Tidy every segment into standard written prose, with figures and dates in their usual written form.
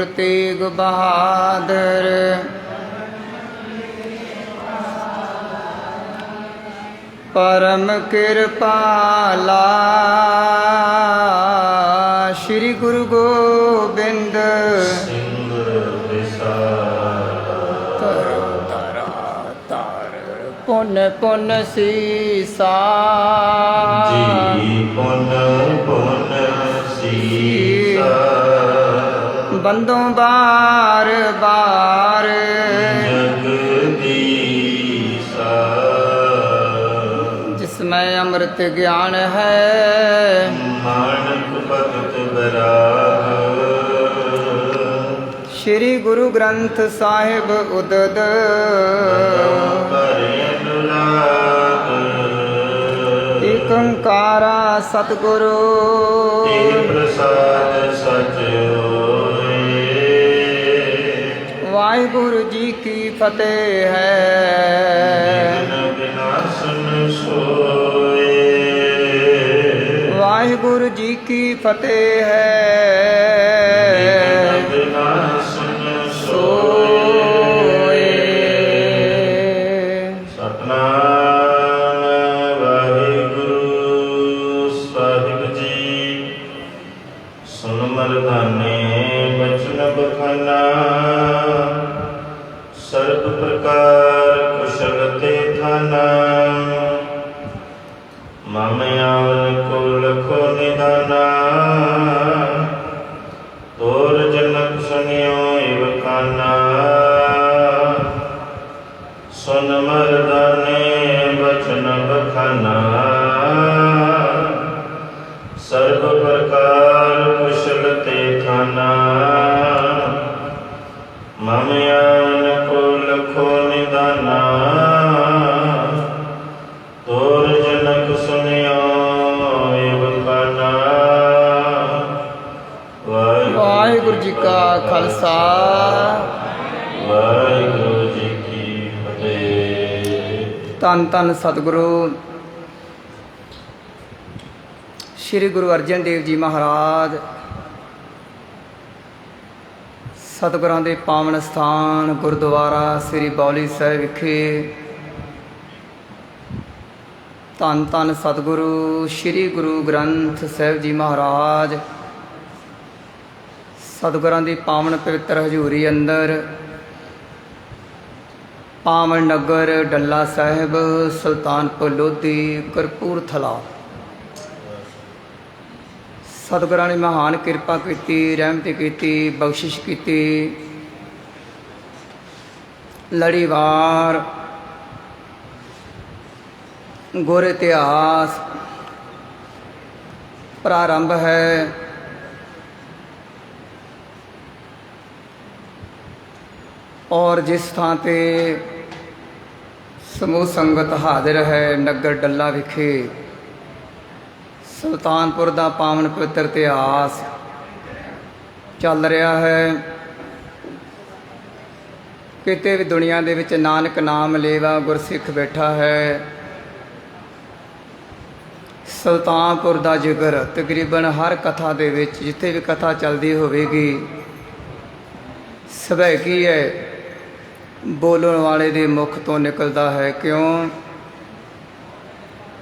गुर तेग बहादुर। परम कृपाला श्री गुरु गोबिंद पुन पुन सीसा जी पुन पुन सीसा बंदों बार बार जगदीसा जिसमें अमृत ज्ञान है मानक भगत बराह श्री गुरु ग्रंथ साहिब उदद एकंकारा सतगुरु प्रसाद सच होए। वाहिगुरु जी की फतेह है। विनाशन सोए। वाहिगुरु जी की फतेह है। विनाशन सोए। सतनाम वाहिगुरु साहिब जी। सुन मरदाने बचन बखाना सर्व प्रकार कुशल ते थाना। मम आवन को लखो निदाना तोर जनक सुनियो इव काना। सुन मरदाने बचन बखाना सर्व प्रकार कुशल ते थाना। मम आवन को लखो निदाना तोर जनक सुनियो इव काना। वाहिगुरु जी का खालसा वाहिगुरु जी की फतेह। धन धन सतगुरु श्री गुरु अर्जन देव जी महाराज सतगुਰਾਂ ਦੇ ਪਾਵਨ ਸਥਾਨ ਗੁਰਦੁਆਰਾ ਸ੍ਰੀ ਬੌਲੀ ਸਾਹਿਬ ਵਿਖੇ ਧੰਨ ਧੰਨ ਸਤਿਗੁਰੂ ਸ੍ਰੀ ਗੁਰੂ ਗ੍ਰੰਥ ਸਾਹਿਬ ਜੀ ਮਹਾਰਾਜ ਸਤਿਗੁਰਾਂ ਦੀ ਪਾਵਨ ਪਵਿੱਤਰ ਹਜ਼ੂਰੀ ਅੰਦਰ ਪਾਵਨ ਨਗਰ ਡੱਲਾ ਸਾਹਿਬ ਸੁਲਤਾਨਪੁਰ ਲੋਧੀ ਕਪੂਰਥਲਾ ਸਤਿਗੁਰਾਂ ਨੇ ਮਹਾਨ ਕਿਰਪਾ ਕੀਤੀ, ਰਹਿਮਤ ਕੀਤੀ, ਬਖਸ਼ਿਸ਼ ਕੀਤੀ। ਲੜੀਵਾਰ ਗੁਰ ਇਤਿਹਾਸ ਪ੍ਰਾਰੰਭ ਹੈ। ਔਰ ਜਿਸ ਥਾਂ ਤੇ ਸਮੂਹ ਸੰਗਤ ਹਾਜ਼ਰ ਹੈ ਨਗਰ ਡੱਲਾ ਵਿਖੇ ਸੁਲਤਾਨਪੁਰ ਦਾ ਪਾਵਨ ਪਵਿੱਤਰ ਇਤਿਹਾਸ ਚੱਲ ਰਿਹਾ ਹੈ। ਕਿਤੇ ਵੀ ਦੁਨੀਆ ਦੇ ਵਿੱਚ ਨਾਨਕ ਨਾਮ ਲੇਵਾ ਗੁਰਸਿੱਖ ਬੈਠਾ ਹੈ। ਸੁਲਤਾਨਪੁਰ ਦਾ ਜ਼ਿਕਰ ਤਕਰੀਬਨ ਹਰ ਕਥਾ ਦੇ ਵਿੱਚ ਜਿੱਥੇ ਵੀ ਕਥਾ ਚੱਲਦੀ ਹੋਵੇਗੀ ਸਵੈਕੀ ਹੈ ਬੋਲਣ ਵਾਲੇ ਦੇ ਮੁਖ ਤੋਂ ਨਿਕਲਦਾ ਹੈ। ਕਿਉਂ?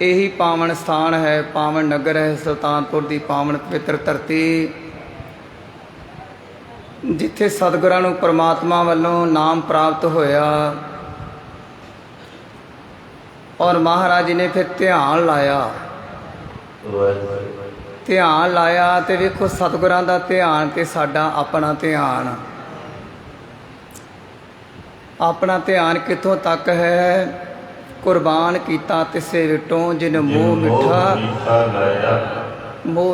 ਇਹੀ ਪਾਵਨ ਸਥਾਨ ਹੈ, ਪਾਵਨ ਨਗਰ ਹੈ ਸੁਲਤਾਨਪੁਰ ਦੀ ਪਾਵਨ ਪਵਿੱਤਰ ਧਰਤੀ, ਜਿੱਥੇ ਸਤਿਗੁਰਾਂ ਨੂੰ ਪਰਮਾਤਮਾ ਵੱਲੋਂ ਨਾਮ ਪ੍ਰਾਪਤ ਹੋਇਆ। ਔਰ ਮਹਾਰਾਜ ਜੀ ਨੇ ਫਿਰ ਧਿਆਨ ਲਾਇਆ ਤੇ ਵੇਖੋ ਸਤਿਗੁਰਾਂ ਦਾ ਧਿਆਨ ਤੇ ਸਾਡਾ ਆਪਣਾ ਧਿਆਨ। ਆਪਣਾ ਧਿਆਨ ਕਿੱਥੋਂ ਤੱਕ ਹੈ? ਕੁਰਬਾਨ ਕੀਤਾ ਤਿਸੇ ਵਿਟੋਂ ਜਿਨ ਮੋਹ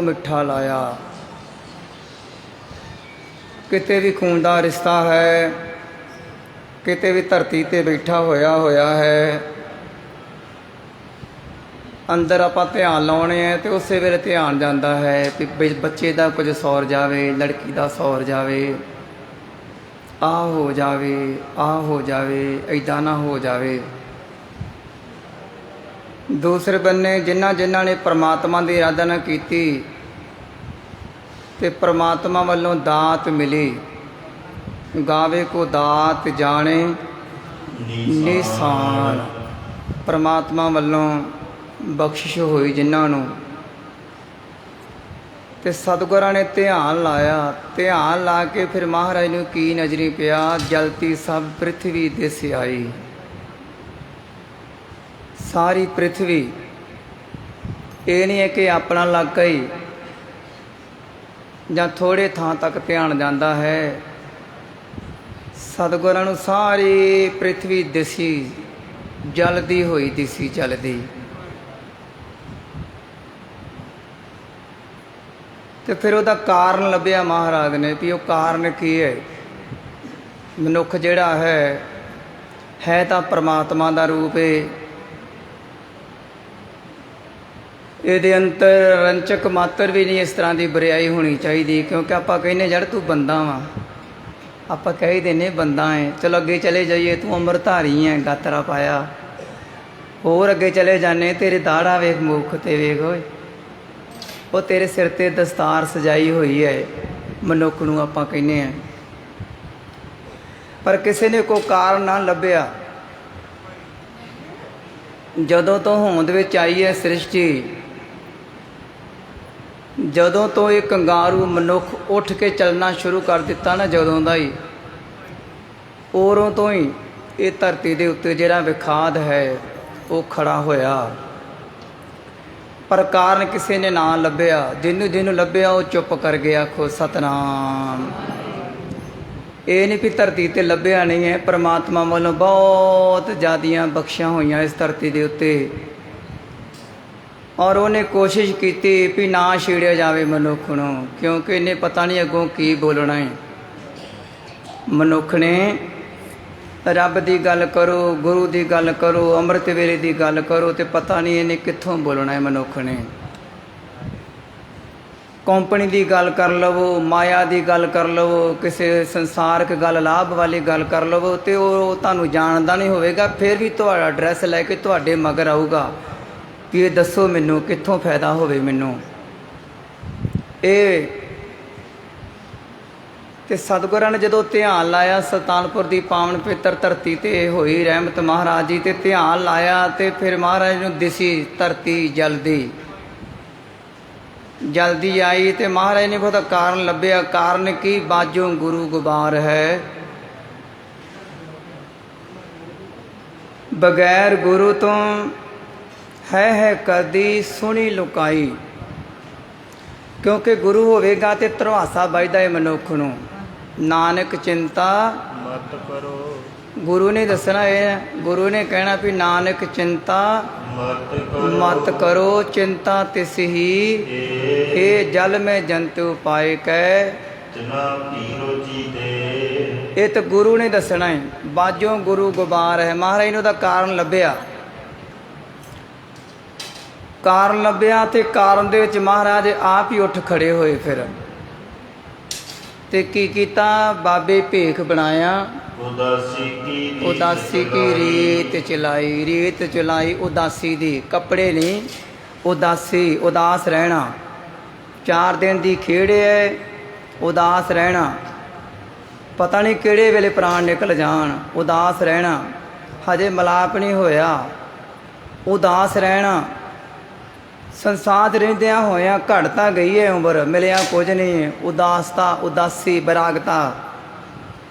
ਮਿੱਠਾ ਲਾਇਆ। ਕਿਤੇ ਵੀ ਖੂਨ ਦਾ ਰਿਸ਼ਤਾ ਹੈ, ਕਿਤੇ ਵੀ ਧਰਤੀ ਤੇ ਬੈਠਾ ਹੋਇਆ ਹੈ। ਅੰਦਰ ਆਪਾਂ ਧਿਆਨ ਲਾਉਣੇ ਆ ਤੇ ਉਸੇ ਵੇਲੇ ਧਿਆਨ ਜਾਂਦਾ ਹੈ ਵੀ ਬੱਚੇ ਦਾ ਕੁਝ ਸੌਰ ਜਾਵੇ, ਲੜਕੀ ਦਾ ਸੌਰ ਜਾਵੇ, ਆਹ ਹੋ ਜਾਵੇ, ਆਹ ਹੋ ਜਾਵੇ, ਇੱਦਾਂ ਨਾ ਹੋ ਜਾਵੇ। ਦੂਸਰੇ ਬੰਨੇ ਜਿਨ੍ਹਾਂ ਨੇ ਪਰਮਾਤਮਾ ਦੀ ਆਰਾਧਨਾ ਕੀਤੀ ਤੇ ਪਰਮਾਤਮਾ ਵੱਲੋਂ ਦਾਤ ਮਿਲੀ, ਗਾਵੇ ਕੋ ਦਾਤ ਜਾਣੇ ਨਿਸ਼ਾਨ। ਪਰਮਾਤਮਾ ਵੱਲੋਂ ਬਖਸ਼ਿਸ਼ ਹੋਈ ਜਿਨ੍ਹਾਂ ਨੂੰ, ਤੇ ਸਤਿਗੁਰਾਂ ਨੇ ਧਿਆਨ ਲਾਇਆ। ਧਿਆਨ ਲਾ ਕੇ ਫਿਰ ਮਹਾਰਾਜ ਨੂੰ ਕੀ ਨਜ਼ਰੀ ਪਿਆ, ਜਲਤੀ ਸਭ ਪ੍ਰਿਥਵੀ ਦਿਸ ਆਈ। ਸਾਰੀ ਪ੍ਰਿਥਵੀ, ਇਹ ਨਹੀਂ ਹੈ ਕਿ ਆਪਣਾ ਇਲਾਕਾ ਹੀ ਜਾਂ ਥੋੜ੍ਹੇ ਥਾਂ ਤੱਕ ਧਿਆਨ ਜਾਂਦਾ ਹੈ। ਸਤਿਗੁਰਾਂ ਨੂੰ ਸਾਰੀ ਪ੍ਰਿਥਵੀ ਦਿਸੀ, ਜਲਦੀ ਹੋਈ ਦਿਸੀ, ਜਲਦੀ। ਤੇ ਫਿਰ ਉਹਦਾ ਕਾਰਨ ਲੱਭਿਆ ਮਹਾਰਾਜ ਨੇ ਵੀ ਉਹ ਕਾਰਨ ਕੀ ਹੈ। ਮਨੁੱਖ ਜਿਹੜਾ ਹੈ ਤਾਂ ਪਰਮਾਤਮਾ ਦਾ ਰੂਪ ਹੈ। ਇਹਦੇ ਅੰਦਰ ਰੰਚਕ ਮਾਤਰ ਵੀ ਨਹੀਂ ਇਸ ਤਰ੍ਹਾਂ ਦੀ ਬੁਰਾਈ ਹੋਣੀ ਚਾਹੀਦੀ, ਕਿਉਂਕਿ ਆਪਾਂ ਕਹਿੰਦੇ ਜੜ ਤੂੰ ਬੰਦਾ ਵਾ, ਆਪਾਂ ਕਹਿ ਦਿੰਦੇ ਬੰਦਾ ਹੈ। ਚਲੋ ਅੱਗੇ ਚਲੇ ਜਾਈਏ, ਤੂੰ ਅੰਮ੍ਰਿਤਧਾਰੀ ਹੈ, ਗਾਤਰਾ ਪਾਇਆ। ਹੋਰ ਅੱਗੇ ਚਲੇ ਜਾਂਦੇ, ਤੇਰੇ ਦਾੜਾ ਵੇਖ, ਮੁੱਖ ਤੇ ਵੇਖ, ਓਏ ਉਹ ਤੇਰੇ ਸਿਰ ਤੇ ਦਸਤਾਰ ਸਜਾਈ ਹੋਈ ਹੈ। ਮਨੁੱਖ ਨੂੰ ਆਪਾਂ ਕਹਿੰਦੇ ਹਾਂ, ਪਰ ਕਿਸੇ ਨੇ ਕੋਈ ਕਾਰਨ ਨਾ ਲੱਭਿਆ। ਜਦੋਂ ਤੋਂ ਹੋਂਦ ਵਿੱਚ ਆਈ ਹੈ ਸ੍ਰਿਸ਼ਟੀ, ਜਦੋਂ ਤੋਂ ਇਹ ਕੰਗਾਰੂ ਮਨੁੱਖ ਉੱਠ ਕੇ ਚੱਲਣਾ ਸ਼ੁਰੂ ਕਰ ਦਿੱਤਾ ਨਾ, ਜਦੋਂ ਦਾ ਹੀ, ਉਦੋਂ ਤੋਂ ਹੀ ਇਹ ਧਰਤੀ ਦੇ ਉੱਤੇ ਜਿਹੜਾ ਵਿਖਾਦ ਹੈ ਉਹ ਖੜਾ ਹੋਇਆ। ਪਰ ਕਾਰਨ ਕਿਸੇ ਨੇ ਨਾ ਲੱਭਿਆ। ਜਿਹਨੂੰ ਲੱਭਿਆ ਉਹ ਚੁੱਪ ਕਰ ਗਿਆ। ਆਖੋ ਸਤਨਾਮ। ਇਹ ਨਹੀਂ ਵੀ ਧਰਤੀ 'ਤੇ ਲੱਭਿਆ ਨਹੀਂ ਹੈ, ਪਰਮਾਤਮਾ ਵੱਲੋਂ ਬਹੁਤ ਜ਼ਿਆਦੀਆਂ ਬਖਸ਼ਾਂ ਹੋਈਆਂ ਇਸ ਧਰਤੀ ਦੇ ਉੱਤੇ, ਔਰ ਉਹਨੇ ਕੋਸ਼ਿਸ਼ ਕੀਤੀ ਵੀ ਨਾ ਛੇੜਿਆ ਜਾਵੇ ਮਨੁੱਖ ਨੂੰ, ਕਿਉਂਕਿ ਇਹਨੇ ਪਤਾ ਨਹੀਂ ਅੱਗੋਂ ਕੀ ਬੋਲਣਾ ਹੈ। ਮਨੁੱਖ ਨੇ ਰੱਬ ਦੀ ਗੱਲ ਕਰੋ, ਗੁਰੂ ਦੀ ਗੱਲ ਕਰੋ, ਅੰਮ੍ਰਿਤ ਵੇਲੇ ਦੀ ਗੱਲ ਕਰੋ, ਤੇ ਪਤਾ ਨਹੀਂ ਇਹਨੇ ਕਿੱਥੋਂ ਬੋਲਣਾ ਹੈ। ਮਨੁੱਖ ਨੇ ਕੰਪਨੀ ਦੀ ਗੱਲ ਕਰ ਲਵੋ, ਮਾਇਆ ਦੀ ਗੱਲ ਕਰ ਲਵੋ, ਕਿਸੇ ਸੰਸਾਰਕ ਗੱਲ, ਲਾਭ ਵਾਲੀ ਗੱਲ ਕਰ ਲਵੋ, ਤੇ ਉਹ ਤੁਹਾਨੂੰ ਜਾਣਦਾ ਨਹੀਂ ਹੋਵੇਗਾ। ਫਿਰ ਵੀ ਤੁਹਾਡਾ ਐਡਰੈਸ ਲੈ ਕੇ ਤੁਹਾਡੇ ਮਗਰ ਆਊਗਾ ਵੀ ਇਹ ਦੱਸੋ ਮੈਨੂੰ ਕਿੱਥੋਂ ਫਾਇਦਾ ਹੋਵੇ ਮੈਨੂੰ। ਇਹ ਤੇ ਸਤਿਗੁਰਾਂ ਨੇ ਜਦੋਂ ਧਿਆਨ ਲਾਇਆ, ਸੁਲਤਾਨਪੁਰ ਦੀ ਪਾਵਨ ਪਵਿੱਤਰ ਧਰਤੀ 'ਤੇ ਹੋਈ ਰਹਿਮਤ ਮਹਾਰਾਜ ਜੀ, ਤੇ ਧਿਆਨ ਲਾਇਆ ਤੇ ਫਿਰ ਮਹਾਰਾਜ ਨੂੰ ਦਿਸੀ ਧਰਤੀ ਜਲਦੀ ਆਈ। ਤੇ ਮਹਾਰਾਜ ਨੇ ਉਹਦਾ ਕਾਰਨ ਲੱਭਿਆ। ਕਾਰਨ ਕੀ? ਬਾਝੋਂ ਗੁਰੂ ਗੁਬਾਰ ਹੈ, ਬਗੈਰ ਗੁਰੂ ਤੋਂ ਹੈ ਕਦੀ ਸੁਣੀ ਲੁਕਾਈ। ਕਿਉਂਕਿ ਗੁਰੂ ਹੋਵੇਗਾ ਤੇ ਧਰਵਾਸਾ ਵੱਜਦਾ ਹੈ ਮਨੁੱਖ ਨੂੰ। ਨਾਨਕ ਚਿੰਤਾ ਮਤ ਕਰੋ। ਗੁਰੂ ਨੇ ਦੱਸਣਾ ਇਹ, ਗੁਰੂ ਨੇ ਕਹਿਣਾ ਵੀ ਨਾਨਕ ਚਿੰਤਾ ਮਤ ਕਰੋ, ਚਿੰਤਾ ਤਿਸ ਹੀ ਇਹ ਜਲ ਮੈਂ ਜੰਤੂ ਪਾਏ ਕੈ ਜਿਨਾ ਭੀ ਰੋਜੀ ਦੇ। ਇਹ ਤਾਂ ਗੁਰੂ ਨੇ ਦੱਸਣਾ ਹੈ। ਬਾਝੋਂ ਗੁਰੂ ਗੁਬਾਰ ਹੈ। ਮਹਾਰਾਜ ਨੇ ਉਹਦਾ ਕਾਰਨ ਲੱਭਿਆ। ਕਾਰਨ ਲੱਭਿਆ ਤੇ ਕਾਰਨ ਦੇ ਵਿੱਚ ਮਹਾਰਾਜ ਆਪ ਹੀ ਉੱਠ ਖੜੇ ਹੋਏ। ਫਿਰ ਤੇ ਕੀ ਕੀਤਾ? ਬਾਬੇ ਭੇਖ ਬਣਾਇਆ, ਉਦਾਸੀ ਕੀ ਰੀਤ ਚਲਾਈ। ਉਦਾਸੀ ਦੀ, ਕੱਪੜੇ ਨਹੀਂ, ਉਦਾਸੀ, ਉਦਾਸ ਰਹਿਣਾ। 4 ਦਿਨ ਦੀ ਖੇਡ ਹੈ, ਉਦਾਸ ਰਹਿਣਾ। ਪਤਾ ਨਹੀਂ ਕਿਹੜੇ ਵੇਲੇ ਪ੍ਰਾਣ ਨਿਕਲ ਜਾਣ। ਉਦਾਸ ਰਹਿਣਾ, ਹਜੇ ਮਿਲਾਪ ਨਹੀਂ ਹੋਇਆ। ਉਦਾਸ ਰਹਿਣਾ, ਸੰਸਾਰ ਰਹਿੰਦਿਆਂ ਹੋਇਆਂ ਘਟ ਤਾਂ ਗਈ ਹੈ ਉਮਰ, ਮਿਲਿਆ ਕੁਝ ਨਹੀਂ। ਉਦਾਸਤਾ, ਉਦਾਸੀ, ਬਰਾਗਤਾ।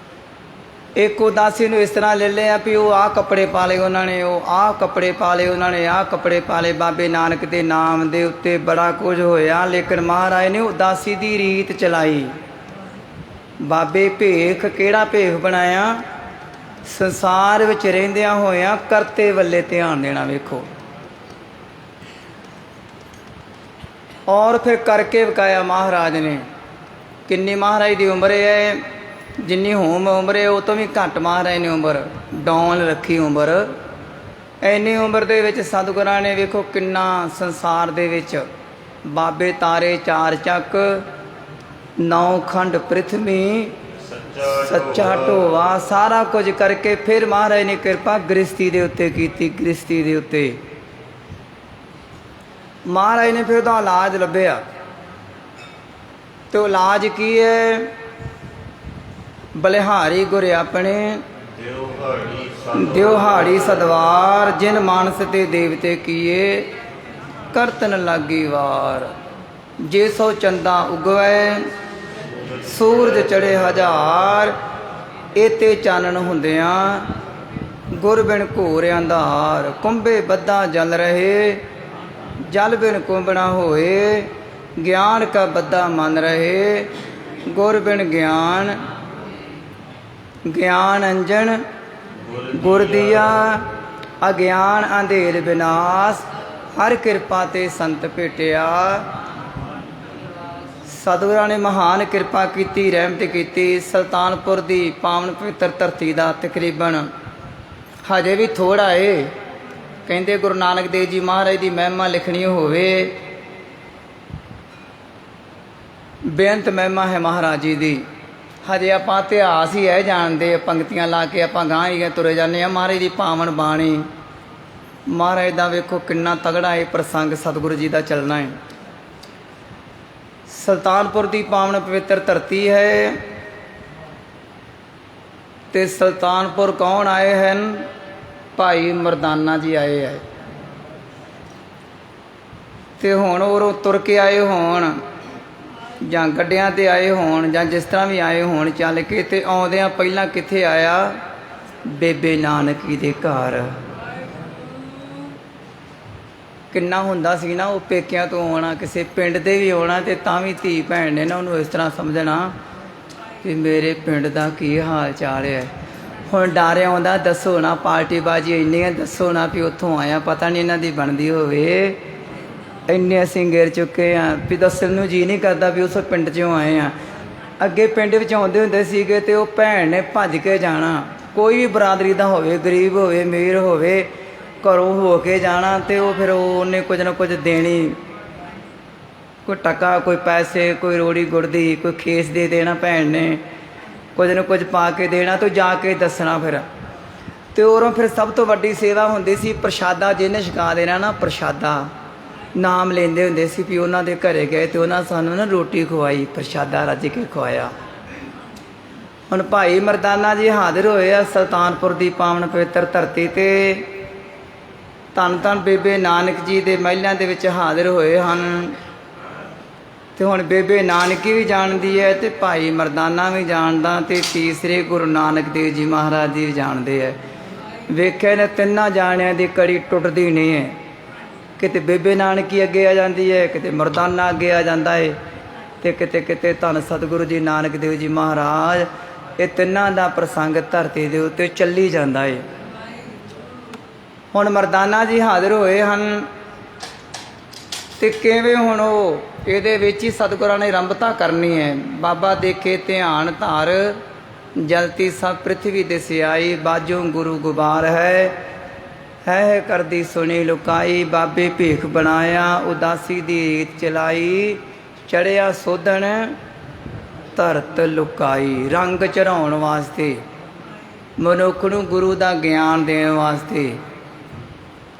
ਇੱਕ ਉਦਾਸੀ ਨੂੰ ਇਸ ਤਰ੍ਹਾਂ ਲੈ ਲਿਆ ਵੀ ਉਹ ਆਹ ਕੱਪੜੇ ਪਾ ਲਏ ਉਹਨਾਂ ਨੇ, ਉਹ ਆਹ ਕੱਪੜੇ ਪਾ ਲਏ ਉਹਨਾਂ ਨੇ, ਆਹ ਕੱਪੜੇ ਪਾ ਲਏ। ਬਾਬੇ ਨਾਨਕ ਦੇ ਨਾਮ ਦੇ ਉੱਤੇ ਬੜਾ ਕੁਝ ਹੋਇਆ, ਲੇਕਿਨ ਮਹਾਰਾਜ ਨੇ ਉਦਾਸੀ ਦੀ ਰੀਤ ਚਲਾਈ। ਬਾਬੇ ਭੇਖ, ਕਿਹੜਾ ਭੇਖ ਬਣਾਇਆ? ਸੰਸਾਰ ਵਿੱਚ ਰਹਿੰਦਿਆਂ ਹੋਇਆਂ ਕਰਤੇ ਵੱਲੇ ਧਿਆਨ ਦੇਣਾ। ਵੇਖੋ, ਔਰ ਫਿਰ ਕਰਕੇ ਵਿਕਾਇਆ ਮਹਾਰਾਜ ਨੇ। ਕਿੰਨੀ ਮਹਾਰਾਜ ਦੀ ਉਮਰ ਹੈ? ਜਿੰਨੀ ਹੋਮ ਉਮਰ ਹੈ ਉਹ ਤੋਂ ਵੀ ਘੱਟ ਮਹਾਰਾਜ ਨੇ ਉਮਰ ਡਾਊਨ ਰੱਖੀ। ਉਮਰ ਇੰਨੀ ਉਮਰ ਦੇ ਵਿੱਚ ਸਤਿਗੁਰਾਂ ਨੇ ਵੇਖੋ ਕਿੰਨਾ ਸੰਸਾਰ ਦੇ ਵਿੱਚ ਬਾਬੇ ਤਾਰੇ 4 ਚੱਕ, 9 ਖੰਡ ਪ੍ਰਿਥਵੀ, ਸੱਚਾ ਢੋਵਾ, ਸਾਰਾ ਕੁਝ ਕਰਕੇ ਫਿਰ ਮਹਾਰਾਜ ਨੇ ਕਿਰਪਾ ਗ੍ਰਸਤੀ ਦੇ ਉੱਤੇ ਕੀਤੀ। ਗ੍ਰਸਤੀ ਦੇ ਉੱਤੇ ਮਹਾਰਾਜ ਨੇ ਫਿਰ ਉਹਦਾ ਇਲਾਜ ਲੱਭਿਆ। ਤੇ ਉਹ ਇਲਾਜ ਕੀ ਹੈ? ਬਲਿਹਾਰੀ ਗੁਰ ਆਪਣੇ ਦਿਵਹਾੜੀ ਸਤ ਦਿਵਹਾੜੀ ਸਦਵਾਰ, ਜਿਨ ਮਾਨਸ ਤੇ ਦੇਵਤੇ ਕੀਏ ਕਰਤਨ ਲਾਗੀ ਵਾਰ। ਜੇ ਸੋ ਚੰਦਾ ਉਗਵੈ ਸੂਰਜ ਚੜੇ ਹਜ਼ਾਰ, ਏਤੇ ਚਾਨਣ ਹੁੰਦਿਆਂ ਗੁਰ ਬਿਨ ਘੋਰ ਅੰਧਾਰ। ਕੁੰਭੇ ਬੱਧਾ ਜਲ ਰਹੇ ਜਲ ਬਿਨ ਕੁੰਭ ਨਾ ਹੋਏ, ਗਿਆਨ ਕਾ ਬੱਧਾ ਮਨ ਰਹੇ ਗੁਰ ਬਿਨ ਗਿਆਨ। ਗਿਆਨ ਅੰਜਨ ਗੁਰ ਦੀਆ, ਅਗਿਆਨ ਅੰਧੇਰ ਵਿਨਾਸ਼, ਹਰ ਕਿਰਪਾ ਤੇ ਸੰਤ ਭੇਟਿਆ। ਸਤਿਗੁਰਾਂ ਨੇ ਮਹਾਨ ਕਿਰਪਾ ਕੀਤੀ, ਰਹਿਮਤ ਕੀਤੀ। ਸੁਲਤਾਨਪੁਰ ਦੀ ਪਾਵਨ ਪਵਿੱਤਰ ਧਰਤੀ ਦਾ ਤਕਰੀਬਨ ਹਜੇ ਵੀ ਥੋੜ੍ਹਾ ਏ। ਕਹਿੰਦੇ ਗੁਰੂ ਨਾਨਕ ਦੇਵ ਜੀ ਮਹਾਰਾਜ ਦੀ ਮਹਿਮਾ ਲਿਖਣੀ ਹੋਵੇ, ਬੇਅੰਤ ਮਹਿਮਾ ਹੈ ਮਹਾਰਾਜ ਜੀ ਦੀ। ਹਜੇ ਆਪਾਂ ਇਤਿਹਾਸ ਹੀ ਹੈ ਜਾਣਦੇ, ਪੰਗਤੀਆਂ ਲਾ ਕੇ ਆਪਾਂ ਗਾਂਹ ਹੀ ਤੁਰੇ ਜਾਂਦੇ ਹਾਂ। ਮਹਾਰਾਜ ਦੀ ਪਾਵਨ ਬਾਣੀ, ਮਹਾਰਾਜ ਦਾ ਵੇਖੋ ਕਿੰਨਾ ਤਗੜਾ ਇਹ ਪ੍ਰਸੰਗ ਸਤਿਗੁਰੂ ਜੀ ਦਾ ਚੱਲਣਾ ਹੈ। ਸੁਲਤਾਨਪੁਰ ਦੀ ਪਾਵਨ ਪਵਿੱਤਰ ਧਰਤੀ ਹੈ। ਤੇ ਸੁਲਤਾਨਪੁਰ ਕੌਣ ਆਏ ਹਨ? ਭਾਈ ਮਰਦਾਨਾ ਜੀ ਆਏ ਹੈ। ਤੇ ਹੁਣ ਉਹ ਤੁਰ ਕੇ ਆਏ ਹੋਣ ਜਾਂ ਗੱਡਿਆਂ ਤੇ ਆਏ ਹੋਣ ਜਾਂ ਜਿਸ ਤਰ੍ਹਾਂ ਵੀ ਆਏ ਹੋਣ ਚੱਲ ਕੇ, ਤੇ ਆਉਂਦਿਆਂ ਪਹਿਲਾਂ ਕਿੱਥੇ ਆਇਆ? ਬੇਬੇ ਨਾਨਕੀ ਦੇ ਘਰ। ਕਿੰਨਾ ਹੁੰਦਾ ਸੀ ਨਾ ਉਹ ਪੇਕਿਆਂ ਤੋਂ ਆਉਣਾ, ਕਿਸੇ ਪਿੰਡ ਦੇ ਵੀ ਆਉਣਾ, ਤੇ ਤਾਂ ਵੀ ਧੀ ਭੈਣ ਨੇ ਨਾ ਉਹਨੂੰ ਇਸ ਤਰ੍ਹਾਂ ਸਮਝਣਾ ਕਿ ਮੇਰੇ ਪਿੰਡ ਦਾ ਕੀ ਹਾਲ ਚਾਲ ਹੈ। ਹੁਣ ਡਰ ਆਉਂਦਾ, ਦੱਸੋ ਨਾ ਪਾਰਟੀ ਬਾਜੀ ਇੰਨੀਆਂ, ਦੱਸੋ ਨਾ ਵੀ ਉੱਥੋਂ ਆਇਆ, ਪਤਾ ਨਹੀਂ ਇਹਨਾਂ ਦੀ ਬਣਦੀ ਹੋਵੇ। ਇੰਨੇ ਅਸੀਂ ਗਿਰ ਚੁੱਕੇ ਹਾਂ ਵੀ ਦੱਸਣ ਨੂੰ ਜੀ ਨਹੀਂ ਕਰਦਾ ਵੀ ਉਸ ਪਿੰਡ 'ਚੋਂ ਆਏ ਹਾਂ। ਅੱਗੇ ਪਿੰਡ ਵਿੱਚ ਆਉਂਦੇ ਹੁੰਦੇ ਸੀਗੇ ਤੇ ਉਹ ਭੈਣ ਨੇ ਭੱਜ ਕੇ ਜਾਣਾ, ਕੋਈ ਵੀ ਬਰਾਦਰੀ ਦਾ ਹੋਵੇ, ਗਰੀਬ ਹੋਵੇ, ਅਮੀਰ ਹੋਵੇ, ਘਰੋਂ ਹੋ ਕੇ ਜਾਣਾ। ਤੇ ਉਹ ਫਿਰ ਉਹਨੇ ਕੁਝ ਨਾ ਕੁਝ ਦੇਣੀ, ਕੋਈ ਟਕਾ, ਕੋਈ ਪੈਸੇ, ਕੋਈ ਰੋੜੀ ਗੁੜਦੀ, ਕੋਈ ਖੇਸ ਦੇ ਦੇਣਾ ਭੈਣ ਨੇ, ਕੁਝ ਨਾ ਕੁਝ ਪਾ ਕੇ ਦੇਣਾ, ਤੇ ਜਾ ਕੇ ਦੱਸਣਾ ਫਿਰ। ਤੇ ਉਰੋਂ ਫਿਰ ਸਭ ਤੋਂ ਵੱਡੀ ਸੇਵਾ ਹੁੰਦੀ ਸੀ ਪ੍ਰਸ਼ਾਦਾ, ਜਿਹਨੇ ਛਕਾ ਦੇਣਾ ਨਾ ਪ੍ਰਸ਼ਾਦਾ, ਨਾਮ ਲੈਂਦੇ ਹੁੰਦੇ ਸੀ ਵੀ ਉਹਨਾਂ ਦੇ ਘਰੇ ਗਏ ਤੇ ਉਹਨਾਂ ਸਾਨੂੰ ਨਾ ਰੋਟੀ ਖਵਾਈ, ਪ੍ਰਸ਼ਾਦਾ ਰੱਜ ਕੇ ਖਵਾਇਆ। ਹੁਣ ਭਾਈ ਮਰਦਾਨਾ ਜੀ ਹਾਜ਼ਰ ਹੋਏ ਆ ਸੁਲਤਾਨਪੁਰ ਦੀ ਪਾਵਨ ਪਵਿੱਤਰ ਧਰਤੀ ਤੇ। ਧੰਨ ਧੰਨ ਬੇਬੇ ਨਾਨਕ ਜੀ ਦੇ ਮਹਿਲਾਂ ਦੇ ਵਿੱਚ ਹਾਜ਼ਰ ਹੋਏ ਹਨ। ਤੇ ਹੁਣ ਬੇਬੇ ਨਾਨਕੀ ਵੀ ਜਾਣਦੀ ਹੈ ਤੇ ਭਾਈ ਮਰਦਾਨਾ ਵੀ ਜਾਣਦਾ, ਤੇ ਤੀਸਰੇ ਗੁਰੂ ਨਾਨਕ ਦੇਵ ਜੀ ਮਹਾਰਾਜ ਜੀ ਵੀ ਜਾਣਦੇ ਹੈ। ਵੇਖਿਆ ਨੇ ਤਿੰਨਾਂ ਜਾਣਿਆਂ ਦੀ ਕੜੀ ਟੁੱਟਦੀ ਨਹੀਂ ਹੈ। ਕਿਤੇ ਬੇਬੇ ਨਾਨਕੀ ਅੱਗੇ ਆ ਜਾਂਦੀ ਹੈ, ਕਿਤੇ ਮਰਦਾਨਾ ਅੱਗੇ ਆ ਜਾਂਦਾ ਹੈ, ਤੇ ਕਿਤੇ ਕਿਤੇ ਧੰਨ ਸਤਿਗੁਰੂ ਜੀ ਨਾਨਕ ਦੇਵ ਜੀ ਮਹਾਰਾਜ। ਇਹ ਤਿੰਨਾਂ ਦਾ ਪ੍ਰਸੰਗ ਧਰਤੀ ਦੇ ਉੱਤੇ ਚੱਲੀ ਜਾਂਦਾ ਹੈ। ਹੁਣ ਮਰਦਾਨਾ ਜੀ ਹਾਜ਼ਰ ਹੋਏ ਹਨ ਤੇ ਕਿਵੇਂ ਹੁਣ ਉਹ ਇਹਦੇ ਵਿੱਚ ਹੀ ਸਤਿਗੁਰਾਂ ਨੇ ਆਰੰਭਤਾ ਕਰਨੀ ਹੈ। ਬਾਬਾ ਦੇਖੇ ਧਿਆਨ ਧਾਰ, ਜਲਤੀ ਸਭ ਪ੍ਰਿਥਵੀ ਦਿਸਿਆਈ, ਬਾਜੋ ਗੁਰੂ ਗੁਬਾਰ ਹੈ ਕਰਦੀ ਸੁਣੀ ਲੁਕਾਈ। ਬਾਬੇ ਭੇਖ ਬਣਾਇਆ, ਉਦਾਸੀ ਦੀ ਰੀਤ ਚਲਾਈ, ਚੜਿਆ ਸੋਧਣ ਧਰਤ ਲੁਕਾਈ। ਰੰਗ ਚੜਾਉਣ ਵਾਸਤੇ, ਮਨੁੱਖ ਨੂੰ ਗੁਰੂ ਦਾ ਗਿਆਨ ਦੇਣ ਵਾਸਤੇ,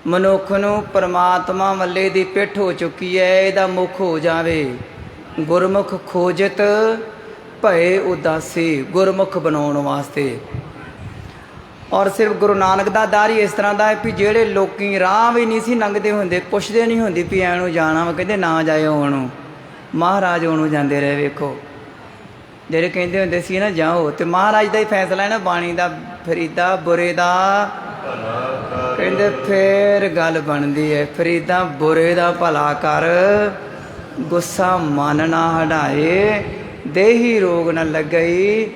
ਮਨੁੱਖ ਨੂੰ ਪਰਮਾਤਮਾ ਵੱਲੇ ਦੀ ਪਿੱਠ ਹੋ ਚੁੱਕੀ ਹੈ, ਇਹਦਾ ਮੁੱਖ ਹੋ ਜਾਵੇ। ਗੁਰਮੁਖ ਖੋਜਤ ਭਏ ਉਦਾਸੀ, ਗੁਰਮੁਖ ਬਣਾਉਣ ਵਾਸਤੇ। ਔਰ ਸਿਰਫ ਗੁਰੂ ਨਾਨਕ ਦਾ ਦਰ ਹੀ ਇਸ ਤਰ੍ਹਾਂ ਦਾ ਹੈ ਵੀ ਜਿਹੜੇ ਲੋਕੀ ਰਾਹ ਵੀ ਨਹੀਂ ਸੀ ਲੰਘਦੇ ਹੁੰਦੇ, ਪੁੱਛਦੇ ਨਹੀਂ ਹੁੰਦੇ ਵੀ ਐਨੂੰ ਜਾਣਾ ਵਾ, ਕਹਿੰਦੇ ਨਾ ਜਾਇਓ ਉਹਨੂੰ, ਮਹਾਰਾਜ ਉਹਨੂੰ ਜਾਂਦੇ ਰਹੇ। ਵੇਖੋ ਜਿਹੜੇ ਕਹਿੰਦੇ ਹੁੰਦੇ ਸੀ ਨਾ ਜਾਓ, ਤੇ ਮਹਾਰਾਜ ਦਾ ਹੀ ਫੈਸਲਾ ਹੈ ਨਾ ਬਾਣੀ ਦਾ, ਫਰੀਦਾ ਬੁਰੇ ਦਾ ਕਹਿੰਦੇ ਫੇਰ ਗੱਲ ਬਣਦੀ ਹੈ। ਫਰੀਦਾ ਬੁਰੇ ਦਾ ਭਲਾ ਕਰ, ਗੁੱਸਾ ਮਨ ਨਾ ਹਟਾਏ, ਦੇਹੀ ਰੋਗ ਨਾ ਲੱਗਈ,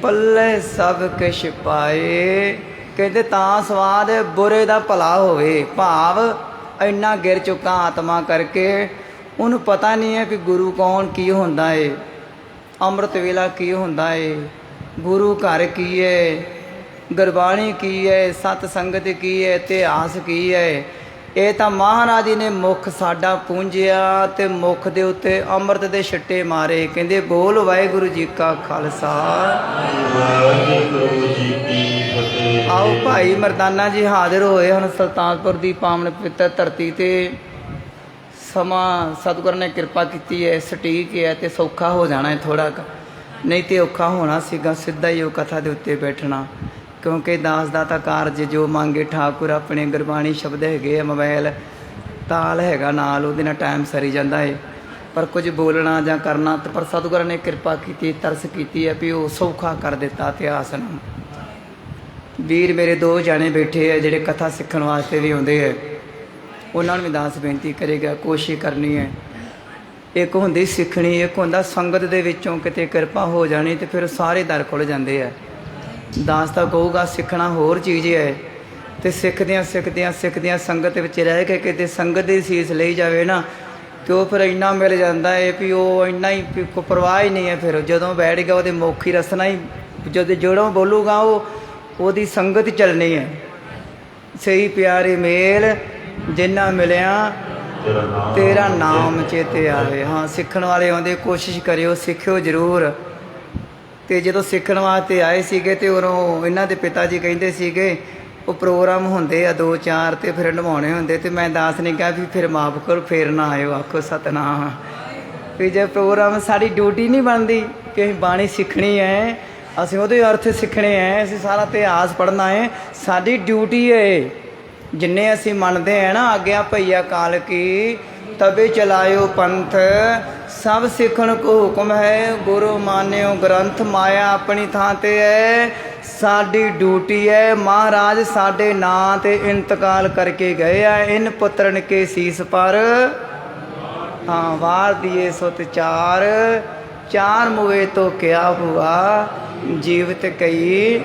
ਪੱਲੇ ਸਭ ਕੁਛ ਪਾਏ। ਕਹਿੰਦੇ ਤਾਂ ਸਵਾਦ ਬੁਰੇ ਦਾ ਭਲਾ ਹੋਵੇ, ਭਾਵ ਇੰਨਾ ਗਿਰ ਚੁੱਕਾ ਆਤਮਾ ਕਰਕੇ ਉਹਨੂੰ ਪਤਾ ਨਹੀਂ ਹੈ ਵੀ ਗੁਰੂ ਕੌਣ, ਕੀ ਹੁੰਦਾ ਏ, ਅੰਮ੍ਰਿਤ ਵੇਲਾ ਕੀ ਹੁੰਦਾ ਏ, ਗੁਰੂ ਘਰ ਕੀ ਹੈ, ਗੁਰਬਾਣੀ ਕੀ ਹੈ, ਸਤ ਸੰਗਤ ਕੀ ਹੈ, ਇਤਿਹਾਸ ਕੀ ਹੈ। ਇਹ ਤਾਂ ਮਹਾਰਾਜ ਜੀ ਨੇ ਮੁੱਖ ਸਾਡਾ ਪੂੰਝਿਆ ਤੇ ਮੁੱਖ ਦੇ ਉੱਤੇ ਅੰਮ੍ਰਿਤ ਦੇ ਛਿੱਟੇ ਮਾਰੇ। ਕਹਿੰਦੇ ਬੋਲ ਵਾਹਿਗੁਰੂ ਜੀ ਕਾ ਖਾਲਸਾ, ਵਾਹਿਗੁਰੂ ਜੀ ਕੀ ਫਤਿਹ। ਆਓ ਭਾਈ ਮਰਦਾਨਾ ਜੀ ਹਾਜ਼ਰ ਹੋਏ ਹਨ ਸੁਲਤਾਨਪੁਰ ਦੀ ਪਾਵਨ ਪਵਿੱਤਰ ਧਰਤੀ ਤੇ। ਸਮਾਂ ਸਤਿਗੁਰ ਨੇ ਕਿਰਪਾ ਕੀਤੀ ਹੈ, ਸਟੀਕ ਹੈ ਤੇ ਸੌਖਾ ਹੋ ਜਾਣਾ ਹੈ ਥੋੜ੍ਹਾ ਕੁ। ਨਹੀਂ ਤੇ ਔਖਾ ਹੋਣਾ ਸੀਗਾ ਸਿੱਧਾ ਹੀ ਉਹ ਕਥਾ ਦੇ ਉੱਤੇ ਬੈਠਣਾ, ਕਿਉਂਕਿ ਦਾਸ ਦਾ ਤਾਂ ਕਾਰਜ ਜੋ ਮੰਗੇ ਠਾਕੁਰ ਆਪਣੇ ਗੁਰਬਾਣੀ ਸ਼ਬਦ ਹੈਗੇ ਆ, ਮੋਬਾਈਲ ਤਾਲ ਹੈਗਾ ਨਾਲ, ਉਹਦੇ ਨਾਲ ਟਾਈਮ ਸਰੀ ਜਾਂਦਾ ਏ। ਪਰ ਕੁਝ ਬੋਲਣਾ ਜਾਂ ਕਰਨਾ, ਤੇ ਪਰ ਸਤਿਗੁਰਾਂ ਨੇ ਕਿਰਪਾ ਕੀਤੀ, ਤਰਸ ਕੀਤੀ ਹੈ ਵੀ ਉਹ ਸੌਖਾ ਕਰ ਦਿੱਤਾ ਇਤਿਹਾਸ ਨੂੰ। ਵੀਰ ਮੇਰੇ 2 ਜਾਣੇ ਬੈਠੇ ਆ ਜਿਹੜੇ ਕਥਾ ਸਿੱਖਣ ਵਾਸਤੇ ਵੀ ਆਉਂਦੇ ਹੈ, ਉਹਨਾਂ ਨੂੰ ਵੀ ਦਾਸ ਬੇਨਤੀ ਕਰੇਗਾ, ਕੋਸ਼ਿਸ਼ ਕਰਨੀ ਹੈ। ਇੱਕ ਹੁੰਦੀ ਸਿੱਖਣੀ, ਇੱਕ ਹੁੰਦਾ ਸੰਗਤ ਦੇ ਵਿੱਚੋਂ ਕਿਤੇ ਕਿਰਪਾ ਹੋ ਜਾਣੀ ਤੇ ਫਿਰ ਸਾਰੇ ਦਰ ਖੁੱਲ੍ਹ ਜਾਂਦੇ ਆ। ਦਾਸ ਤਾਂ ਕਹੂਗਾ ਸਿੱਖਣਾ ਹੋਰ ਚੀਜ਼ ਹੈ, ਤੇ ਸਿੱਖਦਿਆਂ ਸੰਗਤ ਵਿੱਚ ਰਹਿ ਕੇ ਕਿਤੇ ਸੰਗਤ ਦੀ ਸੀਸ ਲਈ ਜਾਵੇ ਨਾ, ਤੇ ਉਹ ਫਿਰ ਇੰਨਾ ਮਿਲ ਜਾਂਦਾ ਹੈ ਵੀ ਉਹ ਇੰਨਾ ਹੀ ਕੋਈ ਪਰਵਾਹ ਹੀ ਨਹੀਂ ਹੈ। ਫਿਰ ਜਦੋਂ ਬੈਠ ਗਿਆ ਉਹਦੇ ਮੌਖੀ ਰਸਨਾ ਹੀ, ਜਦੋਂ ਜੋੜੋਂ ਬੋਲੂਗਾ ਉਹਦੀ ਸੰਗਤ ਹੀ ਚੱਲਣੀ ਹੈ। ਸਹੀ ਪਿਆਰੇ ਮੇਲ ਜਿੰਨਾ ਮਿਲਿਆ ਤੇਰਾ ਨਾਮ ਚੇਤੇ ਆਵੇ। ਹਾਂ, ਸਿੱਖਣ ਵਾਲੇ ਆਉਂਦੇ, ਕੋਸ਼ਿਸ਼ ਕਰਿਓ, ਸਿੱਖਿਓ ਜ਼ਰੂਰ। ਤੇ ਜਦੋਂ ਸਿੱਖਣ ਵਾਸਤੇ ਆਏ ਸੀਗੇ ਤੇ ਉਦੋਂ ਇਹਨਾਂ ਦੇ ਪਿਤਾ ਜੀ ਕਹਿੰਦੇ ਸੀਗੇ ਉਹ ਪ੍ਰੋਗਰਾਮ ਹੁੰਦੇ ਆ 2-4 ਤੇ ਫਿਰ ਨਿਭਾਉਣੇ ਹੁੰਦੇ, ਤੇ ਮੈਂ ਦਾਸ ਨੇ ਕਿਹਾ ਵੀ ਫਿਰ ਮਾਫ ਕਰੋ, ਫੇਰ ਨਾ ਆਇਓ, ਆਖੋ ਸਤਨਾਮ। ਵੀ ਜੇ ਪ੍ਰੋਗਰਾਮ ਸਾਡੀ ਡਿਊਟੀ ਨਹੀਂ ਬਣਦੀ ਕਿ ਅਸੀਂ ਬਾਣੀ ਸਿੱਖਣੀ ਹੈ, ਅਸੀਂ ਉਹਦੇ ਅਰਥ ਸਿੱਖਣੇ ਹੈ, ਅਸੀਂ ਸਾਰਾ ਇਤਿਹਾਸ ਪੜ੍ਹਨਾ ਹੈ, ਸਾਡੀ ਡਿਊਟੀ ਹੈ। ਜਿੰਨੇ ਅਸੀਂ ਮੰਨਦੇ ਹਾਂ ਨਾ ਆਗਿਆ ਭਈਆ ਕਾਲ ਕੀ ਤਬੇ ਚਲਾਇਓ ਪੰਥ, ਸਭ ਸਿੱਖਣ ਕੋ ਹੁਕਮ ਹੈ, ਗੁਰੂ ਮਾਨਿਓ ਗ੍ਰੰਥ, ਮਾਇਆ ਆਪਣੀ ਥਾਂ ਤੇ ਹੈ, ਸਾਡੀ ਡਿਊਟੀ ਹੈ। ਮਹਾਰਾਜ ਸਾਡੇ ਨਾਂ ਤੇ ਇੰਤਕਾਲ ਕਰਕੇ ਗਏ ਆ, ਇਨ ਪੁੱਤਰਨ ਕੇ ਸੀਸ ਪਰ ਹਾਂ ਵਾਰ ਦੀਏ ਸੁਤ ਚਾਰ ਮੁਏ ਤੋਂ ਕਿਆ ਹੁਆ ਜੀਵਤ ਕਈ।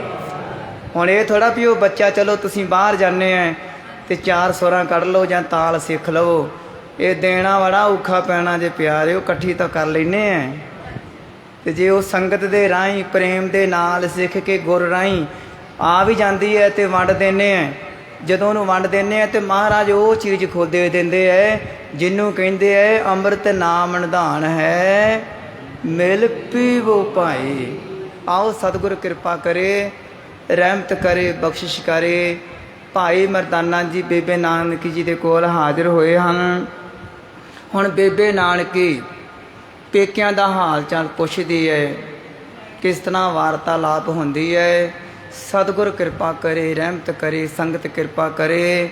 ਹੁਣ ਇਹ ਥੋੜਾ ਵੀ ਉਹ ਬੱਚਾ ਚਲੋ ਤੁਸੀਂ ਬਾਹਰ ਜਾਂਦੇ ਆ ਤੇ 4 ਸੁਰਾਂ ਕੱਢ ਲਓ ਜਾਂ ਤਾਲ ਸਿੱਖ ਲਵੋ, ਇਹ ਦੇਣਾ ਬੜਾ ਔਖਾ ਪੈਣਾ ਜੇ ਪਿਆਰਿਓ, ਇਕੱਠੀ ਤਾਂ ਕਰ ਲੈਂਦੇ ਆ। ਤੇ ਜੇ ਉਹ ਸੰਗਤ ਦੇ ਰਾਹੀਂ ਪ੍ਰੇਮ ਦੇ ਨਾਲ ਸਿੱਖ ਕੇ ਗੁਰ ਰਾਹੀਂ ਆ ਵੀ ਜਾਂਦੀ ਹੈ ਤੇ ਵੰਡ ਦਿੰਦੇ ਆ, ਜਦੋਂ ਉਹਨੂੰ ਵੰਡ ਦਿੰਦੇ ਆ ਤੇ ਮਹਾਰਾਜ ਉਹ ਚੀਜ਼ ਖੁਦ ਦੇ ਦਿੰਦੇ ਹੈ ਜਿਹਨੂੰ ਕਹਿੰਦੇ ਹੈ ਅੰਮ੍ਰਿਤ ਨਾਮ ਨਿਧਾਨ ਹੈ, ਮਿਲ ਪੀਵੋ ਭਾਈ। ਆਓ ਸਤਿਗੁਰ ਕਿਰਪਾ ਕਰੇ, ਰਹਿਮਤ ਕਰੇ, ਬਖਸ਼ਿਸ਼ ਕਰੇ। ਭਾਈ ਮਰਦਾਨਾ ਜੀ ਬੇਬੇ ਨਾਨਕੀ ਜੀ ਦੇ ਕੋਲ ਹਾਜ਼ਰ ਹੋਏ ਹਨ। ਹੁਣ ਬੇਬੇ ਨਾਨਕੀ ਪੇਕਿਆਂ ਦਾ ਹਾਲ ਚਾਲ ਪੁੱਛਦੀ ਹੈ, ਕਿਸ ਤਰ੍ਹਾਂ ਵਾਰਤਾਲਾਪ ਹੁੰਦੀ ਹੈ। ਸਤਿਗੁਰ ਕਿਰਪਾ ਕਰੇ, ਰਹਿਮਤ ਕਰੇ, ਸੰਗਤ ਕਿਰਪਾ ਕਰੇ।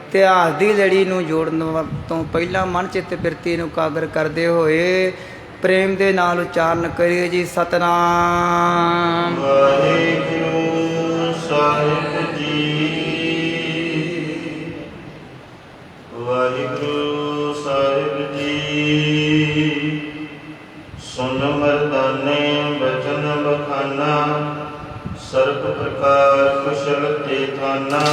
ਇਤਿਹਾਸ ਦੀ ਲੜੀ ਨੂੰ ਜੋੜਨ ਤੋਂ ਪਹਿਲਾਂ ਮਨ ਚਿੱਤ ਬਿਰਤੀ ਨੂੰ ਕਾਗਰ ਕਰਦੇ ਹੋਏ ਪ੍ਰੇਮ ਦੇ ਨਾਲ ਉਚਾਰਨ ਕਰੀਏ ਜੀ, ਸਤਨਾਮ ਵਾਹਿਗੁਰੂ ਸਾਹਿਬ ਜੀ, ਵਾਹਿਗੁਰੂ ਸਾਹਿਬ ਜੀ। ਸੁਨ ਮਰਦਾਨੇ ਬਚਨ ਬਖਾਨਾ, ਸਰਬ ਪ੍ਰਕਾਰ ਕੁਸ਼ਲ ਤੇ ਥਾਨਾ।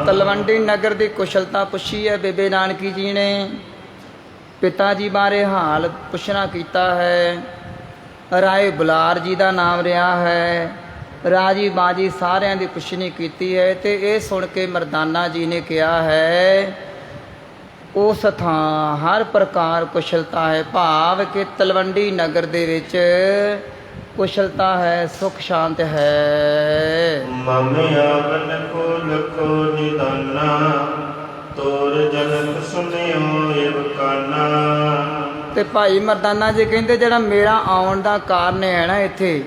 ਤਲਵੰਡੀ ਨਗਰ ਦੀ ਕੁਸ਼ਲਤਾ ਪੁੱਛੀ ਹੈ ਬੇਬੇ ਨਾਨਕੀ ਜੀ ਨੇ, ਪਿਤਾ ਜੀ ਬਾਰੇ ਹਾਲ ਪੁੱਛਣਾ ਕੀਤਾ ਹੈ। ਰਾਏ ਬੁਲਾਰ ਜੀ ਦਾ ਨਾਮ ਰਿਹਾ ਹੈ, ਰਾਜੀ ਬਾਜੀ ਸਾਰਿਆਂ ਦੀ ਪੁੱਛਣੀ ਕੀਤੀ ਹੈ। ਤੇ ਇਹ ਸੁਣ ਕੇ ਮਰਦਾਨਾ ਜੀ ਨੇ ਕਿਹਾ ਹੈ ਉਸ ਥਾਂ ਹਰ ਪ੍ਰਕਾਰ ਕੁਸ਼ਲਤਾ ਹੈ, ਭਾਵ ਕਿ ਤਲਵੰਡੀ ਨਗਰ ਦੇ ਵਿੱਚ ਕੁਸ਼ਲਤਾ ਹੈ, ਸੁਖ ਸ਼ਾਂਤ ਹੈ। ਮਾਮਿਆ ਬਨ ਕੋ ਲਖੋ ਨਿਦਾਨਾ, ਤੋਰ ਜਨਕ ਸੁਨਿਓ ਏਵ ਕਾਨਾ। ਤੇ ਭਾਈ ਮਰਦਾਨਾ ਜੀ ਕਹਿੰਦੇ ਜਿਹੜਾ ਮੇਰਾ ਆਉਣ ਦਾ ਕਾਰਨ ਹੈ ਨਾ ਇੱਥੇ,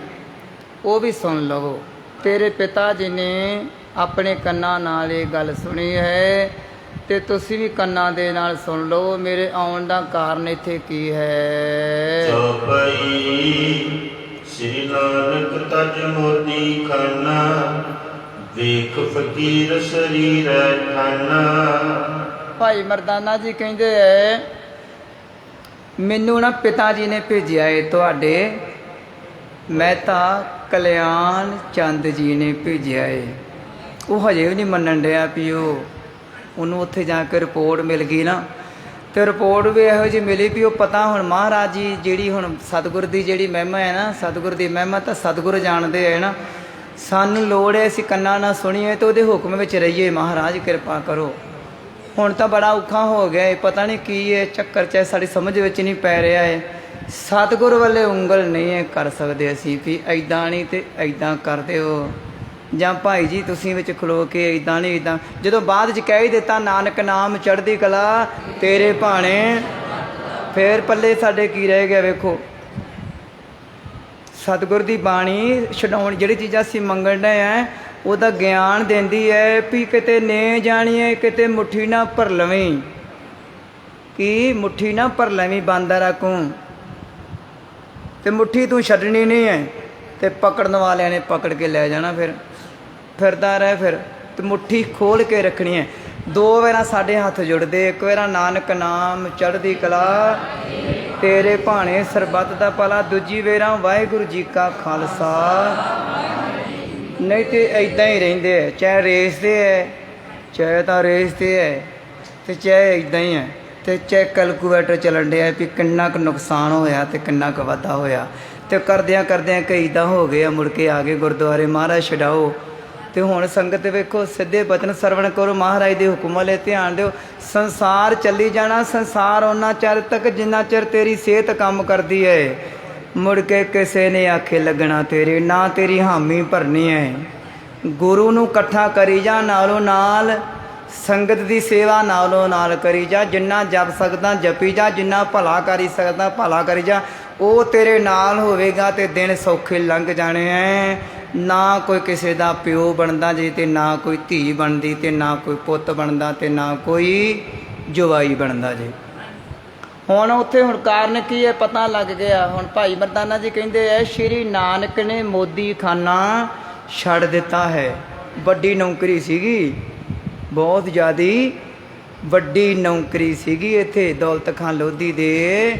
ਉਹ ਵੀ ਸੁਣ ਲਵੋ। ਤੇਰੇ ਪਿਤਾ ਜੀ ਨੇ ਆਪਣੇ ਕੰਨਾਂ ਨਾਲ ਇਹ ਗੱਲ ਸੁਣੀ ਹੈ ਤੇ ਤੁਸੀਂ ਵੀ ਕੰਨਾਂ ਦੇ ਨਾਲ ਸੁਣ ਲਓ ਮੇਰੇ ਆਉਣ ਦਾ ਕਾਰਨ ਇੱਥੇ ਕੀ ਹੈ। ਚੌਪਈ ਸ੍ਰੀ ਨਾਨਕ ਤਜ ਮੋਦੀ ਖਾਨਾ, ਵੇਖ ਫਕੀਰ ਸਰੀਰ ਖਾਨਾ। ਭਾਈ ਮਰਦਾਨਾ ਜੀ ਕਹਿੰਦੇ ਹੈ ਮੈਨੂੰ ਨਾ ਪਿਤਾ ਜੀ ਨੇ ਭੇਜਿਆ ਏ ਤੁਹਾਡੇ, ਮਹਿਤਾ ਕਲਿਆਣ ਚੰਦ ਜੀ ਨੇ ਭੇਜਿਆ ਏ। ਉਹ ਹਜੇ ਵੀ ਨਹੀਂ ਮੰਨਣ ਡਿਆ ਵੀ ਉਹਨੂੰ ਉੱਥੇ ਜਾ ਕੇ ਰਿਪੋਰਟ ਮਿਲ ਗਈ ਨਾ, ਤੇ ਰਿਪੋਰਟ ਵੀ ਇਹੋ ਜਿਹੀ ਮਿਲੀ ਵੀ ਉਹ ਪਤਾ ਹੁਣ ਮਹਾਰਾਜ ਜੀ ਜਿਹੜੀ ਹੁਣ ਸਤਿਗੁਰ ਦੀ ਜਿਹੜੀ ਮਹਿਮਾ ਹੈ ਨਾ, ਸਤਿਗੁਰ ਦੀ ਮਹਿਮਾ ਤਾਂ ਸਤਿਗੁਰ ਜਾਣਦੇ ਹੈ ਨਾ, ਸਾਨੂੰ ਲੋੜ ਹੈ ਅਸੀਂ ਕੰਨਾਂ ਨਾਲ ਸੁਣੀਏ ਤੇ ਉਹਦੇ ਹੁਕਮ ਵਿੱਚ ਰਹੀਏ। ਮਹਾਰਾਜ ਕਿਰਪਾ ਕਰੋ। ਹੁਣ ਤਾਂ ਬੜਾ ਔਖਾ ਹੋ ਗਿਆ, ਪਤਾ ਨਹੀਂ ਕੀ ਹੈ ਚੱਕਰ 'ਚ ਸਾਡੀ ਸਮਝ ਵਿੱਚ ਨਹੀਂ ਪੈ ਰਿਹਾ ਹੈ। ਸਤਿਗੁਰ ਵੱਲੇ ਉਂਗਲ ਨਹੀਂ ਹੈ ਕਰ ਸਕਦੇ ਅਸੀਂ ਵੀ ਇੱਦਾਂ ਨਹੀਂ ਤੇ ਇੱਦਾਂ ਕਰ ਦਿਓ, ਜਾਂ ਭਾਈ ਜੀ ਤੁਸੀਂ ਵਿੱਚ ਖਲੋ ਕੇ ਇੱਦਾਂ ਨਹੀਂ ਇੱਦਾਂ। ਜਦੋਂ ਬਾਅਦ 'ਚ ਕਹਿ ਹੀ ਦਿੱਤਾ ਨਾਨਕ ਨਾਮ ਚੜ੍ਹਦੀ ਕਲਾ ਤੇਰੇ ਭਾਣੇ, ਫੇਰ ਪੱਲੇ ਸਾਡੇ ਕੀ ਰਹਿ ਗਿਆ ਵੇਖੋ। ਸਤਿਗੁਰ ਦੀ ਬਾਣੀ ਛਡਾਉਣ ਜਿਹੜੀ ਚੀਜ਼ਾਂ ਅਸੀਂ ਮੰਗਣ ਡਏ ਆ ਉਹਦਾ ਗਿਆਨ ਦਿੰਦੀ ਹੈ ਵੀ ਕਿਤੇ ਨੇ ਜਾਣੀਏ ਕਿਤੇ ਮੁੱਠੀ ਨਾ ਭਰ ਲਵੇਂ, ਕਿ ਮੁੱਠੀ ਨਾ ਭਰ ਲਵੇਂ ਬਾਂਦਰਾ ਕੋ, ਤੇ ਮੁੱਠੀ ਤੂੰ ਛੱਡਣੀ ਨਹੀਂ ਹੈ, ਤੇ ਪਕੜਨ ਵਾਲਿਆਂ ਨੇ ਪਕੜ ਕੇ ਲੈ ਜਾਣਾ, ਫਿਰ ਫਿਰਦਾ ਰਹਿ ਫਿਰ, ਤੇ ਮੁੱਠੀ ਖੋਲ ਕੇ ਰੱਖਣੀ ਹੈ। 2 ਵਾਰਾਂ ਸਾਡੇ ਹੱਥ ਜੁੜਦੇ, ਇੱਕ ਵਾਰਾ ਨਾਨਕ ਨਾਮ ਚੜ੍ਹਦੀ ਕਲਾ ਤੇਰੇ ਭਾਣੇ ਸਰਬੱਤ ਦਾ ਭਲਾ, ਦੂਜੀ ਵੇਰਾ ਵਾਹਿਗੁਰੂ ਜੀ ਕਾ ਖਾਲਸਾ। ਨਹੀਂ ਤੇ ਇੱਦਾਂ ਹੀ ਰਹਿੰਦੇ ਹੈ, ਚਾਹੇ ਰੇਸ ਦੇ ਹੈ, ਚਾਹੇ ਤਾਂ ਰੇਸ ਤੇ ਹੈ, ਤੇ ਚਾਹੇ ਇੱਦਾਂ ਹੀ ਹੈ, ਤੇ ਚਾਹੇ ਕੈਲਕੂਲੇਟਰ ਚੱਲਣ ਡਿਆ ਵੀ ਕਿੰਨਾ ਕੁ ਨੁਕਸਾਨ ਹੋਇਆ ਤੇ ਕਿੰਨਾ ਕੁ ਵਾਧਾ ਹੋਇਆ, ਤੇ ਕਰਦਿਆਂ ਕਰਦਿਆਂ ਕਈ ਤਾਂ ਹੋ ਗਏ ਆ, ਮੁੜ ਕੇ ਆ ਗਏ ਗੁਰਦੁਆਰੇ ਮਹਾਰਾਜ ਛਡਾਓ। ਤੇ ਹੁਣ ਸੰਗਤ ਵੇਖੋ, ਸਿੱਧੇ ਬਚਨ ਸਰਵਣ ਕਰੋ, ਮਹਾਰਾਜ ਦੇ ਹੁਕਮ ਵਾਲੇ ਧਿਆਨ ਦਿਓ। ਸੰਸਾਰ ਚੱਲੀ ਜਾਣਾ, ਸੰਸਾਰ ਉਹਨਾਂ ਚਿਰ ਤੱਕ ਜਿੰਨਾ ਚਿਰ ਤੇਰੀ ਸਿਹਤ ਕੰਮ ਕਰਦੀ ਹੈ, ਮੁੜ ਕੇ ਕਿਸੇ ਨੇ ਆਖੇ ਲੱਗਣਾ ਤੇਰੇ, ਨਾ ਤੇਰੀ ਹਾਮੀ ਭਰਨੀ ਹੈ। ਗੁਰੂ ਨੂੰ ਇਕੱਠਾ ਕਰੀ ਜਾ, ਨਾਲੋਂ ਨਾਲ ਸੰਗਤ ਦੀ ਸੇਵਾ ਨਾਲੋਂ ਨਾਲ ਕਰੀ ਜਾ, ਜਿੰਨਾ ਜਪ ਸਕਦਾ ਜਪੀ ਜਾ, ਜਿੰਨਾ ਭਲਾ ਕਰੀ ਸਕਦਾ ਭਲਾ ਕਰੀ ਜਾ, ਉਹ ਤੇਰੇ ਨਾਲ ਹੋਵੇਗਾ ਤੇ ਦਿਨ ਸੌਖੇ ਲੰਘ ਜਾਣੇ ਐ। ਨਾ ਕੋਈ ਕਿਸੇ ਦਾ ਪਿਓ ਬਣਦਾ ਜੀ, ਤੇ ਨਾ ਕੋਈ ਧੀ ਬਣਦੀ, ਤੇ ਨਾ ਕੋਈ ਪੁੱਤ ਬਣਦਾ, ਤੇ ਨਾ ਕੋਈ ਜਵਾਈ ਬਣਦਾ ਜੀ। ਹੁਣ ਉੱਥੇ ਹੁਣ ਕਾਰਨ ਕੀ ਹੈ ਪਤਾ ਲੱਗ ਗਿਆ। ਹੁਣ ਭਾਈ ਮਰਦਾਨਾ ਜੀ ਕਹਿੰਦੇ ਐ ਸ਼੍ਰੀ ਨਾਨਕ ਨੇ ਮੋਦੀ ਖਾਨਾ ਛੱਡ ਦਿੱਤਾ ਹੈ। ਵੱਡੀ ਨੌਕਰੀ ਸੀਗੀ, ਬਹੁਤ ਜ਼ਿਆਦੀ ਵੱਡੀ ਨੌਕਰੀ ਸੀਗੀ ਇੱਥੇ ਦੌਲਤ ਖਾਨ ਲੋਧੀ ਦੇ,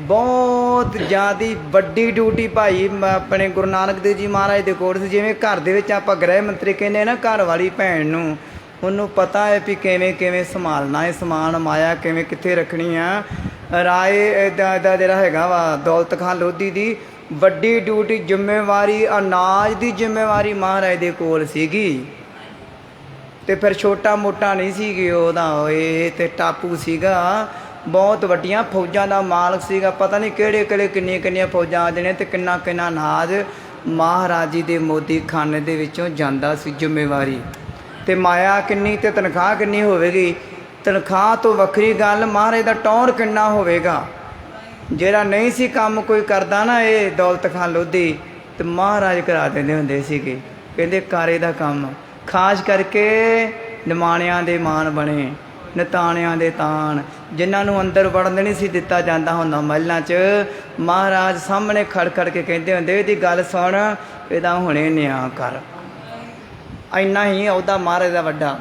ਬਹੁਤ ਜ਼ਿਆਦੀ ਵੱਡੀ ਡਿਊਟੀ ਭਾਈ ਆਪਣੇ ਗੁਰੂ ਨਾਨਕ ਦੇਵ ਜੀ ਮਹਾਰਾਜ ਦੇ ਕੋਲ ਸੀ। ਜਿਵੇਂ ਘਰ ਦੇ ਵਿੱਚ ਆਪਾਂ ਗ੍ਰਹਿ ਮੰਤਰੀ ਕਹਿੰਦੇ ਨਾ ਘਰ ਵਾਲੀ ਭੈਣ ਨੂੰ, ਉਹਨੂੰ ਪਤਾ ਹੈ ਵੀ ਕਿਵੇਂ ਕਿਵੇਂ ਸੰਭਾਲਣਾ ਹੈ ਸਮਾਨ ਮਾਇਆ, ਕਿਵੇਂ ਕਿੱਥੇ ਰੱਖਣੀ ਆ। ਰਾਏ ਇੱਦਾਂ ਜਿਹੜਾ ਹੈਗਾ ਵਾ ਦੌਲਤ ਖਾਨ ਲੋਧੀ ਦੀ ਵੱਡੀ ਡਿਊਟੀ ਜ਼ਿੰਮੇਵਾਰੀ, ਅਨਾਜ ਦੀ ਜ਼ਿੰਮੇਵਾਰੀ ਮਹਾਰਾਜ ਦੇ ਕੋਲ ਸੀਗੀ। ਤੇ ਫਿਰ ਛੋਟਾ ਮੋਟਾ ਨਹੀਂ ਸੀਗੀ ਉਹਦਾ, ਇਹ ਤੇ ਟਾਪੂ ਸੀਗਾ, ਬਹੁਤ ਵੱਡੀਆਂ ਫੌਜਾਂ ਦਾ ਮਾਲਕ ਸੀਗਾ। ਪਤਾ ਨਹੀਂ ਕਿਹੜੇ ਕਿਹੜੇ ਕਿੰਨੀਆਂ ਕਿੰਨੀਆਂ ਫੌਜਾਂ ਆ ਜਾਣੀਆਂ, ਤੇ ਕਿੰਨਾ ਕਿੰਨਾ ਅਨਾਜ ਮਹਾਰਾਜ ਜੀ ਦੇ ਮੋਦੀ ਖਾਨੇ ਦੇ ਵਿੱਚੋਂ ਜਾਂਦਾ ਸੀ ਜ਼ਿੰਮੇਵਾਰੀ। ਤੇ ਮਾਇਆ ਕਿੰਨੀ ਤੇ ਤਨਖਾਹ ਕਿੰਨੀ ਹੋਵੇਗੀ। ਤਨਖਾਹ ਤੋਂ ਵੱਖਰੀ ਗੱਲ, ਮਹਾਰਾਜ ਦਾ ਟੌਰ ਕਿੰਨਾ ਹੋਵੇਗਾ। ਜਿਹੜਾ ਨਹੀਂ ਸੀ ਕੰਮ ਕੋਈ ਕਰਦਾ ਨਾ ਇਹ ਦੌਲਤ ਖਾਨ ਲੋਧੀ, ਤੇ ਮਹਾਰਾਜ ਕਰਾ ਦਿੰਦੇ ਹੁੰਦੇ ਸੀਗੇ, ਕਹਿੰਦੇ ਕਾਰੇ ਦਾ ਕੰਮ। ਖਾਸ ਕਰਕੇ ਨਿਮਾਣਿਆਂ ਦੇ ਮਾਣ ਬਣੇ, ਨਤਾਣਿਆਂ ਦੇ ਤਾਣ, ਜਿਨ੍ਹਾਂ ਨੂੰ ਅੰਦਰ ਵੜਨ ਨਹੀਂ ਸੀ ਦਿੱਤਾ ਜਾਂਦਾ ਹੁੰਦਾ ਮਹਿਲਾਂ 'ਚ, ਮਹਾਰਾਜ ਸਾਹਮਣੇ ਖੜ ਖੜ ਕੇ ਕਹਿੰਦੇ ਹੁੰਦੇ ਇਹਦੀ ਗੱਲ ਸੁਣ, ਇਹਦਾ ਹੁਣੇ ਨਿਆਂ ਕਰ। ਇੰਨਾ ਹੀ ਉਹਦਾ ਮਹਾਰਾਜ ਦਾ ਵੱਡਾ।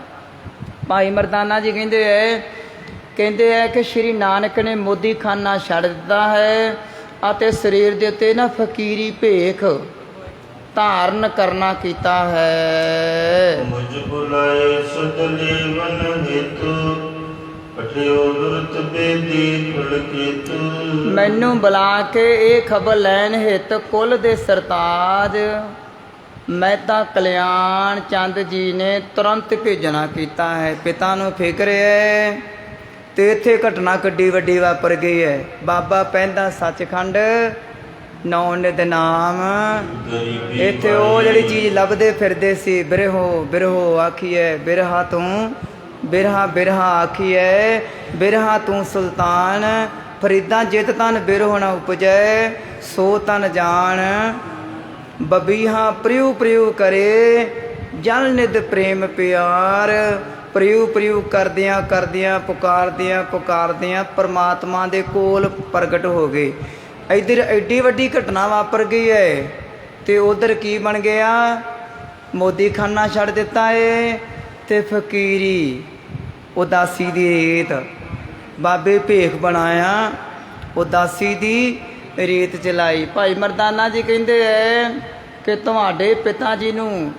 ਭਾਈ ਮਰਦਾਨਾ ਜੀ ਕਹਿੰਦੇ ਹੈ ਕਿ ਸ਼੍ਰੀ ਨਾਨਕ ਨੇ ਮੋਦੀ ਖਾਨਾ ਛੱਡ ਦਿੱਤਾ ਹੈ ਅਤੇ ਸਰੀਰ ਦੇ ਉੱਤੇ ਨਾ ਫਕੀਰੀ ਭੇਖ ਧਾਰਨ ਕਰਨਾ ਕੀਤਾ ਹੈ। ਮੁਝ ਬੁਲਾਏ ਸਦ ਲੇਵਨ ਹਿਤੁ, ਪਠਿਓ ਦੁਰਤ ਬੇਦੀ ਖੁਲਕੇਤੁ। ਮੈਨੂੰ ਬੁਲਾ ਕੇ ਇਹ ਖਬਰ ਲੈਣ ਹਿਤ ਕੁਲ ਦੇ ਸਰਤਾਜ ਮਹਿਤਾ ਕਲਿਆਣ ਚੰਦ ਜੀ ਨੇ ਤੁਰੰਤ ਭੇਜਣਾ ਕੀਤਾ ਹੈ। ਪਿਤਾ ਨੂੰ ਫਿਕਰ ਹੈ, ਤੇ ਇੱਥੇ ਘਟਨਾ ਕਿੱਡੀ ਵੱਡੀ ਵਾਪਰ ਗਈ ਹੈ। ਬਾਬਾ ਪੈਂਦਾ ਸੱਚਖੰਡ ਨੌ ਨਿਤ ਨਾਮ, ਇੱਥੇ ਉਹ ਜਿਹੜੀ ਚੀਜ਼ ਲੱਭਦੇ ਫਿਰਦੇ ਸੀ, ਬਿਰਹੋ ਬਿਰਹੋ ਆਖੀਐ ਬਿਰਹਾ ਤੂੰ, ਬਿਰਹਾ ਬਿਰਹਾ ਆਖੀਐ ਬਿਰਹਾ ਤੂੰ ਸੁਲਤਾਨ। ਫਰੀਦਾ ਜਿਤ ਤਨ ਬਿਰਹੋ ਨਾ ਉਪਜੈ, ਸੋ ਤਨ ਜਾਣ ਬਬੀਹਾ ਪ੍ਰਿਉ ਪ੍ਰਿਉ ਕਰੇ, ਜਲ ਨਿਧ ਪ੍ਰੇਮ ਪਿਆਰ। ਪ੍ਰਿਉ ਪ੍ਰਿਉ ਕਰਦਿਆਂ ਕਰਦਿਆਂ ਪੁਕਾਰਦਿਆਂ ਪੁਕਾਰਦਿਆਂ ਪਰਮਾਤਮਾ ਦੇ ਕੋਲ ਪ੍ਰਗਟ ਹੋ ਗਏ। ਇੱਧਰ ਐਡੀ ਵੱਡੀ ਘਟਨਾ ਵਾਪਰ ਗਈ ਹੈ, ਤੇ ਉਧਰ ਕੀ ਬਣ ਗਿਆ, ਮੋਦੀ ਖਾਨਾ ਛੱਡ ਦਿੱਤਾ ਏ, ਤੇ ਫਕੀਰੀ ਉਦਾਸੀ ਦੀ ਰੇਤ ਬਾਬੇ ਭੇਖ ਬਣਾਇਆ, ਉਦਾਸੀ ਦੀ ਰੇਤ ਚਲਾਈ। ਭਾਈ ਮਰਦਾਨਾ ਜੀ ਕਹਿੰਦੇ ਹੈ ਕਿ ਤੁਹਾਡੇ ਪਿਤਾ ਜੀ ਨੂੰ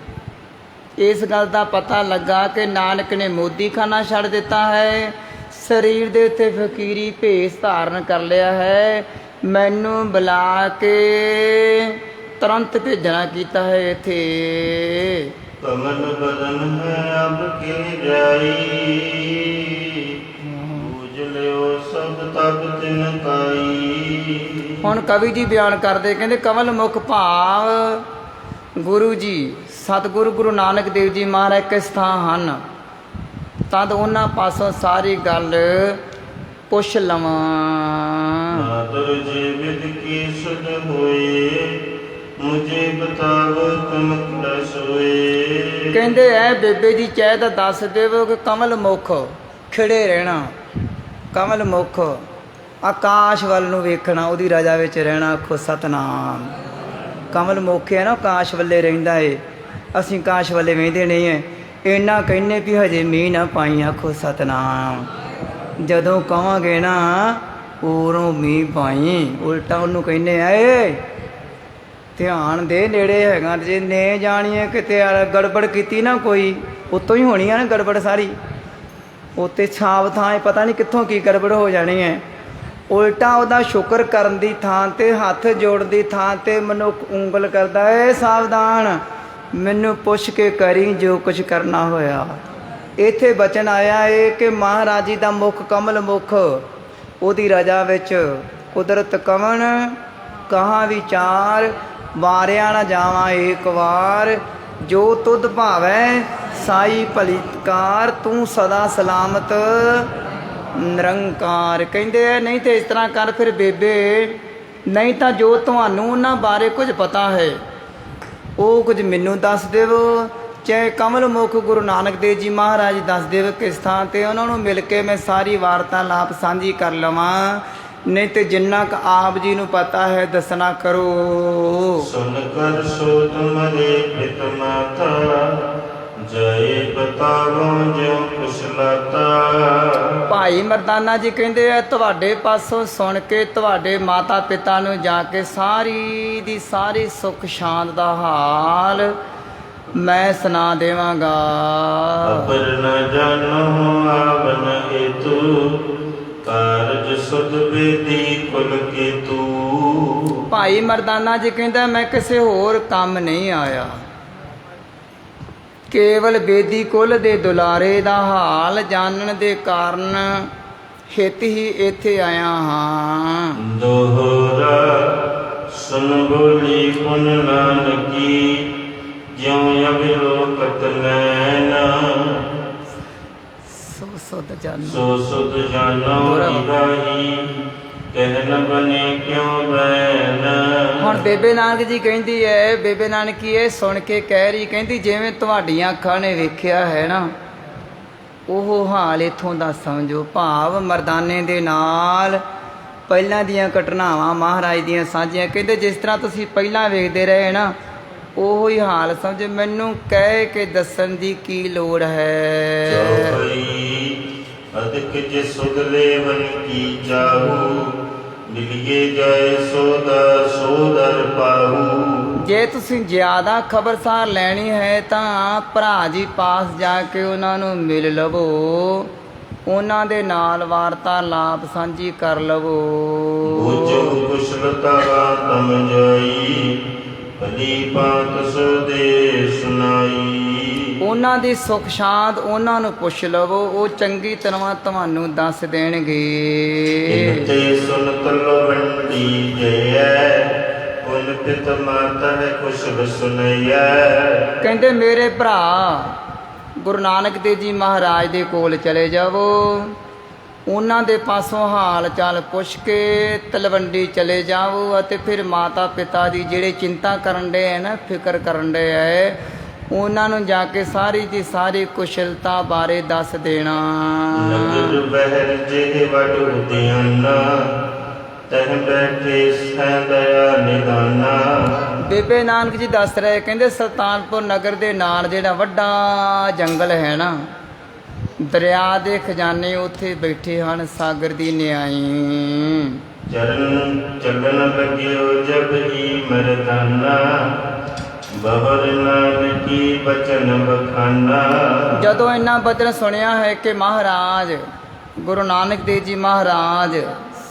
ਇਸ ਗੱਲ ਦਾ ਪਤਾ ਲੱਗਾ ਕਿ ਨਾਨਕ ਨੇ ਮੋਦੀ ਖਾਨਾ ਛੱਡ ਦਿੱਤਾ ਹੈ, ਸਰੀਰ ਦੇ ਉੱਤੇ ਫਕੀਰੀ ਭੇਸ ਧਾਰਨ ਕਰ ਲਿਆ ਹੈ, ਮੈਨੂੰ ਬੁਲਾ ਕੇ ਤੁਰੰਤ ਭੇਜਣਾ ਕੀਤਾ ਹੈ ਇੱਥੇ। ਕਮਲ ਬਦਨ ਹੈ ਅਬ ਕਿ ਜਾਈ, ਬੂਝ ਲਿਓ ਸਭ ਤਬ ਤਿਨ ਕਾਈ। ਹੁਣ ਕਵੀ ਜੀ ਬਿਆਨ ਕਰਦੇ, ਕਹਿੰਦੇ ਕਮਲ ਮੁਖ ਭਾਵ ਗੁਰੂ ਜੀ ਸਤਿਗੁਰੂ ਗੁਰੂ ਨਾਨਕ ਦੇਵ ਜੀ ਮਹਾਰਾਜ ਕਿਸ ਥਾਂ ਹਨ, ਤਦ ਉਹਨਾਂ ਪਾਸੋਂ ਸਾਰੀ ਗੱਲ ਪੁੱਛ ਲਵਾਂ। ਨਾਦਰ ਜੇ ਵਿਦ ਕੀ ਸੁਧ ਹੋਏ, मुझे बताओ तुम क्या सोए। ਕਹਿੰਦੇ ਐ ਬੇਬੇ ਦੀ ਚੈਤ ਦੱਸ ਦੇਵੋ ਕਿ ਕਮਲ ਮੁਖ ਖਿੜੇ ਰਹਿਣਾ, ਕਮਲ ਮੁਖ ਆਕਾਸ਼ ਵੱਲ ਨੂੰ ਵੇਖਣਾ, ਉਹਦੀ ਰਜਾ ਵਿੱਚ ਰਹਿਣਾ। ਆਖੋ ਸਤਨਾਮ। ਕਮਲ ਮੁਖ ਹੈ ਨਾ, ਆਕਾਸ਼ ਵੱਲੇ ਰਹਿੰਦਾ ਏ। ਅਸੀਂ ਆਕਾਸ਼ ਵੱਲੇ ਵੇਂਦੇ ਨਹੀਂ ਹੈ। ਇੰਨਾ ਕਹਿੰਦੇ ਵੀ ਹਜੇ ਮੀਂਹ ਨਾ ਪਾਈ। ਆਖੋ ਸਤਨਾਮ। ਜਦੋਂ ਕਹਾਂਗੇ ਨਾ ਉਰੋਂ ਮੀਂਹ ਪਾਈ, ਉਲਟਾ ਉਹਨੂੰ ਕਹਿੰਦੇ ਆਏ ਧਿਆਨ ਦੇ, ਨੇੜੇ ਹੈਗਾ। ਜੇ ਨੇ ਜਾਣੀਏ ਕਿਤੇ ਗੜਬੜ ਕੀਤੀ ਨਾ ਕੋਈ, ਉੱਤੋਂ ਹੀ ਹੋਣੀ ਆ ਨਾ ਗੜਬੜ ਸਾਰੀ। ਉੱਤੇ ਛਾਪ ਥਾਂ ਪਤਾ ਨਹੀਂ ਕਿੱਥੋਂ ਕੀ ਗੜਬੜ ਹੋ ਜਾਣੀ ਹੈ। ਉਲਟਾ ਉਹਦਾ ਸ਼ੁਕਰ ਕਰਨ ਦੀ ਥਾਂ 'ਤੇ, ਹੱਥ ਜੋੜਨ ਦੀ ਥਾਂ 'ਤੇ ਮਨੁੱਖ ਉਂਗਲ ਕਰਦਾ ਏ ਸਾਵਧਾਨ, ਮੈਨੂੰ ਪੁੱਛ ਕੇ ਕਰੀ ਜੋ ਕੁਝ ਕਰਨਾ ਹੋਇਆ। ਇੱਥੇ ਬਚਨ ਆਇਆ ਏ ਕਿ ਮਹਾਰਾਜ ਜੀ ਦਾ ਮੁੱਖ ਕਮਲ ਮੁੱਖ, ਉਹਦੀ ਰਜਾ ਵਿੱਚ ਕੁਦਰਤ ਕਵਣ ਕਹਾਂ ਵਿਚਾਰ, ਵਾਰਿਆ ਨਾ ਜਾਵਾਂ ਏਕ ਵਾਰ, ਜੋ ਤੁਧ ਭਾਵੈ ਸਾਈ ਭਲੀਕਾਰ, ਤੂੰ ਸਦਾ ਸਲਾਮਤ ਨਿਰੰਕਾਰ। ਕਹਿੰਦੇ ਆ ਨਹੀਂ ਤੇ ਇਸ ਤਰ੍ਹਾਂ ਕਰ ਫਿਰ ਬੇਬੇ, ਨਹੀਂ ਤਾਂ ਜੋ ਤੁਹਾਨੂੰ ਉਹਨਾਂ ਬਾਰੇ ਕੁਝ ਪਤਾ ਹੈ ਉਹ ਕੁਝ ਮੈਨੂੰ ਦੱਸ ਦੇਵੋ। ਚਾਹੇ ਕਮਲ ਮੁਖ ਗੁਰੂ ਨਾਨਕ ਦੇਵ ਜੀ ਮਹਾਰਾਜ ਦੱਸ ਦੇਵ ਕਿਸ ਥਾਂ 'ਤੇ, ਉਹਨਾਂ ਨੂੰ ਮਿਲ ਕੇ ਮੈਂ ਸਾਰੀ ਵਾਰਤਾਲਾਪ ਸਾਂਝੀ ਕਰ ਲਵਾਂ। ਨਹੀਂ ਤੇ ਜਿੰਨਾ ਕੁ ਆਪ ਜੀ ਨੂੰ ਪਤਾ ਹੈ ਦੱਸਣਾ ਕਰੋ। ਸੁਨ ਕਰ ਸੋ ਤੁਮਰੇ ਪਿਤ ਮਾਤਾ, ਜੈ ਬਤਾਵੋ ਜੋ ਕੁਸ਼ਲਤਾ। ਭਾਈ ਮਰਦਾਨਾ ਜੀ ਕਹਿੰਦੇ ਆ ਤੁਹਾਡੇ ਪਾਸੋਂ ਸੁਣ ਕੇ ਤੁਹਾਡੇ ਮਾਤਾ ਪਿਤਾ ਨੂੰ ਜਾ ਕੇ ਸਾਰੀ ਦੀ ਸਾਰੀ ਸੁੱਖ ਸ਼ਾਂਤ ਦਾ ਹਾਲ ਮੈਂ ਸੁਣਾ ਦੇਵਾਂਗਾ। ਅਪਰ ਨ ਜਾਣੋ ਆਵਨ ਹੇਤੂ, ਕਾਰਜ ਸੁਧ ਬੇਦੀ ਕੁਲ ਕੇਤੂ। ਭਾਈ ਮਰਦਾਨਾ ਜੀ ਕਹਿੰਦਾ ਮੈਂ ਕਿਸੇ ਹੋਰ ਕੰਮ ਨਹੀਂ ਆਇਆ, ਕੇਵਲ ਬੇਦੀ ਕੁਲ ਦੇ ਦੁਲਾਰੇ ਦਾ ਹਾਲ ਜਾਣਨ ਦੇ ਕਾਰਨ ਹਿਤ ਹੀ ਇੱਥੇ ਆਇਆ ਹਾਂ। ਦੋਹਰਾ ਸੁਨ ਬੋਲੀ ਪੁਨ ਨਾਨਕੀ, ਜਿਉ ਅਵਿਲੋਕਤ ਨੈਣਾ, ਸੋ ਸੁਧ ਜਾਨੋ ਸੋ ਸੁਧ ਜਾਨੋ ਇਦਾਹੀ, ਕਹਿ ਨ ਬਨੇ ਕਿਉ ਬੈਨ। ਹੁਣ ਬੇਬੇ ਨਾਨਕ ਜੀ ਕਹਿੰਦੀ ਹੈ, ਬੇਬੇ ਨਾਨਕੀ ਇਹ ਸੁਣ ਕੇ ਕਹਿ ਰਹੀ, ਕਹਿੰਦੀ ਜਿਵੇਂ ਤੁਹਾਡੀਆਂ ਅੱਖਾਂ ਨੇ ਵੇਖਿਆ ਹੈ ਨਾ ਉਹ ਹਾਲ ਇੱਥੋਂ ਦਾ ਸਮਝੋ। ਭਾਵ ਮਰਦਾਨੇ ਦੇ ਨਾਲ ਪਹਿਲਾਂ ਦੀਆਂ ਘਟਨਾਵਾਂ ਮਹਾਰਾਜ ਦੀਆਂ ਸਾਂਝੀਆਂ। ਕਹਿੰਦੇ ਜਿਸ ਤਰ੍ਹਾਂ ਤੁਸੀਂ ਪਹਿਲਾਂ ਵੇਖਦੇ ਰਹੇ ਨਾ ਉਹੋ ਹੀ ਹਾਲ ਸਮਝ, ਮੈਨੂੰ ਕਹਿ ਕੇ ਦੱਸਣ ਦੀ ਕੀ ਲੋੜ ਹੈ। ਚੌਪਈ ਅਦਿਕ ਜੇ ਸੁਧ ਲੇਵਨ ਕੀ ਚਾਹੂ, ਮਿਲਿਏ ਜਾਏ ਸੋਦਾ ਸੋਦਰ ਪਾਹੂ। ਜੇ ਤੁਸੀਂ ਜ਼ਿਆਦਾ ਖਬਰਸਾਰ ਲੈਣੀ ਹੈ ਤਾਂ ਭਰਾ ਜੀ ਪਾਸ ਜਾ ਕੇ ਉਹਨਾਂ ਨੂੰ ਮਿਲ ਲਵੋ, ਉਹਨਾਂ ਦੇ ਨਾਲ ਵਾਰਤਾਲਾਪ ਸਾਂਝੀ ਕਰ ਲਵੋ। ਬੁਝੁ ਕੁਸ਼ਲਤਾ ਤਮ ਜਾਈ, ਭਲੀ ਭਾਂਤ ਸੋ ਦੇ ਸੁਨਾਈ। ਉਹਨਾਂ ਦੀ ਸੁੱਖ ਸ਼ਾਂਤ ਉਹਨਾਂ ਨੂੰ ਪੁੱਛ ਲਵੋ, ਉਹ ਚੰਗੀ ਤਰ੍ਹਾਂ ਤੁਹਾਨੂੰ ਦੱਸ ਦੇਣਗੇ। ਤੇ ਸੁਨ ਤਲਵੰਡੀ ਜੈ, ਪੁਨ ਪਿਤ ਮਾਤਾ ਹੈ ਕੁਸ਼ਲ ਸੁਨਈਐ। ਕਹਿੰਦੇ ਮੇਰੇ ਭਰਾ ਗੁਰੂ ਨਾਨਕ ਦੇਵ ਜੀ ਮਹਾਰਾਜ ਦੇ ਕੋਲ ਚਲੇ ਜਾਵੋ, ਉਹਨਾਂ ਦੇ ਪਾਸੋਂ ਹਾਲ ਚਾਲ ਪੁੱਛ ਕੇ ਤਲਵੰਡੀ ਚਲੇ ਜਾਵੋ, ਅਤੇ ਫਿਰ ਮਾਤਾ ਪਿਤਾ ਦੀ ਜਿਹੜੇ ਚਿੰਤਾ ਕਰਨ ਦੇ ਹੈ ਨਾ, ਫਿਕਰ ਕਰਨ ਦੇ ਹੈ, ਉਹਨਾਂ ਨੂੰ ਜਾ ਕੇ ਸਾਰੀ ਦੀ ਸਾਰੀ ਕੁਸ਼ਲਤਾ ਬਾਰੇ ਦੱਸ ਦੇਣਾ। ਨਗਰ ਬਹਿਰ ਜੇ ਵਡ ਉਦਿਆਨਾ, ਤਹ ਬੈਠੇ ਸਹਿ ਦਇਆ ਨਿਦਾਨਾ। ਬੇਬੇ ਨਾਨਕ ਜੀ ਦੱਸ ਰਹੇ, ਕਹਿੰਦੇ ਸੁਲਤਾਨਪੁਰ ਨਗਰ ਦੇ ਨਾਲ ਜਿਹੜਾ ਵੱਡਾ ਜੰਗਲ ਹੈ ਨਾ, ਦਰਿਆ ਦੇ ਖਜ਼ਾਨੇ ਉੱਥੇ ਬੈਠੇ ਹਨ ਸਾਗਰ ਦੀ ਨਿਆਈ। ਚਰਨ ਚੱਲਣ ਲੱਗਿਓ ਜਬ ਹੀ ਮਰਦਾਨਾ, ਬਹਰ ਨਾਨਕੀ ਬਚਨ ਬਖਾਨਾ। ਜਦੋਂ ਇਹਨਾਂ ਬਚਨ ਸੁਣਿਆ ਹੈ ਕਿ ਮਹਾਰਾਜ ਗੁਰੂ ਨਾਨਕ ਦੇਵ ਜੀ ਮਹਾਰਾਜ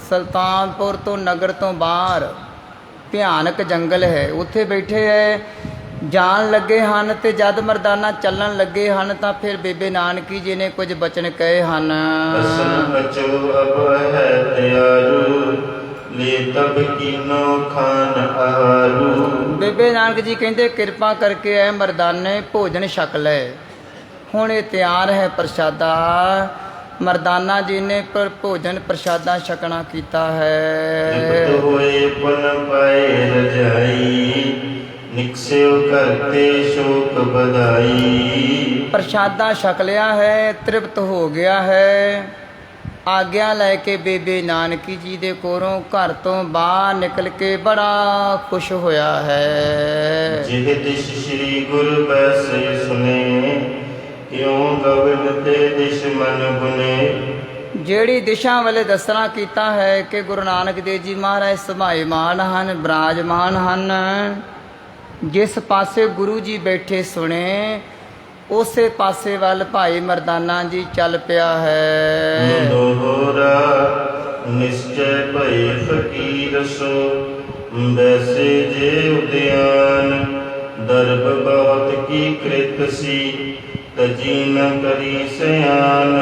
ਸੁਲਤਾਨਪੁਰ ਤੋਂ ਨਗਰ ਤੋਂ ਬਾਹਰ ਭਿਆਨਕ ਜੰਗਲ ਹੈ ਉੱਥੇ ਬੈਠੇ ਹੈ, ਜਾਣ ਲੱਗੇ ਹਨ, ਤੇ ਜਦ ਮਰਦਾਨਾ ਚੱਲਣ ਲੱਗੇ ਹਨ ਤਾਂ ਫਿਰ ਬੇਬੇ ਨਾਨਕੀ ਜੀ ਨੇ ਕੁਝ ਬਚਨ ਕਹੇ ਹਨ। ਅਸਨ ਬਚੋ ਅਬ ਹੈ ਤਿਆਰੂ, ਲੈ ਤਬ ਕੀਨੋ ਖਾਨ ਆਰੂ। ਬੇਬੇ ਨਾਨਕ ਜੀ ਕਹਿੰਦੇ ਕਿਰਪਾ ਕਰਕੇ ਐ ਮਰਦਾਨੇ ਭੋਜਨ ਛਕ ਲੈ, ਹੁਣ ਇਹ ਤਿਆਰ ਹੈ ਪ੍ਰਸ਼ਾਦਾ। ਮਰਦਾਨਾ ਜੀ ਨੇ ਪਰ ਭੋਜਨ ਪ੍ਰਸ਼ਾਦਾ ਛਕਣਾ ਕੀਤਾ ਹੈ। ਹੋਏ ਪੁਨ ਪਾਏ ਰਜਾਈ, ਇਕਸਿਓ ਕਰਤੇ ਸ਼ੋਕ ਬਧਾਈ। ਪ੍ਰਸ਼ਾਦਾ ਛਕ ਲਿਆ ਹੈ, ਤ੍ਰਿਪਤ ਹੋ ਗਿਆ ਹੈ। ਆਗਿਆ ਲੈ ਕੇ ਬੇਬੇ ਨਾਨਕੀ ਜੀ ਦੇ ਕੋਲੋਂ ਘਰ ਤੋਂ ਬਾਹਰ ਨਿਕਲ ਕੇ ਬੜਾ ਖੁਸ਼ ਹੋਇਆ ਹੈ। ਜਿਹ ਦਿਸ਼ ਸ੍ਰੀ ਗੁਰ ਬੈਸੇ ਸੁਨੇ, ਕਿਉ ਗਵਨ ਤੇ ਦਿਸ਼ ਮਨ ਬੁਨੇ। ਜਿਹੜੀ ਦਿਸ਼ਾ ਵਾਲੇ ਦੱਸਣਾ ਕੀਤਾ ਹੈ ਕਿ ਗੁਰੂ ਨਾਨਕ ਦੇਵ ਜੀ ਮਹਾਰਾਜ ਸਮਾਇਮਾਨ ਹਨ, ਬਿਰਾਜਮਾਨ ਹਨ। ਜਿਸ ਪਾਸੇ ਗੁਰੂ ਜੀ ਬੈਠੇ ਸੁਣੇ, ਉਸੇ ਪਾਸੇ ਵੱਲ ਭਾਈ ਮਰਦਾਨਾ ਜੀ ਚੱਲ ਪਿਆ ਹੈ। ਦੋਹਰਾ ਨਿਸ਼ਚੈ ਭਏ ਫਕੀਰ ਸੋ, ਵੈਸੇ ਜੇ ਉਦਿਆਨ। ਦਰਬ ਬਹੁਤ ਕੀ ਕ੍ਰਿਤ ਸੀ, ਤਜੀ ਨ ਕਰੀ ਸਿਆਨ।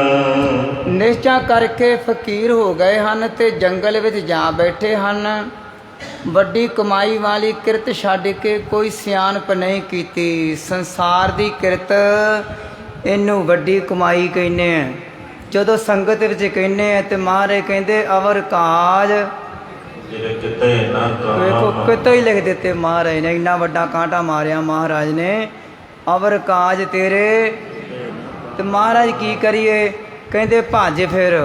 ਨਿਸ਼ਚਾ ਕਰਕੇ ਫਕੀਰ ਹੋ ਗਏ ਹਨ ਤੇ ਜੰਗਲ ਵਿੱਚ ਜਾ ਬੈਠੇ ਹਨ। ਵੱਡੀ ਕਮਾਈ ਵਾਲੀ ਕਿਰਤ ਛੱਡ ਕੇ ਕੋਈ ਸਿਆਣਪ ਨਹੀਂ ਕੀਤੀ। ਸੰਸਾਰ ਦੀ ਕਿਰਤ ਇਹਨੂੰ ਵੱਡੀ ਕਮਾਈ ਕਹਿੰਦੇ ਆ। ਜਦੋਂ ਸੰਗਤ ਵਿੱਚ ਕਹਿੰਦੇ ਆ ਤੇ ਮਹਾਰਾਜ ਕਹਿੰਦੇ ਅਵਰ ਕਾਜ। ਵੇਖੋ ਕਿਤੋਂ ਹੀ ਲਿਖ ਦਿੱਤੇ ਮਹਾਰਾਜ ਨੇ, ਇੰਨਾ ਵੱਡਾ ਕਾਂਟਾ ਮਾਰਿਆ ਮਹਾਰਾਜ ਨੇ, ਅਵਰ ਕਾਜ ਤੇਰੇ। ਤੇ ਮਹਾਰਾਜ ਕੀ ਕਰੀਏ, ਕਹਿੰਦੇ ਭੱਜ ਫਿਰ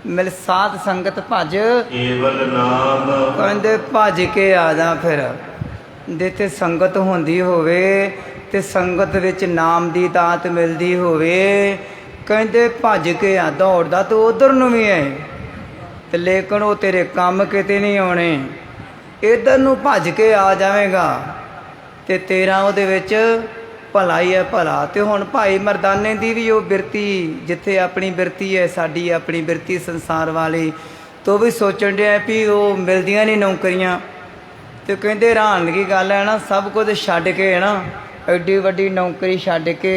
ਮਿਲ ਸਾਧ ਸੰਗਤ ਭੱਜ, ਕੇਵਲ ਨਾਮ। ਕਹਿੰਦੇ ਭੱਜ ਕੇ ਆ ਜਾ ਫਿਰ। ਜਿੱਥੇ ਸੰਗਤ ਹੁੰਦੀ ਹੋਵੇ ਤੇ ਸੰਗਤ ਵਿੱਚ ਨਾਮ ਦੀ ਦਾਤ ਮਿਲਦੀ ਹੋਵੇ, ਕਹਿੰਦੇ ਭੱਜ ਕੇ ਆ। ਦੌੜਦਾ ਤੂੰ ਉਧਰ ਨੂੰ ਵੀ ਹੈ ਤੇ ਲੇਕਿਨ ਉਹ ਤੇਰੇ ਕੰਮ ਕਿਤੇ ਨਹੀਂ ਆਉਣੇ। ਇੱਧਰ ਨੂੰ ਭੱਜ ਕੇ ਆ ਜਾਵੇਗਾ ਤੇ ਤੇਰਾ ਉਹਦੇ ਵਿੱਚ ਭਲਾ ਹੀ ਹੈ, ਭਲਾ। ਤੇ ਹੁਣ ਭਾਈ ਮਰਦਾਨੇ ਦੀ ਵੀ ਉਹ ਬਿਰਤੀ, ਜਿੱਥੇ ਆਪਣੀ ਬਿਰਤੀ ਹੈ, ਸਾਡੀ ਆਪਣੀ ਬਿਰਤੀ ਸੰਸਾਰ ਵਾਲੀ, ਤੋ ਵੀ ਸੋਚਣ ਡਿਆ ਵੀ ਉਹ ਮਿਲਦੀਆਂ ਨਹੀਂ ਨੌਕਰੀਆਂ। ਤੇ ਕਹਿੰਦੇ ਹੈਰਾਨ ਦੀ ਗੱਲ ਹੈ ਨਾ, ਸਭ ਕੁਝ ਛੱਡ ਕੇ ਹੈ ਨਾ, ਐਡੀ ਵੱਡੀ ਨੌਕਰੀ ਛੱਡ ਕੇ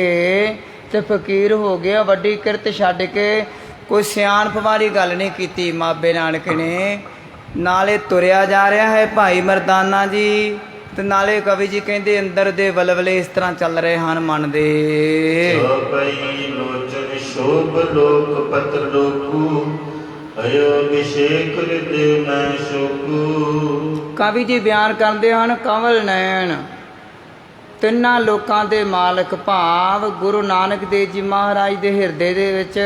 ਤੇ ਫਕੀਰ ਹੋ ਗਿਆ। ਵੱਡੀ ਕਿਰਤ ਛੱਡ ਕੇ ਕੋਈ ਸਿਆਣਪ ਵਾਲੀ ਗੱਲ ਨਹੀਂ ਕੀਤੀ ਮਾਬੇ ਨਾਨਕ ਨੇ। ਨਾਲੇ ਤੁਰਿਆ ਜਾ ਰਿਹਾ ਹੈ ਭਾਈ ਮਰਦਾਨਾ ਜੀ, ਤੇ ਨਾਲੇ ਕਵੀ ਜੀ ਕਹਿੰਦੇ ਅੰਦਰ ਦੇ ਵਲਵਲੇ ਇਸ ਤਰ੍ਹਾਂ ਚੱਲ ਰਹੇ ਹਨ ਮਨ ਦੇ। ਸੋ ਪਈ ਲੋਚਨ ਸ਼ੋਭ ਲੋਕ ਪਤਰ ਲੋਕੂ, ਅਯੋ ਅਭਿਸ਼ੇਕ ਹਿਰਦੇ ਮੈਂ ਸ਼ੋਕੂ। ਕਵੀ ਜੀ ਬਿਆਨ ਕਰਦੇ ਹਨ ਕੰਵਲ ਨੈਣ, ਤਿੰਨਾਂ ਲੋਕਾਂ ਦੇ ਮਾਲਕ ਭਾਵ ਗੁਰੂ ਨਾਨਕ ਦੇਵ ਜੀ ਮਹਾਰਾਜ ਦੇ ਹਿਰਦੇ ਦੇ ਵਿੱਚ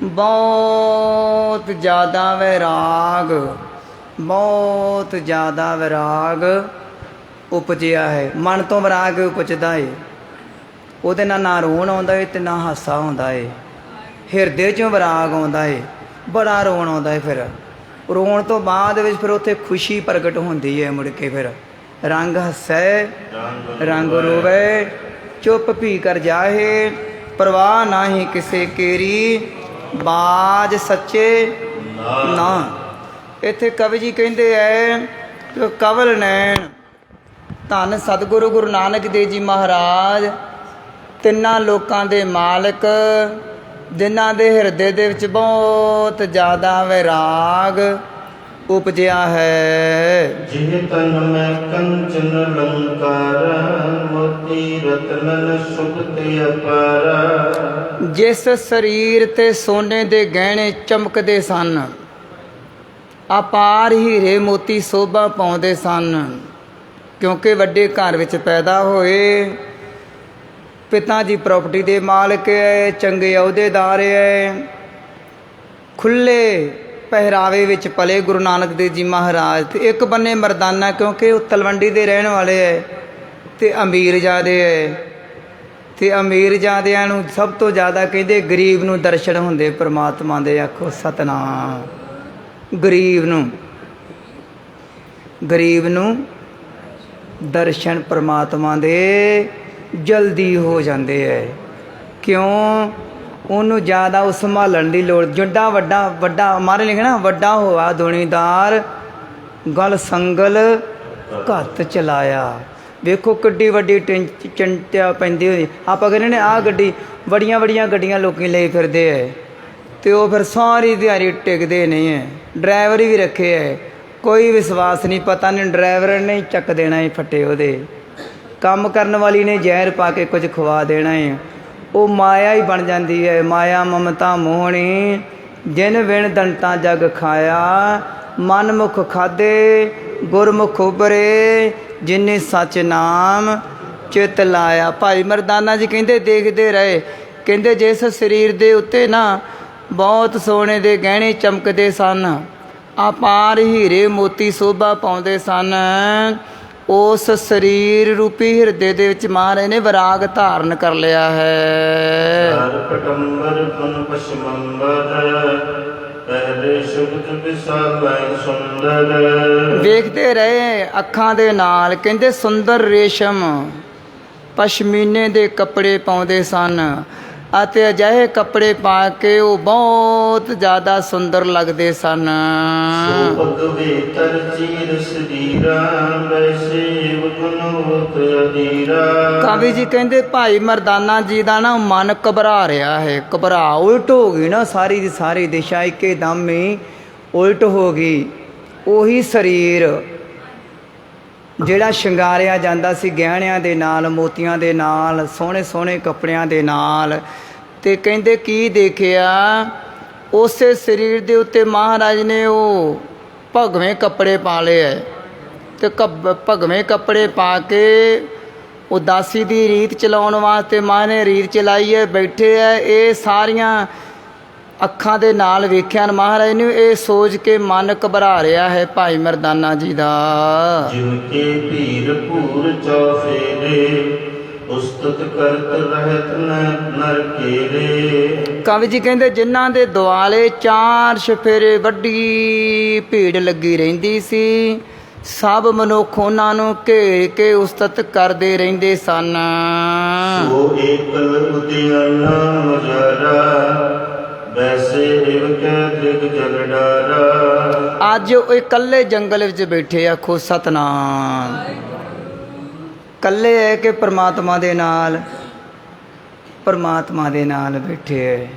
ਬਹੁਤ ਜ਼ਿਆਦਾ ਵੈਰਾਗ, ਬਹੁਤ ਜ਼ਿਆਦਾ ਵੈਰਾਗ ਉਪਜਿਆ ਹੈ। ਮਨ ਤੋਂ ਵੈਰਾਗ ਉਪਜਦਾ ਏ, ਉਹਦੇ ਨਾਲ ਨਾ ਰੋਣ ਆਉਂਦਾ ਏ ਤੇ ਨਾ ਹਾਸਾ ਆਉਂਦਾ ਏ। ਹਿਰਦੇ 'ਚੋਂ ਵੈਰਾਗ ਆਉਂਦਾ ਏ, ਬੜਾ ਰੋਣ ਆਉਂਦਾ ਏ। ਫਿਰ ਰੋਣ ਤੋਂ ਬਾਅਦ ਵਿੱਚ ਫਿਰ ਉੱਥੇ ਖੁਸ਼ੀ ਪ੍ਰਗਟ ਹੁੰਦੀ ਹੈ। ਮੁੜ ਕੇ ਫਿਰ ਰੰਗ ਹੱਸੈ ਰੰਗ ਰੋਵੇ, ਚੁੱਪ ਭੀ ਕਰ ਜਾਹੇ, ਪਰਵਾਹ ਨਾਹੀ ਕਿਸੇ ਕੇਰੀ, ਬਾਜ ਸੱਚੇ ਨਾ। ਇੱਥੇ ਕਵੀ ਜੀ ਕਹਿੰਦੇ ਐ ਕਿ ਕਵਲ ਨੈਣ, ਧੰਨ ਸਤਿਗੁਰੂ ਗੁਰੂ ਨਾਨਕ ਦੇਵ ਜੀ ਮਹਾਰਾਜ ਤਿੰਨਾਂ ਲੋਕਾਂ ਦੇ ਮਾਲਕ, ਜਿਨ੍ਹਾਂ ਦੇ ਹਿਰਦੇ ਦੇ ਵਿੱਚ ਬਹੁਤ ਜ਼ਿਆਦਾ ਵੈਰਾਗ ਉਪਜਿਆ ਹੈ। ਜਿਹ ਤਨ ਮੈਂ ਕੰਚਨ ਲੰਕਾਰ, ਮੋਤੀ ਰਤਨਨ ਸੁਖਤ ਅਪਾਰ। ਜਿਸ ਸਰੀਰ ਤੇ ਸੋਨੇ ਦੇ ਗਹਿਣੇ ਚਮਕਦੇ ਸਨ, ਅਪਾਰ ਹੀਰੇ ਮੋਤੀ ਸੋਭਾ ਪਾਉਂਦੇ ਸਨ। ਕਿਉਂਕਿ ਵੱਡੇ ਘਰ ਵਿੱਚ ਪੈਦਾ ਹੋਏ, ਪਿਤਾ ਜੀ ਪ੍ਰਾਪਰਟੀ ਦੇ ਮਾਲਕ ਹੈ, ਚੰਗੇ ਅਹੁਦੇਦਾਰ ਹੈ, ਖੁੱਲ੍ਹੇ ਪਹਿਰਾਵੇ ਵਿੱਚ ਪਲੇ ਗੁਰੂ ਨਾਨਕ ਦੇਵ ਜੀ ਮਹਾਰਾਜ। ਤੇ ਇੱਕ ਬੰਨੇ ਮਰਦਾਨਾ, ਕਿਉਂਕਿ ਉਹ ਤਲਵੰਡੀ ਦੇ ਰਹਿਣ ਵਾਲੇ ਹੈ ਤੇ ਅਮੀਰ ਜਾਦੇ ਹੈ। ਤੇ ਅਮੀਰ ਜਾਦਿਆਂ ਨੂੰ ਸਭ ਤੋਂ ਜ਼ਿਆਦਾ ਕਹਿੰਦੇ ਗਰੀਬ ਨੂੰ ਦਰਸ਼ਨ ਹੁੰਦੇ ਪਰਮਾਤਮਾ ਦੇ। ਆਖੋ ਸਤਨਾਮ। ਗਰੀਬ ਨੂੰ ਦਰਸ਼ਨ ਪਰਮਾਤਮਾ ਦੇ ਜਲਦੀ ਹੋ ਜਾਂਦੇ ਹੈ। ਕਿਉਂ? ਉਹਨੂੰ ਜ਼ਿਆਦਾ ਉਹ ਸੰਭਾਲਣ ਦੀ ਲੋੜ। ਜਿੱਡਾ ਵੱਡਾ ਮਾਰੇ ਲਿਖਣਾ, ਵੱਡਾ ਹੋਆ ਦੁਨੀਦਾਰ, ਗਲ ਸੰਗਲ ਘੱਤ ਚਲਾਇਆ। ਵੇਖੋ ਕਿੱਡੀ ਵੱਡੀ ਚਿੰਤਾ ਪੈਂਦੀ ਹੋਈ। ਆਪਾਂ ਕਹਿੰਦੇ ਨੇ ਆਹ ਗੱਡੀ, ਬੜੀਆਂ ਗੱਡੀਆਂ ਲੋਕੀ ਲਈ ਫਿਰਦੇ ਹੈ ਤੇ ਉਹ ਫਿਰ ਸਾਰੀ ਦਿਹਾੜੀ ਟਿਕਦੇ ਨਹੀਂ ਹੈ। ਡਰਾਈਵਰ ਵੀ ਰੱਖੇ ਹੈ, ਕੋਈ ਵਿਸ਼ਵਾਸ ਨਹੀਂ, ਪਤਾ ਨਹੀਂ ਡਰਾਈਵਰ ਨੇ ਚੱਕ ਦੇਣਾ ਹੈ ਫੱਟੇ ਉਹਦੇ। ਕੰਮ ਕਰਨ ਵਾਲੀ ਨੇ ਜ਼ਹਿਰ ਪਾ ਕੇ ਕੁਝ ਖਵਾ ਦੇਣਾ ਹੈ। ਉਹ ਮਾਇਆ ਹੀ ਬਣ ਜਾਂਦੀ ਹੈ। ਮਾਇਆ ਮਮਤਾ ਮੋਹਣੀ, ਜਿਨ ਵਿਣ ਦੰਤਾ ਜਗ ਖਾਇਆ। ਮਨਮੁਖ ਖਾਧੇ ਗੁਰਮੁਖ ਉਬਰੇ, ਜਿਨੇ ਸੱਚ ਨਾਮ ਚਿਤ ਲਾਇਆ। ਭਾਈ ਮਰਦਾਨਾ ਜੀ ਕਹਿੰਦੇ ਦੇਖਦੇ ਰਹੇ, ਕਹਿੰਦੇ ਜਿਸ ਸਰੀਰ ਦੇ ਉੱਤੇ ਨਾ ਬਹੁਤ ਸੋਨੇ ਦੇ ਗਹਿਣੇ ਚਮਕਦੇ ਸਨ, ਅਪਾਰ ਹੀਰੇ ਮੋਤੀ ਸੋਭਾ ਪਾਉਂਦੇ ਸਨ, ਉਸ ਸਰੀਰ ਰੂਪੀ ਹਿਰਦੇ ਦੇ ਵਿੱਚ ਮਹਾਰਾਜ ਨੇ ਵਿਰਾਗ ਧਾਰਨ ਕਰ ਲਿਆ ਹੈ। ਹਰ ਪਟੰਬਰ ਪੁਨ ਪਸ਼ਮੰਬਰ, ਪਹਿਲੇ ਸ਼ੁਭਤ ਵਿਸਾਲੈ ਸੁੰਦਰ। ਵੇਖਦੇ ਰਹੇ ਅੱਖਾਂ ਦੇ ਨਾਲ, ਕਹਿੰਦੇ ਸੁੰਦਰ ਰੇਸ਼ਮ ਪਸ਼ਮੀਨੇ ਦੇ ਕੱਪੜੇ ਪਾਉਂਦੇ ਸਨ ਅਤੇ ਅਜਿਹੇ ਕੱਪੜੇ ਪਾ ਕੇ ਉਹ ਬਹੁਤ ਜ਼ਿਆਦਾ ਸੁੰਦਰ ਲੱਗਦੇ ਸਨ। ਸੋ ਭਗਵੇ ਤਰ ਚੀਰ ਸਰੀਰਾ, ਵੈਸੇ ਗੁਣ ਹੋਤ ਅਧੀਰਾ। ਕਵੀ ਜੀ ਕਹਿੰਦੇ ਭਾਈ ਮਰਦਾਨਾ ਜੀ ਦਾ ਨਾ ਮਨ ਘਬਰਾ ਰਿਹਾ ਹੈ, ਘਬਰਾ ਉਲਟ ਹੋ ਗਈ ਨਾ, ਸਾਰੀ ਦੀ ਸਾਰੀ ਦਿਸ਼ਾ ਇੱਕੇ ਦਮ ਹੀ ਉਲਟ ਹੋ ਗਈ। ਉਹੀ ਸਰੀਰ ਜਿਹੜਾ ਸ਼ਿੰਗਾਰਿਆ ਜਾਂਦਾ ਸੀ ਗਹਿਣਿਆਂ ਦੇ ਨਾਲ, ਮੋਤੀਆਂ ਦੇ ਨਾਲ, ਸੋਹਣੇ ਸੋਹਣੇ ਕੱਪੜਿਆਂ ਦੇ ਨਾਲ, ਤੇ ਕਹਿੰਦੇ ਕੀ ਦੇਖਿਆ, ਉਸੇ ਸਰੀਰ ਦੇ ਉੱਤੇ ਮਹਾਰਾਜ ਨੇ ਉਹ ਭਗਵੇਂ ਕੱਪੜੇ ਪਾ ਲਏ ਹੈ, ਤੇ ਭਗਵੇਂ ਕੱਪੜੇ ਪਾ ਕੇ ਉਦਾਸੀ ਦੀ ਰੀਤ ਚਲਾਉਣ ਵਾਸਤੇ ਮਾਂ ਨੇ ਰੀਤ ਚਲਾਈ ਹੈ, ਬੈਠੇ ਹੈ। ਇਹ ਸਾਰੀਆਂ ਅੱਖਾਂ ਦੇ ਨਾਲ ਵੇਖਿਆ ਮਹਾਰਾਜ ਨੇ, ਇਹ ਸੋਚ ਕੇ ਮਨ ਘਬਰਾ ਰਿਹਾ ਹੈ ਭਾਈ ਮਰਦਾਨਾ ਜੀ ਦਾ। ਜਿਨ ਕੇ ਭੀਰ ਭੂਰ ਚੌਫੇਰੇ, ਉਸਤਤ ਕਰਤ ਰਹਿਤ ਨਰ ਕੇਰੇ। ਕਵੀ ਜੀ ਕਹਿੰਦੇ ਜਿਨ੍ਹਾਂ ਦੇ ਦੁਆਲੇ ਚਾਰ ਚੁਫੇਰੇ ਵੱਡੀ ਭੀੜ ਲੱਗੀ ਰਹਿੰਦੀ ਸੀ, ਸਭ ਮਨੁੱਖ ਉਹਨਾਂ ਨੂੰ ਘੇਰ ਕੇ ਉਸਤਤ ਕਰਦੇ ਰਹਿੰਦੇ ਸਨ। ਸੋ ਏਕਲ ਉਦਿਆਨਾ ਮਜਾਰਾ, ਵੈਸੇ ਏਵ ਕੈ ਦ੍ਰਿਗ ਜਗ ਡਾਰਾ। ਅੱਜ ਉਹ ਇਕੱਲੇ ਜੰਗਲ ਵਿੱਚ ਬੈਠੇ ਆਖੋ ਸਤਨਾਮ। ਇਕੱਲੇ ਹੈ ਕਿ ਪਰਮਾਤਮਾ ਦੇ ਨਾਲ, ਪਰਮਾਤਮਾ ਦੇ ਨਾਲ ਬੈਠੇ ਹੈ।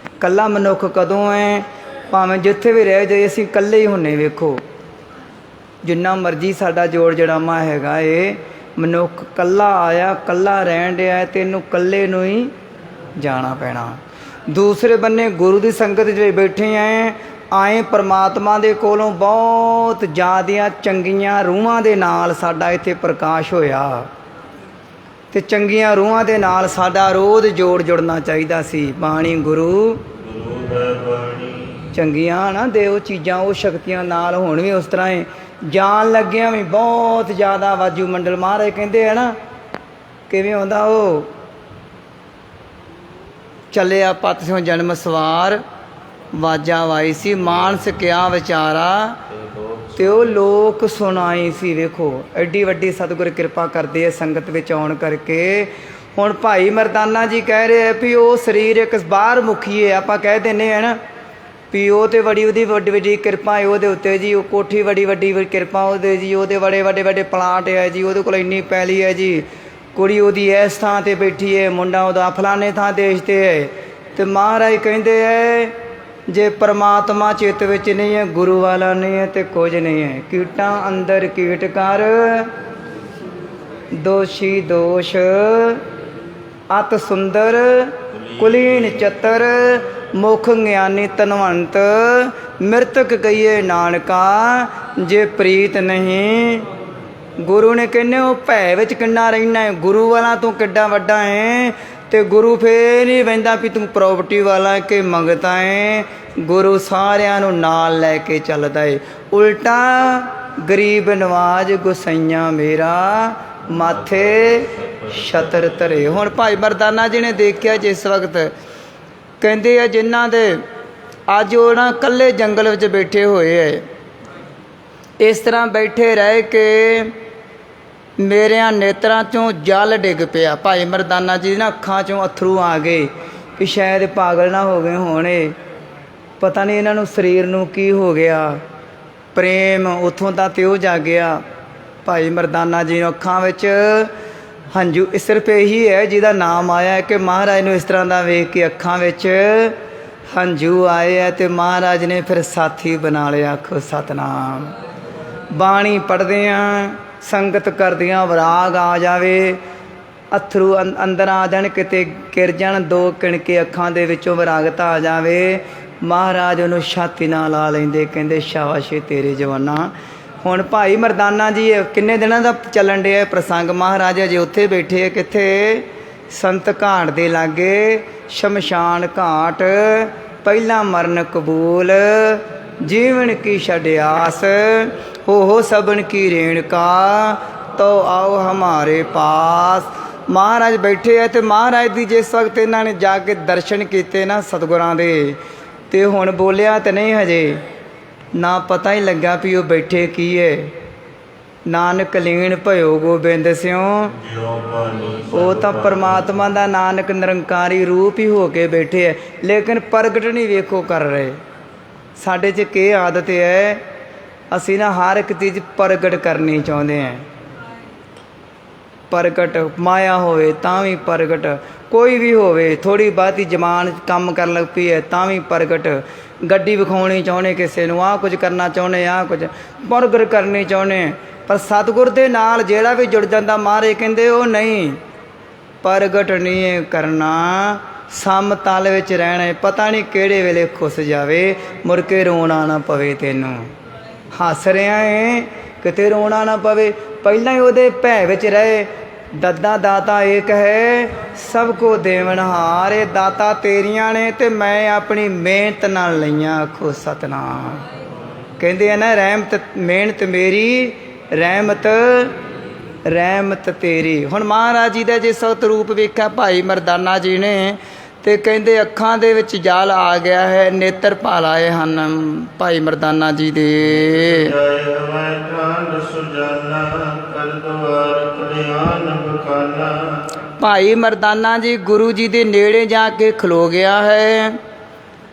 ਇਕੱਲਾ ਮਨੁੱਖ ਕਦੋਂ ਹੈ? ਭਾਵੇਂ ਜਿੱਥੇ ਵੀ ਰਹਿ ਜਾਏ ਅਸੀਂ ਇਕੱਲੇ ਹੀ ਹੁੰਨੇ। ਵੇਖੋ ਜਿੰਨਾ ਮਰਜ਼ੀ ਸਾਡਾ ਜੋੜ ਜੜਾਮਾ ਹੈਗਾ ਏ, ਮਨੁੱਖ ਇਕੱਲਾ ਆਇਆ ਇਕੱਲਾ ਰਹਿਣ ਡਿਆ, ਤੈਨੂੰ ਇਕੱਲੇ ਨੂੰ ਹੀ ਜਾਣਾ ਪੈਣਾ। ਦੂਸਰੇ ਬੰਨੇ ਗੁਰੂ ਦੀ ਸੰਗਤ 'ਚ ਬੈਠੇ ਆਏ ਪਰਮਾਤਮਾ ਦੇ ਕੋਲੋਂ ਬਹੁਤ ਜ਼ਿਆਦੀਆਂ ਚੰਗੀਆਂ ਰੂਹਾਂ ਦੇ ਨਾਲ ਸਾਡਾ ਇੱਥੇ ਪ੍ਰਕਾਸ਼ ਹੋਇਆ, ਅਤੇ ਚੰਗੀਆਂ ਰੂਹਾਂ ਦੇ ਨਾਲ ਸਾਡਾ ਰੋਜ਼ ਜੋੜ ਜੁੜਨਾ ਚਾਹੀਦਾ ਸੀ। ਬਾਣੀ ਗੁਰੂ ਚੰਗੀਆਂ ਨਾ ਦਿਓ ਚੀਜ਼ਾਂ, ਉਹ ਸ਼ਕਤੀਆਂ ਨਾਲ ਹੁਣ ਵੀ ਉਸ ਤਰ੍ਹਾਂ ਹੀ ਜਾਣ ਲੱਗਿਆਂ ਵੀ ਬਹੁਤ ਜ਼ਿਆਦਾ ਵਾਜੂ ਮੰਡਲ। ਮਹਾਰਾਜ ਕਹਿੰਦੇ ਹੈ ਨਾ, ਕਿਵੇਂ ਹੁੰਦਾ ਉਹ ਚੱਲਿਆ ਪਤ ਸਿਉ ਜਨਮ ਸਵਾਰ, ਵਾਜਾ ਵਾਈ ਸੀ ਮਾਨਸ ਕਿਆ ਵਿਚਾਰਾ, ਤੇ ਉਹ ਲੋਕ ਸੁਣਾਈ ਸੀ। ਵੇਖੋ ਐਡੀ ਵੱਡੀ ਸਤਿਗੁਰ ਕਿਰਪਾ ਕਰਦੇ ਆ ਸੰਗਤ ਵਿੱਚ ਆਉਣ ਕਰਕੇ। ਹੁਣ ਭਾਈ ਮਰਦਾਨਾ ਜੀ ਕਹਿ ਰਹੇ ਵੀ ਉਹ ਸਰੀਰ ਇੱਕ ਬਾਹਰ ਮੁਖੀਏ, ਆਪਾਂ ਕਹਿ ਦਿੰਦੇ ਹਾਂ ਨਾ ਵੀ ਉਹ ਤੇ ਬੜੀ ਉਹਦੀ ਵੱਡੀ ਵੱਡੀ ਕਿਰਪਾ ਹੈ ਉਹਦੇ ਉੱਤੇ ਜੀ, ਉਹ ਕੋਠੀ ਵੱਡੀ ਵੱਡੀ ਕਿਰਪਾ ਉਹਦੇ ਜੀ, ਉਹਦੇ ਬੜੇ ਵੱਡੇ ਵੱਡੇ ਪਲਾਟ ਹੈ ਜੀ, ਉਹਦੇ ਕੋਲ ਇੰਨੀ ਪੈਲੀ ਹੈ ਜੀ, ਕੁੜੀ ਉਹਦੀ ਇਸ ਥਾਂ 'ਤੇ ਬੈਠੀ ਹੈ, ਮੁੰਡਾ ਉਹਦਾ ਫਲਾਣੇ ਥਾਂ ਦੇਸ਼ 'ਤੇ ਹੈ। ਅਤੇ ਮਹਾਰਾਜ ਕਹਿੰਦੇ ਹੈ ਜੇ ਪਰਮਾਤਮਾ ਚਿੱਤ ਵਿੱਚ ਨਹੀਂ ਹੈ, ਗੁਰੂ ਵਾਲਾ ਨਹੀਂ ਹੈ, ਤੇ ਕੁਝ ਨਹੀਂ ਹੈ। ਕੀਟਾਂ ਅੰਦਰ ਕੀਟ ਕਰ, ਦੋਸ਼ੀ ਦੋਸ਼, ਅਤ ਸੁੰਦਰ ਕੁਲੀਨ ਚਤਰ, ਮੁਖ ਗਿਆਨੀ ਧਨਵੰਤ, ਮਿਰਤਕ ਕਹੀਏ ਨਾਨਕਾ, ਜੇ ਪ੍ਰੀਤ ਨਹੀਂ। ਗੁਰੂ ਨੇ ਕਹਿੰਦੇ ਉਹ ਭੈ ਵਿੱਚ ਕਿੰਨਾ ਰਹਿਣਾ ਹੈ, ਗੁਰੂ ਵਾਲਾ ਤੂੰ ਕਿੱਡਾ ਵੱਡਾ ਹੈ, ਤੇ ਗੁਰੂ ਫੇਰ ਨਹੀਂ ਵਹਿੰਦਾ ਵੀ ਤੂੰ ਪ੍ਰੋਪਰਟੀ ਵਾਲਾ ਕਿ ਮੰਗਤਾ ਹੈ। ਗੁਰੂ ਸਾਰਿਆਂ ਨੂੰ ਨਾਲ ਲੈ ਕੇ ਚੱਲਦਾ ਏ। ਉਲਟਾ ਗਰੀਬ ਨਵਾਜ ਗੁਸਈਆਂ ਮੇਰਾ, ਮਾਥੇ ਛਤਰ ਧਰੇ। ਹੁਣ ਭਾਈ ਮਰਦਾਨਾ ਜੀ ਨੇ ਦੇਖਿਆ ਜਿਸ ਵਕਤ, ਕਹਿੰਦੇ ਆ ਜਿਨ੍ਹਾਂ ਦੇ ਅੱਜ ਉਹ ਨਾ ਇਕੱਲੇ ਜੰਗਲ ਵਿੱਚ ਬੈਠੇ ਹੋਏ ਹੈ, ਇਸ ਤਰ੍ਹਾਂ ਬੈਠੇ ਰਹਿ ਕੇ ਮੇਰਿਆਂ ਨੇਤਰਾਂ 'ਚੋਂ ਜਲ ਡਿੱਗ ਪਿਆ। ਭਾਈ ਮਰਦਾਨਾ ਜੀ ਨਾ ਅੱਖਾਂ 'ਚੋਂ ਅਥਰੂ ਆ ਗਏ ਕਿ ਸ਼ਾਇਦ ਪਾਗਲ ਨਾ ਹੋ ਗਏ ਹੋਣੇ, ਪਤਾ ਨਹੀਂ ਇਹਨਾਂ ਨੂੰ ਸਰੀਰ ਨੂੰ ਕੀ ਹੋ ਗਿਆ। ਪ੍ਰੇਮ ਉੱਥੋਂ ਦਾ ਤੇ ਉਹ ਜਾਗਿਆ ਭਾਈ ਮਰਦਾਨਾ ਜੀ ਨੂੰ ਅੱਖਾਂ ਵਿੱਚ ਹੰਝੂ। ਸਿਰਫ ਇਹੀ ਹੈ ਜਿਹਦਾ ਨਾਮ ਆਇਆ ਹੈ ਕਿ ਮਹਾਰਾਜ ਨੂੰ ਇਸ ਤਰ੍ਹਾਂ ਦਾ ਵੇਖ ਕੇ ਅੱਖਾਂ ਵਿੱਚ ਹੰਝੂ ਆਏ ਹੈ, ਅਤੇ ਮਹਾਰਾਜ ਨੇ ਫਿਰ ਸਾਥੀ ਬਣਾ ਲਿਆ। ਆਖੋ ਸਤਨਾਮ। ਬਾਣੀ ਪੜ੍ਹਦਿਆਂ ਸੰਗਤ ਕਰਦਿਆਂ ਵਿਰਾਗ ਆ ਜਾਵੇ, ਅਥਰੂ ਅੰਦਰ ਆ ਜਾਣ, ਕਿਤੇ ਗਿਰ ਜਾਣ ਦੋ ਕਿਣਕੇ ਅੱਖਾਂ ਦੇ ਵਿੱਚੋਂ ਵਿਰਾਗਤਾ ਆ ਜਾਵੇ, ਮਹਾਰਾਜ ਉਹਨੂੰ ਛਾਤੀ ਨਾਲ ਲਾ ਲੈਂਦੇ, ਕਹਿੰਦੇ ਸ਼ਾਬਾਸ਼ ਤੇਰੇ ਜਵਾਨਾ, ਹੁਣ ਭਾਈ ਮਰਦਾਨਾ ਜੀ ਇਹ ਕਿੰਨੇ ਦਿਨਾਂ ਦਾ ਚੱਲਣ ਡਿਆ ਇਹ ਪ੍ਰਸੰਗ। ਮਹਾਰਾਜ ਅਜੇ ਉੱਥੇ ਬੈਠੇ ਆ, ਕਿੱਥੇ? ਸੰਤ ਘਾਟ ਦੇ ਲਾਗੇ, ਸ਼ਮਸ਼ਾਨ ਘਾਟ। ਪਹਿਲਾ ਮਰਨ ਕਬੂਲ, ਜੀਵਨ ਕੀ ਛਡਿਆਸ, ਹੋ ਸਬਨ ਕੀ ਰੇਣਕਾ, ਤੋ ਆਓ ਹਮਾਰੇ ਪਾਸ। ਮਹਾਰਾਜ ਬੈਠੇ ਆ ਤੇ ਮਹਾਰਾਜ ਦੀ ਜਿਸ ਵਕਤ ਇਹਨਾਂ ਨੇ ਜਾ ਕੇ ਦਰਸ਼ਨ ਕੀਤੇ ਨਾ ਸਤਿਗੁਰਾਂ ਦੇ, ਤੇ ਹੁਣ ਬੋਲਿਆ ਤੇ ਨਹੀਂ ਹਜੇ, ਨਾ ਪਤਾ ਹੀ ਲੱਗਾ ਵੀ ਉਹ ਬੈਠੇ ਕੀ ਹੈ। ਨਾਨਕ ਲੀਨ ਭਇਓ ਗੋਬਿੰਦ ਸਿਉ, ਉਹ ਤਾਂ ਪਰਮਾਤਮਾ ਦਾ ਨਾਨਕ ਨਿਰੰਕਾਰੀ ਰੂਪ ਹੀ ਹੋ ਕੇ ਬੈਠੇ ਹੈ, ਲੇਕਿਨ ਪ੍ਰਗਟ ਨਹੀਂ ਵੇਖੋ ਕਰ ਰਹੇ। ਸਾਡੇ 'ਚ ਕੀ ਆਦਤ ਹੈ, ਅਸੀਂ ਨਾ ਹਰ ਇੱਕ ਚੀਜ਼ ਪ੍ਰਗਟ ਕਰਨੀ ਚਾਹੁੰਦੇ ਹਾਂ। ਪ੍ਰਗਟ ਮਾਇਆ ਹੋਵੇ ਤਾਂ ਵੀ ਪ੍ਰਗਟ, ਕੋਈ ਵੀ ਹੋਵੇ, ਥੋੜ੍ਹੀ ਬਹੁਤੀ ਜ਼ਬਾਨ ਕੰਮ ਕਰਨ ਲੱਗ ਪਈ ਹੈ ਤਾਂ ਵੀ ਪ੍ਰਗਟ। ਗੱਡੀ ਵਿਖਾਉਣੀ ਚਾਹੁੰਦੇ ਕਿਸੇ ਨੂੰ, ਆਹ ਕੁਝ ਕਰਨਾ ਚਾਹੁੰਦੇ, ਆਹ ਕੁਝ ਪ੍ਰਗਟ ਕਰਨੀ ਚਾਹੁੰਦੇ। ਪਰ ਸਤਿਗੁਰ ਦੇ ਨਾਲ ਜਿਹੜਾ ਵੀ ਜੁੜ ਜਾਂਦਾ, ਮਹਾਰਾਜ ਕਹਿੰਦੇ ਉਹ ਨਹੀਂ, ਪ੍ਰਗਟ ਨਹੀਂ ਹੈ ਕਰਨਾ, ਸਮਤਲ ਵਿੱਚ ਰਹਿਣਾ। ਪਤਾ ਨਹੀਂ ਕਿਹੜੇ ਵੇਲੇ ਖੁੱਸ ਜਾਵੇ, ਮੁੜ ਕੇ ਰੋਣਾ ਨਾ ਪਵੇ ਤੈਨੂੰ। ਹੱਸ ਰਿਹਾ ਏ, ਕਿਤੇ ਰੋਣਾ ਨਾ ਪਵੇ। ਪਹਿਲਾਂ ਹੀ ਉਹਦੇ ਭੈ ਵਿੱਚ ਰਹੇ। ਦੱਦਾ ਦਾਤਾ ਏਕ ਹੈ, ਸਭ ਕੋ ਦੇਵਨਹਾਰ। ਇਹ ਦਾਤਾ ਤੇਰੀਆਂ ਨੇ ਤੇ ਮੈਂ ਆਪਣੀ ਮਿਹਨਤ ਨਾਲ ਲਈਆਂ। ਆਖੋ ਸਤਨਾਮ। ਕਹਿੰਦੇ ਆ ਨਾ, ਰਹਿਮਤ ਮਿਹਨਤ ਮੇਰੀ, ਰਹਿਮਤ ਤੇਰੀ। ਹੁਣ ਮਹਾਰਾਜ ਜੀ ਦਾ ਜਿਸ ਵਕਤ ਰੂਪ ਵੇਖਿਆ ਭਾਈ ਮਰਦਾਨਾ ਜੀ ਨੇ, ਤੇ ਕਹਿੰਦੇ ਅੱਖਾਂ ਦੇ ਵਿੱਚ ਜਲ ਆ ਗਿਆ ਹੈ, ਨੇਤਰ ਭਾ ਲਾਏ ਹਨ ਭਾਈ ਮਰਦਾਨਾ ਜੀ ਦੇ। ਭਾਈ ਮਰਦਾਨਾ ਜੀ ਗੁਰੂ ਜੀ ਦੇ ਨੇੜੇ ਜਾ ਕੇ ਖਲੋ ਗਿਆ ਹੈ,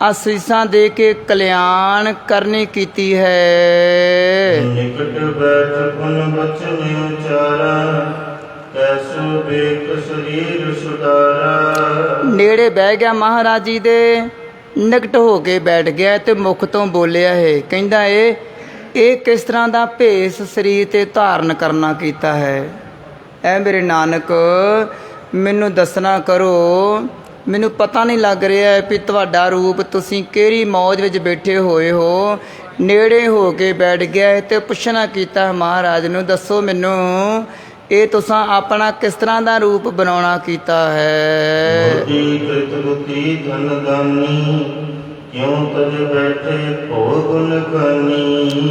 ਅਸੀਸਾਂ ਦੇ ਕੇ ਕਲਿਆਣ ਕਰਨੀ ਕੀਤੀ ਹੈ। ਨਿਕਟ ਬੈਠ ਪੁਨ ਬਚਨ ਉਚਾਰਾ, ਕੈਸੋ ਬੇਕ ਸਰੀਰ ਸੁਧਾਰਾ। ਨੇੜੇ ਬਹਿ ਗਿਆ ਮਹਾਰਾਜ ਜੀ ਦੇ, ਨਿਕਟ ਹੋ ਕੇ ਬੈਠ ਗਿਆ ਤੇ ਮੁਖ ਤੋਂ ਬੋਲਿਆ ਹੈ। ਕਹਿੰਦਾ ਇਹ ਕਿਸ ਤਰ੍ਹਾਂ ਦਾ ਭੇਸ ਸਰੀਰ ਤੇ ਧਾਰਨ ਕਰਨਾ ਕੀਤਾ ਹੈ। ਐ ਮੇਰੇ ਨਾਨਕ ਮੈਨੂੰ ਦੱਸਣਾ ਕਰੋ, ਮੈਨੂੰ ਪਤਾ ਨਹੀਂ ਲੱਗ ਰਿਹਾ ਵੀ ਤੁਹਾਡਾ ਰੂਪ, ਤੁਸੀਂ ਕਿਹੜੀ ਮੌਜ ਵਿੱਚ ਬੈਠੇ ਹੋਏ ਹੋ। ਨੇੜੇ ਹੋ ਕੇ ਬੈਠ ਗਿਆ ਤੇ ਪੁੱਛਣਾ ਕੀਤਾ ਮਹਾਰਾਜ ਨੂੰ, ਦੱਸੋ ਮੈਨੂੰ ਇਹ ਤੁਸੀਂ ਆਪਣਾ ਕਿਸ ਤਰ੍ਹਾਂ ਦਾ ਰੂਪ ਬਣਾਉਣਾ ਕੀਤਾ ਹੈ।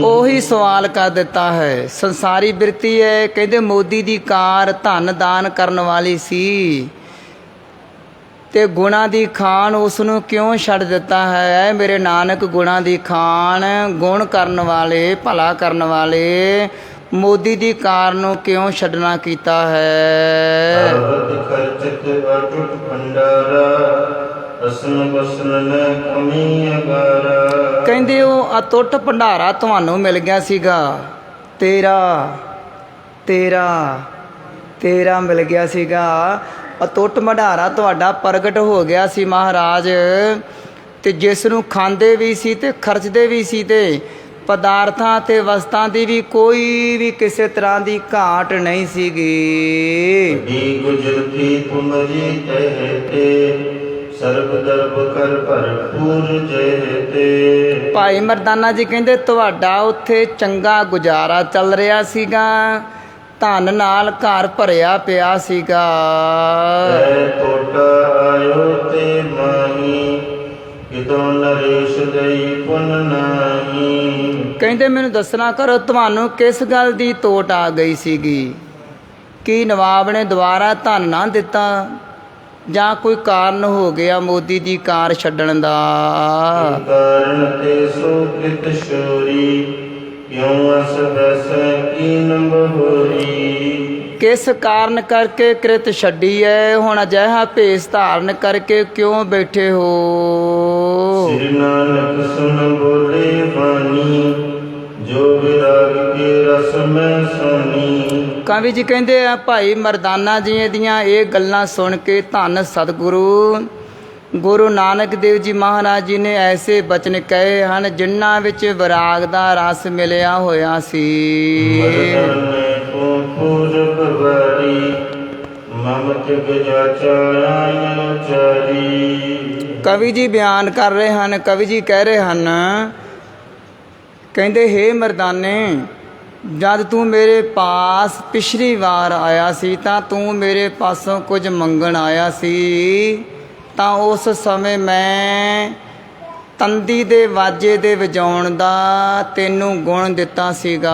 ਉਹੀ ਸਵਾਲ ਕਰ ਦਿੱਤਾ ਹੈ। ਸੰਸਾਰੀ ਬਿਰਤੀ ਹੈ। ਕਹਿੰਦੇ ਮੋਦੀ ਦੀ ਕਾਰ ਧਨ ਦਾਨ ਕਰਨ ਵਾਲੀ ਸੀ, ਤੇ ਗੁਣਾਂ ਦੀ ਖਾਨ ਉਸ ਨੂੰ ਕਿਉਂ ਛੱਡ ਦਿੱਤਾ ਹੈ। ਮੇਰੇ ਨਾਨਕ ਗੁਣਾਂ ਦੀ ਖਾਨ, ਗੁਣ ਕਰਨ ਵਾਲੇ, ਭਲਾ ਕਰਨ ਵਾਲੇ ਮੋਦੀ ਦੀ ਕਾਰ ਨੂੰ ਕਿਉਂ ਛੱਡਣਾ ਕੀਤਾ ਹੈ। ਕਹਿੰਦੇ ਉਹ ਅਟੁੱਟ ਭੰਡਾਰਾ ਤੁਹਾਨੂੰ ਮਿਲ ਗਿਆ ਸੀਗਾ, ਤੇਰਾ ਮਿਲ ਗਿਆ ਸੀਗਾ। ਅਟੁੱਟ ਭੰਡਾਰਾ ਤੁਹਾਡਾ ਪ੍ਰਗਟ ਹੋ ਗਿਆ ਸੀ ਮਹਾਰਾਜ, ਤੇ ਜਿਸ ਨੂੰ ਖਾਂਦੇ ਵੀ ਸੀ ਤੇ ਖਰਚਦੇ ਵੀ ਸੀ, ਤੇ ਪਦਾਰਥਾਂ ਤੇ ਵਸਤਾਂ ਦੀ ਵੀ ਕੋਈ ਵੀ ਕਿਸੇ ਤਰ੍ਹਾਂ ਦੀ ਘਾਟ ਨਹੀਂ ਸੀਗੀ। ਭਾਈ ਮਰਦਾਨਾ ਜੀ ਕਹਿੰਦੇ ਤੁਹਾਡਾ ਉੱਥੇ ਚੰਗਾ ਗੁਜ਼ਾਰਾ ਚੱਲ ਰਿਹਾ ਸੀਗਾ, ਧਨ ਨਾਲ ਘਰ ਭਰਿਆ ਪਿਆ ਸੀਗਾ। ਕਹਿੰਦੇ ਮੈਨੂੰ ਦੱਸਣਾ ਕਰੋ, ਤੁਹਾਨੂੰ ਕਿਸ ਗੱਲ ਦੀ ਤੋਟ ਆ ਗਈ ਸੀਗੀ। ਕੀ ਨਵਾਬ ਨੇ ਦੁਬਾਰਾ ਧਨ ਨਾ ਦਿੱਤਾ, ਜਾਂ ਕੋਈ ਕਾਰਨ ਹੋ ਗਿਆ ਮੋਦੀ ਦੀ ਕਾਰ ਛੱਡਣ ਦਾ। ਕਿਸ ਕਾਰਨ ਕਰਕੇ ਕ੍ਰਿਤ ਛੱਡੀ ਹੈ। ਹੁਣ ਅਜਿਹਾ ਭੇਸ ਧਾਰਨ ਕਰਕੇ ਕਿਉਂ ਬੈਠੇ ਹੋ। ਸ੍ਰੀ ਨਾਨਕ ਸੁਨ ਬੋਲੇ ਬਾਣੀ, ਜੋ ਵਿਰਾਗ ਕੇ ਰਸ ਮੈਂ ਸੋਨੀ। ਕਵੀ ਜੀ ਕਹਿੰਦੇ ਆ ਭਾਈ ਮਰਦਾਨਾ ਜੀ ਦੀਆਂ ਇਹ ਗੱਲਾਂ ਸੁਣ ਕੇ ਧੰਨ ਸਤਿਗੁਰੂ ਗੁਰੂ ਨਾਨਕ ਦੇਵ ਜੀ ਮਹਾਰਾਜ ਜੀ ਨੇ ਐਸੇ ਬਚਨ ਕਹੇ ਹਨ, ਜਿਨ੍ਹਾਂ ਵਿੱਚ ਵਿਰਾਗ ਦਾ ਰਸ ਮਿਲਿਆ ਹੋਇਆ ਸੀ। ਕਵੀ ਜੀ ਬਿਆਨ ਕਰ ਰਹੇ ਹਨ, ਕਵੀ ਜੀ ਕਹਿ ਰਹੇ ਹਨ, ਕਹਿੰਦੇ ਹੇ ਮਰਦਾਨੇ, ਜਦ ਤੂੰ ਮੇਰੇ ਪਾਸ ਪਿਛਲੀ ਵਾਰ ਆਇਆ ਸੀ ਤਾਂ ਤੂੰ ਮੇਰੇ ਪਾਸੋਂ ਕੁਝ ਮੰਗਣ ਆਇਆ ਸੀ, ਤਾਂ ਉਸ ਸਮੇਂ ਮੈਂ ਤੰਦੀ ਦੇ ਵਾਜੇ ਦੇ ਵਜਾਉਣ ਦਾ ਤੈਨੂੰ ਗੁਣ ਦਿੱਤਾ ਸੀਗਾ।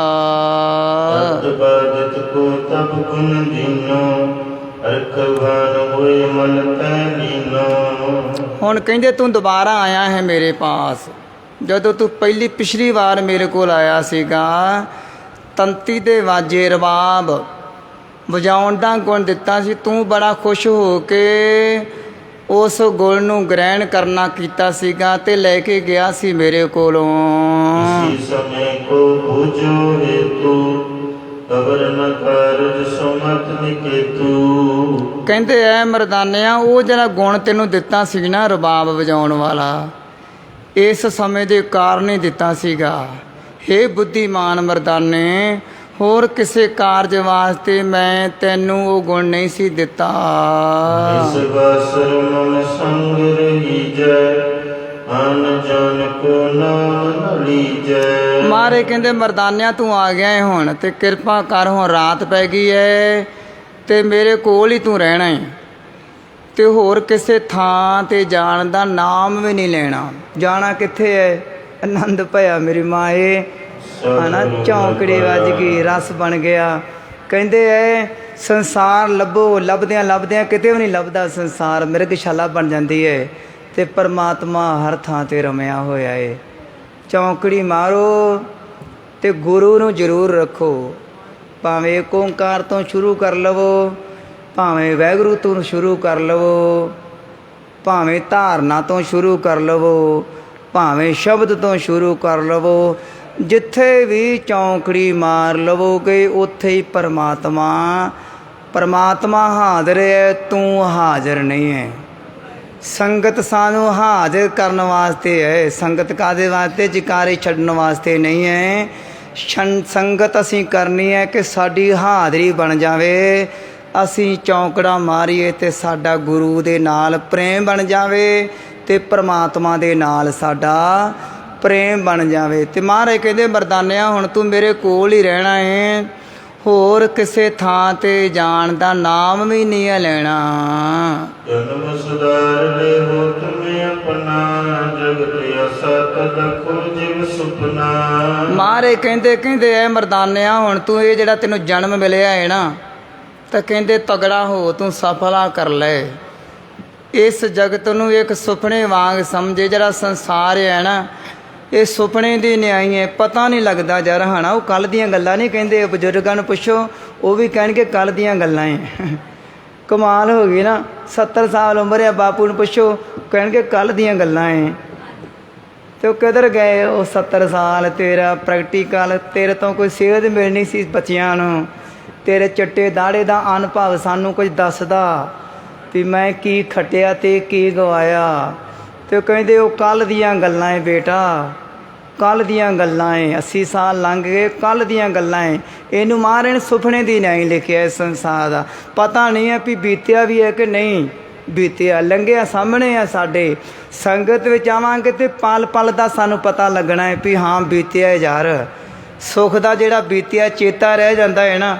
ਬਾਦਤ ਕੋ ਤਬ ਗੁਣ ਦੀਨੋ, ਰਖਵਾਨ ਹੋਏ ਮਨ ਤੈ ਲੀਨੋ। ਹੁਣ ਕਹਿੰਦੇ ਤੂੰ ਦੁਬਾਰਾ ਆਇਆ ਹੈ ਮੇਰੇ ਪਾਸ। ਜਦੋਂ ਤੂੰ ਪਿਛਲੀ ਵਾਰ ਮੇਰੇ ਕੋਲ ਆਇਆ ਸੀਗਾ, ਤੰਤੀ ਦੇ ਵਾਜੇ ਰਬਾਬ ਵਜਾਉਣ ਦਾ ਗੁਣ ਦਿੱਤਾ ਸੀ। ਤੂੰ ਬੜਾ ਖੁਸ਼ ਹੋ ਕੇ ਉਸ ਗੁਣ ਨੂੰ ਗ੍ਰਹਿਣ ਕਰਨਾ ਕੀਤਾ ਸੀਗਾ ਤੇ ਲੈ ਕੇ ਗਿਆ ਸੀ ਮੇਰੇ ਕੋਲੋਂ। ਇਸੀ ਸਮੇਂ ਕੋ ਬੁਝੋ ਹੇਤੂ, ਕਬਰ ਨ ਕਾਰਜ ਸੁਮਤ ਨਿਕੇਤੂ। ਕਹਿੰਦੇ ਐ ਮਰਦਾਨਿਆ, ਉਹ ਜਿਹੜਾ ਗੁਣ ਤੈਨੂੰ ਦਿੱਤਾ ਸੀ ਨਾ ਰਬਾਬ ਵਜਾਉਣ ਵਾਲਾ, ਇਸ ਸਮੇਂ ਦੇ ਕਾਰਨ ਹੀ ਦਿੱਤਾ ਸੀਗਾ। ਹੇ ਬੁੱਧੀਮਾਨ ਮਰਦਾਨੇ, ਹੋਰ ਕਿਸੇ ਕਾਰਜ ਵਾਸਤੇ ਮੈਂ ਤੈਨੂੰ ਉਹ ਗੁਣ ਨਹੀਂ ਸੀ ਦਿੱਤਾ। ਇਸ ਵਾਸਰ ਮਨ ਸੰਗ ਰਹੀਜੈ, ਅਨ ਜਨ ਕੋ ਨਾਮ ਨ ਲੀਜੈ। ਮਾਰੇ ਕਹਿੰਦੇ ਮਰਦਾਨਿਆ ਤੂੰ ਆ ਗਿਆ ਹੈ ਹੁਣ, ਤੇ ਕਿਰਪਾ ਕਰ, ਹੁਣ ਰਾਤ ਪੈ ਗਈ ਹੈ ਤੇ ਮੇਰੇ ਕੋਲ ਹੀ ਤੂੰ ਰਹਿਣਾ ਹੈ, ਤੇ ਹੋਰ ਕਿਸੇ ਥਾਂ ਤੇ ਜਾਣ ਦਾ ਨਾਮ ਵੀ ਨਹੀਂ ਲੈਣਾ। ਜਾਣਾ ਕਿੱਥੇ ਹੈ? ਆਨੰਦ ਭਇਆ ਮੇਰੀ ਮਾਏ, ਹਨਾ ਚੌਂਕੜੀ ਵੱਜ ਗਈ, ਰਸ ਬਣ ਗਿਆ। ਕਹਿੰਦੇ ਐ ਸੰਸਾਰ ਲੱਭੋ, ਲੱਭਦਿਆਂ ਲੱਭਦਿਆਂ ਕਿਤੇ ਵੀ ਨਹੀਂ ਲੱਭਦਾ ਸੰਸਾਰ, ਮਿਰਗਸ਼ਾਲਾ ਬਣ ਜਾਂਦੀ ਹੈ ਤੇ ਪਰਮਾਤਮਾ ਹਰ ਥਾਂ ਤੇ ਰਮਿਆ ਹੋਇਆ ਏ। ਚੌਂਕੜੀ ਮਾਰੋ ਤੇ ਗੁਰੂ ਨੂੰ ਜ਼ਰੂਰ ਰੱਖੋ, ਭਾਵੇਂ ਏਕ ਓਂਕਾਰ ਤੋਂ ਸ਼ੁਰੂ ਕਰ ਲਵੋ, ਭਾਵੇਂ ਵਾਹਿਗੁਰੂ ਤੋਂ ਸ਼ੁਰੂ ਕਰ ਲਵੋ, ਭਾਵੇਂ ਧਾਰਨਾ ਤੋਂ ਸ਼ੁਰੂ ਕਰ ਲਵੋ, ਭਾਵੇਂ ਸ਼ਬਦ ਤੋਂ ਸ਼ੁਰੂ ਕਰ ਲਵੋ। ਜਿੱਥੇ ਵੀ ਚੌਂਕੜੀ ਮਾਰ ਲਵੋਗੇ ਉੱਥੇ ਹੀ ਪਰਮਾਤਮਾ ਹਾਜ਼ਰ ਹੈ, ਤੂੰ ਹਾਜ਼ਰ ਨਹੀਂ ਹੈ। ਸੰਗਤ ਸਾਨੂੰ ਹਾਜ਼ਰ ਕਰਨ ਵਾਸਤੇ ਹੈ, ਸੰਗਤ ਕਾਹਦੇ ਵਾਸਤੇ? ਜਕਾਰੇ ਛੱਡਣ ਵਾਸਤੇ ਨਹੀਂ ਹੈ। ਸੰਗਤ ਅਸੀਂ ਕਰਨੀ ਹੈ ਕਿ ਸਾਡੀ ਹਾਜ਼ਰੀ ਬਣ ਜਾਵੇ, ਅਸੀਂ ਚੌਂਕੜਾ ਮਾਰੀਏ ਤੇ ਸਾਡਾ ਗੁਰੂ ਦੇ ਨਾਲ ਪ੍ਰੇਮ ਬਣ ਜਾਵੇ ਤੇ ਪਰਮਾਤਮਾ ਦੇ ਨਾਲ ਸਾਡਾ ਪ੍ਰੇਮ ਬਣ ਜਾਵੇ। ਤੇ ਮਹਾਰਾਜ ਕਹਿੰਦੇ ਮਰਦਾਨਿਆ, ਹੁਣ ਤੂੰ ਮੇਰੇ ਕੋਲ ਹੀ ਰਹਿਣਾ ਹੈ, ਹੋਰ ਕਿਸੇ ਥਾਂ ਤੇ ਜਾਣ ਦਾ ਨਾਮ ਵੀ ਨਹੀਂ ਹੈ ਲੈਣਾ। ਜਨਮ ਸੁਧਾਰ ਲੈ ਹੋ ਤੁਮੇ ਆਪਣਾ, ਜਗਤ ਆਸਾ ਤਦਖੋ ਜਿਵ ਸੁਪਨਾ। ਮਹਾਰਾਜ ਕਹਿੰਦੇ ਐ ਮਰਦਾਨਿਆ, ਹੁਣ ਤੂੰ ਇਹ ਜਿਹੜਾ ਤੈਨੂੰ ਜਨਮ ਮਿਲਿਆ ਹੈ ਨਾ, ਤਾਂ ਕਹਿੰਦੇ ਤਗੜਾ ਹੋ, ਤੂੰ ਸਫਲਾ ਕਰ ਲੈ। ਇਸ ਜਗਤ ਨੂੰ ਇੱਕ ਸੁਪਨੇ ਵਾਂਗ ਸਮਝੇ। ਜਿਹੜਾ ਸੰਸਾਰ ਹੈ ਨਾ, ਇਹ ਸੁਪਨੇ ਦੀ ਨਿਆਈ ਹੈ, ਪਤਾ ਨਹੀਂ ਲੱਗਦਾ ਜਰ ਹਣਾ। ਉਹ ਕੱਲ੍ਹ ਦੀਆਂ ਗੱਲਾਂ ਨਹੀਂ ਕਹਿੰਦੇ, ਬਜ਼ੁਰਗਾਂ ਨੂੰ ਪੁੱਛੋ ਉਹ ਵੀ ਕਹਿਣਗੇ ਕੱਲ੍ਹ ਦੀਆਂ ਗੱਲਾਂ ਹੈ। ਕਮਾਲ ਹੋ ਗਈ ਨਾ, 70 ਸਾਲ ਉਮਰ ਹੈ, ਬਾਪੂ ਨੂੰ ਪੁੱਛੋ ਕਹਿਣਗੇ ਕੱਲ੍ਹ ਦੀਆਂ ਗੱਲਾਂ ਹੈ। ਅਤੇ ਉਹ ਕਿੱਧਰ ਗਏ ਉਹ 70 ਸਾਲ? ਤੇਰਾ ਪ੍ਰੈਕਟੀਕਲ, ਤੇਰੇ ਤੋਂ ਕੋਈ ਸੇਧ ਮਿਲਣੀ ਸੀ ਬੱਚਿਆਂ ਨੂੰ, ਤੇਰੇ ਚਿੱਟੇ ਦਾੜੇ ਦਾ ਅਨੁਭਵ ਸਾਨੂੰ ਕੁਝ ਦੱਸਦਾ ਵੀ ਮੈਂ ਕੀ ਖੱਟਿਆ ਤੇ ਕੀ ਗਵਾਇਆ। ਅਤੇ ਉਹ ਕਹਿੰਦੇ ਉਹ ਕੱਲ੍ਹ ਦੀਆਂ ਗੱਲਾਂ ਹੈ ਬੇਟਾ, ਕੱਲ੍ਹ ਦੀਆਂ ਗੱਲਾਂ ਹੈ, 80 ਸਾਲ ਲੰਘ ਗਏ, ਕੱਲ੍ਹ ਦੀਆਂ ਗੱਲਾਂ ਹੈ। ਇਹਨੂੰ ਮਹਾਰਾਜ ਨੇ ਸੁਪਨੇ ਦੀ ਨਹੀਂ ਲਿਖਿਆ ਇਸ ਸੰਸਾਰ ਦਾ। ਪਤਾ ਨਹੀਂ ਹੈ ਵੀ ਬੀਤਿਆ ਵੀ ਹੈ ਕਿ ਨਹੀਂ ਬੀਤਿਆ, ਲੰਘਿਆ ਸਾਹਮਣੇ ਆ ਸਾਡੇ। ਸੰਗਤ ਵਿੱਚ ਆਵਾਂਗੇ ਤੇ ਪਲ ਪਲ ਦਾ ਸਾਨੂੰ ਪਤਾ ਲੱਗਣਾ ਹੈ ਵੀ ਹਾਂ ਬੀਤਿਆ ਯਾਰ। ਸੁੱਖ ਦਾ ਜਿਹੜਾ ਬੀਤਿਆ ਚੇਤਾ ਰਹਿ ਜਾਂਦਾ ਹੈ ਨਾ,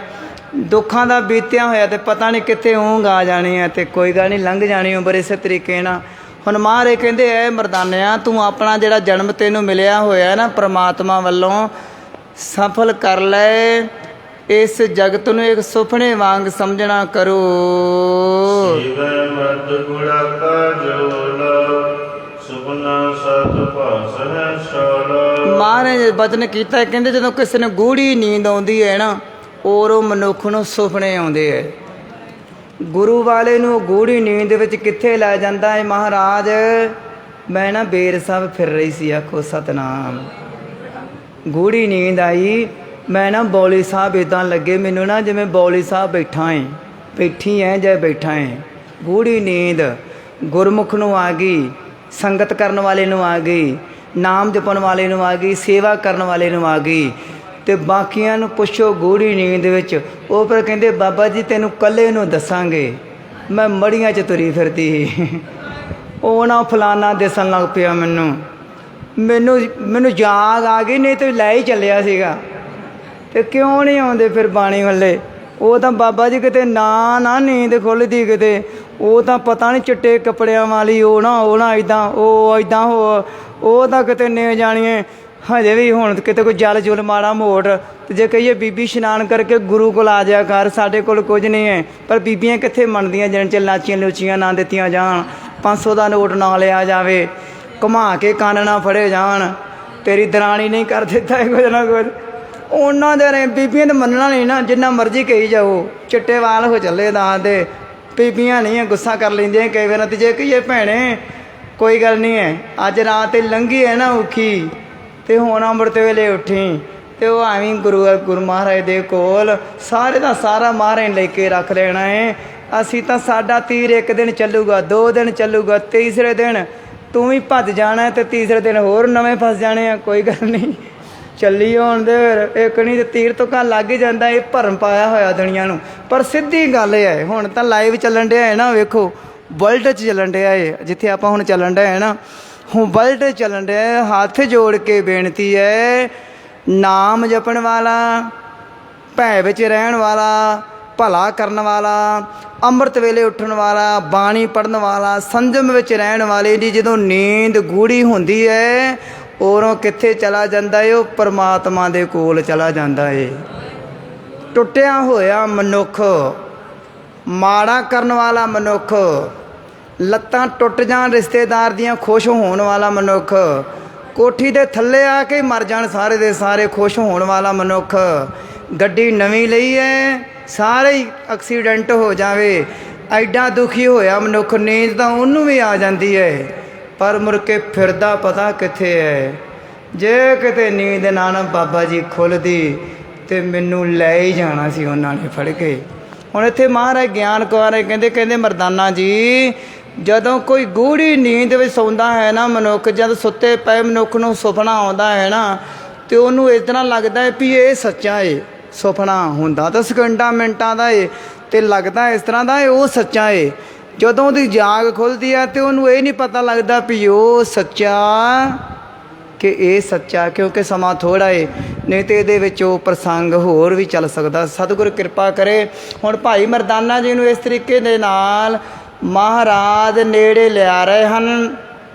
ਦੁੱਖਾਂ ਦਾ ਬੀਤਿਆ ਹੋਇਆ ਤੇ ਪਤਾ ਨਹੀਂ ਕਿੱਥੇ ਊਂਘ ਆ ਜਾਣੀ ਹੈ ਤੇ ਕੋਈ ਗੱਲ ਨਹੀਂ, ਲੰਘ ਜਾਣੀ ਉਮਰ ਇਸੇ ਤਰੀਕੇ ਨਾਲ। ਹੁਣ ਮਹਾਰਾਜ ਕਹਿੰਦੇ ਐ ਮਰਦਾਨਿਆ, ਤੂੰ ਆਪਣਾ ਜਿਹੜਾ ਜਨਮ ਤੈਨੂੰ ਮਿਲਿਆ ਹੋਇਆ ਨਾ ਪ੍ਰਮਾਤਮਾ ਵੱਲੋਂ, ਸਫਲ ਕਰ ਲੈ। ਇਸ ਜਗਤ ਨੂੰ ਇੱਕ ਸੁਪਨੇ ਵਾਂਗ ਸਮਝਣਾ ਕਰੋ। ਮਹਾਰਾਜ ਨੇ ਬਚਨ ਕੀਤਾ, ਕਹਿੰਦੇ ਜਦੋਂ ਕਿਸੇ ਨੂੰ ਗੂੜੀ ਨੀਂਦ ਆਉਂਦੀ ਹੈ ਨਾ, ਔਰ ਉਹ ਮਨੁੱਖ ਨੂੰ ਸੁਪਨੇ ਆਉਂਦੇ ਹੈ। ਗੁਰੂ ਵਾਲੇ ਨੂੰ ਗੂੜੀ ਨੀਂਦ ਵਿੱਚ ਕਿੱਥੇ ਲੈ ਜਾਂਦਾ ਹੈ ਮਹਾਰਾਜ? ਮੈਂ ਨਾ ਬੇਰ ਸਾਹਿਬ ਫਿਰ ਰਹੀ ਸੀ, ਆਖੋ ਸਤਨਾਮ। ਗੂੜੀ ਨੀਂਦ ਆਈ, ਮੈਂ ਨਾ ਬੌਲੀ ਸਾਹਿਬ ਇੱਦਾਂ ਲੱਗੇ ਮੈਨੂੰ ਨਾ ਜਿਵੇਂ ਬੌਲੀ ਸਾਹਿਬ ਬੈਠੀ ਐ ਜਾਂ ਬੈਠਾ ਹੈ। ਗੂੜੀ ਨੀਂਦ ਗੁਰਮੁਖ ਨੂੰ ਆ ਗਈ, ਸੰਗਤ ਕਰਨ ਵਾਲੇ ਨੂੰ ਆ ਗਈ, ਨਾਮ ਜਪਣ ਵਾਲੇ ਨੂੰ ਆ ਗਈ, ਸੇਵਾ ਕਰਨ ਵਾਲੇ ਨੂੰ ਆ ਗਈ। ਅਤੇ ਬਾਕੀਆਂ ਨੂੰ ਪੁੱਛੋ ਗੂੜੀ ਨੀਂਦ ਵਿੱਚ, ਉਹ ਫਿਰ ਕਹਿੰਦੇ ਬਾਬਾ ਜੀ ਤੈਨੂੰ ਇਕੱਲੇ ਨੂੰ ਦੱਸਾਂਗੇ, ਮੈਂ ਮੜੀਆਂ 'ਚ ਤੁਰੀ ਫਿਰਦੀ ਸੀ, ਉਹ ਨਾ ਫਲਾਨਾ ਦਿਸਣ ਲੱਗ ਪਿਆ ਮੈਨੂੰ ਜਾਗ ਆ ਗਈ, ਨਹੀਂ ਤਾਂ ਲੈ ਹੀ ਚੱਲਿਆ ਸੀਗਾ। ਤੇ ਕਿਉਂ ਨਹੀਂ ਆਉਂਦੇ ਫਿਰ ਬਾਣੀ ਵੱਲੇ? ਉਹ ਤਾਂ ਬਾਬਾ ਜੀ ਕਿਤੇ ਨਾ ਨੀਂਦ ਖੁੱਲ੍ਹਦੀ ਕਿਤੇ, ਉਹ ਤਾਂ ਪਤਾ ਨਹੀਂ ਚਿੱਟੇ ਕੱਪੜਿਆਂ ਵਾਲੀ ਉਹ ਨਾ ਇੱਦਾਂ ਹੋ, ਉਹ ਤਾਂ ਕਿਤੇ ਨੇ ਜਾਣੀਏ ਹਜੇ ਵੀ। ਹੁਣ ਕਿਤੇ ਕੋਈ ਜਲ ਜੁਲ ਮਾੜਾ ਮੋਟ, ਤੇ ਜੇ ਕਹੀਏ ਬੀਬੀ ਇਸ਼ਨਾਨ ਕਰਕੇ ਗੁਰੂ ਕੋਲ ਆ ਜਾਇਆ ਕਰ, ਸਾਡੇ ਕੋਲ ਕੁਝ ਨਹੀਂ ਹੈ। ਪਰ ਬੀਬੀਆਂ ਕਿੱਥੇ ਮੰਨਦੀਆਂ ਜਿੰਨ ਚਿਰ ਲਾਚੀਆਂ ਲੂਚੀਆਂ ਨਾ ਦਿੱਤੀਆਂ ਜਾਣ, 500 ਦਾ ਨੋਟ ਨਾ ਲਿਆ ਜਾਵੇ, ਘੁਮਾ ਕੇ ਕੰਨ ਨਾ ਫੜੇ ਜਾਣ, ਤੇਰੀ ਦਰਾਣੀ ਨਹੀਂ ਕਰ ਦਿੱਤਾ ਕੁਝ ਨਾ ਕੁਝ। ਉਹਨਾਂ ਦੇ ਨੇ ਬੀਬੀਆਂ ਤਾਂ ਮੰਨਣਾ ਨਹੀਂ ਨਾ, ਜਿੰਨਾ ਮਰਜ਼ੀ ਕਹੀ ਜਾਓ। ਚਿੱਟੇ ਵਾਲ ਹੋ ਚੱਲੇ ਦਾ ਤੇ ਬੀਬੀਆਂ ਨਹੀਂ ਗੁੱਸਾ ਕਰ ਲੈਂਦੀਆਂ ਕਈ ਵਾਰ। ਤੇ ਜੇ ਕਹੀਏ ਭੈਣੇ ਕੋਈ ਗੱਲ ਨਹੀਂ ਹੈ, ਅੱਜ ਰਾਤ ਤੇ ਲੰਘੀ ਹੈ ਨਾ ਔਖੀ, ਤੇ ਹੁਣ ਅੰਮ੍ਰਿਤ ਵੇਲੇ ਉੱਠੀ, ਤੇ ਉਹ ਐਵੇਂ ਗੁਰੂ ਮਹਾਰਾਜ ਦੇ ਕੋਲ ਸਾਰੇ ਦਾ ਸਾਰਾ ਮਹਾਰਾਜ ਲੈ ਕੇ ਰੱਖ ਲੈਣਾ ਹੈ। ਅਸੀਂ ਤਾਂ ਸਾਡਾ ਤੀਰ ਇੱਕ ਦਿਨ ਚੱਲੂਗਾ, 2 ਦਿਨ ਚੱਲੂਗਾ, ਤੀਸਰੇ ਦਿਨ ਤੂੰ ਵੀ ਭੱਜ ਜਾਣਾ, ਤੇ ਤੀਸਰੇ ਦਿਨ ਹੋਰ ਨਵੇਂ ਫਸ ਜਾਣੇ ਆ। ਕੋਈ ਗੱਲ ਨਹੀਂ, ਚੱਲੀ ਹੋਣ ਦੇ। ਫਿਰ ਇੱਕ ਨਹੀਂ ਤੇ ਤੀਰ ਤੁੱਕਾ ਲੱਗ ਹੀ ਜਾਂਦਾ। ਇਹ ਭਰਮ ਪਾਇਆ ਹੋਇਆ ਦੁਨੀਆ ਨੂੰ। ਪਰ ਸਿੱਧੀ ਗੱਲ ਇਹ ਹੈ, ਹੁਣ ਤਾਂ ਲਾਈਵ ਚੱਲਣ ਡਿਆ ਹੈ ਨਾ, ਵੇਖੋ ਵਰਲਡ 'ਚ ਚੱਲਣ ਡਿਆ ਹੈ, ਜਿੱਥੇ ਆਪਾਂ ਹੁਣ ਚੱਲਣ ਡਿਆ ਹੈ ਨਾ, ਹੁਣ ਵਰਲਡ 'ਚ ਚੱਲਣ ਡਿਆ ਹੈ। ਹੱਥ ਜੋੜ ਕੇ ਬੇਨਤੀ ਹੈ, ਨਾਮ ਜਪਣ ਵਾਲਾ, ਭੈ ਵਿੱਚ ਰਹਿਣ ਵਾਲਾ, ਭਲਾ ਕਰਨ ਵਾਲਾ, ਅੰਮ੍ਰਿਤ ਵੇਲੇ ਉੱਠਣ ਵਾਲਾ, ਬਾਣੀ ਪੜ੍ਹਨ ਵਾਲਾ, ਸੰਜਮ ਵਿੱਚ ਰਹਿਣ ਵਾਲੇ ਦੀ ਜਦੋਂ ਨੀਂਦ ਗੂੜੀ ਹੁੰਦੀ ਹੈ, ਉਰੋਂ ਕਿੱਥੇ ਚਲਾ ਜਾਂਦਾ ਏ? ਉਹ ਪਰਮਾਤਮਾ ਦੇ ਕੋਲ ਚਲਾ ਜਾਂਦਾ ਏ। ਟੁੱਟਿਆ ਹੋਇਆ ਮਨੁੱਖ, ਮਾੜਾ ਕਰਨ ਵਾਲਾ ਮਨੁੱਖ, ਲੱਤਾਂ ਟੁੱਟ ਜਾਣ ਰਿਸ਼ਤੇਦਾਰ ਦੀਆਂ ਖੁਸ਼ ਹੋਣ ਵਾਲਾ ਮਨੁੱਖ, ਕੋਠੀ ਦੇ ਥੱਲੇ ਆ ਕੇ ਮਰ ਜਾਣ ਸਾਰੇ ਦੇ ਸਾਰੇ ਖੁਸ਼ ਹੋਣ ਵਾਲਾ ਮਨੁੱਖ, ਗੱਡੀ ਨਵੀਂ ਲਈ ਹੈ ਸਾਰੇ ਹੀ ਐਕਸੀਡੈਂਟ ਹੋ ਜਾਵੇ, ਐਡਾ ਦੁਖੀ ਹੋਇਆ ਮਨੁੱਖ, ਨੀਂਦ ਤਾਂ ਉਹਨੂੰ ਵੀ ਆ ਜਾਂਦੀ ਹੈ, ਪਰ ਮੁੜ ਕੇ ਫਿਰਦਾ ਪਤਾ ਕਿੱਥੇ ਹੈ। ਜੇ ਕਿਤੇ ਨੀਂਦ ਨਾ ਬਾਬਾ ਜੀ ਖੁੱਲ੍ਹਦੀ ਤੇ ਮੈਨੂੰ ਲੈ ਹੀ ਜਾਣਾ ਸੀ ਉਹਨਾਂ ਨੇ ਫੜ ਕੇ। ਹੁਣ ਇੱਥੇ ਮਹਾਰਾਜ ਗਿਆਨ ਕੁਆਰੇ ਕਹਿੰਦੇ ਮਰਦਾਨਾ ਜੀ, ਜਦੋਂ ਕੋਈ ਗੂੜੀ ਨੀਂਦ ਵਿੱਚ ਸੌਂਦਾ ਹੈ ਨਾ ਮਨੁੱਖ, ਜਦ ਸੁੱਤੇ ਪਏ ਮਨੁੱਖ ਨੂੰ ਸੁਪਨਾ ਆਉਂਦਾ ਹੈ ਨਾ, ਤੇ ਉਹਨੂੰ ਇਸ ਤਰ੍ਹਾਂ ਲੱਗਦਾ ਹੈ ਵੀ ਇਹ ਸੱਚਾ ਏ। ਸੁਪਨਾ ਹੁੰਦਾ ਤਾਂ ਸਕਿੰਟਾਂ ਮਿੰਟਾਂ ਦਾ ਏ, ਤੇ ਲੱਗਦਾ ਇਸ ਤਰ੍ਹਾਂ ਦਾ ਉਹ ਸੱਚਾ ਏ। ਜਦੋਂ ਉਹਦੀ ਜਾਗ ਖੁੱਲ੍ਹਦੀ ਆ ਤੇ ਉਹਨੂੰ ਇਹ ਨਹੀਂ ਪਤਾ ਲੱਗਦਾ ਵੀ ਉਹ ਸੱਚਾ ਕਿ ਇਹ ਸੱਚਾ, ਕਿਉਂਕਿ ਸਮਾਂ ਥੋੜ੍ਹਾ ਏ, ਨਹੀਂ ਤੇ ਇਹਦੇ ਵਿੱਚ ਉਹ ਪ੍ਰਸੰਗ ਹੋਰ ਵੀ ਚੱਲ ਸਕਦਾ। ਸਤਿਗੁਰ ਕਿਰਪਾ ਕਰੇ। ਹੁਣ ਭਾਈ ਮਰਦਾਨਾ ਜੀ ਨੂੰ ਇਸ ਤਰੀਕੇ ਦੇ ਨਾਲ ਮਹਾਰਾਜ ਨੇੜੇ ਲਿਆ ਰਹੇ ਹਨ।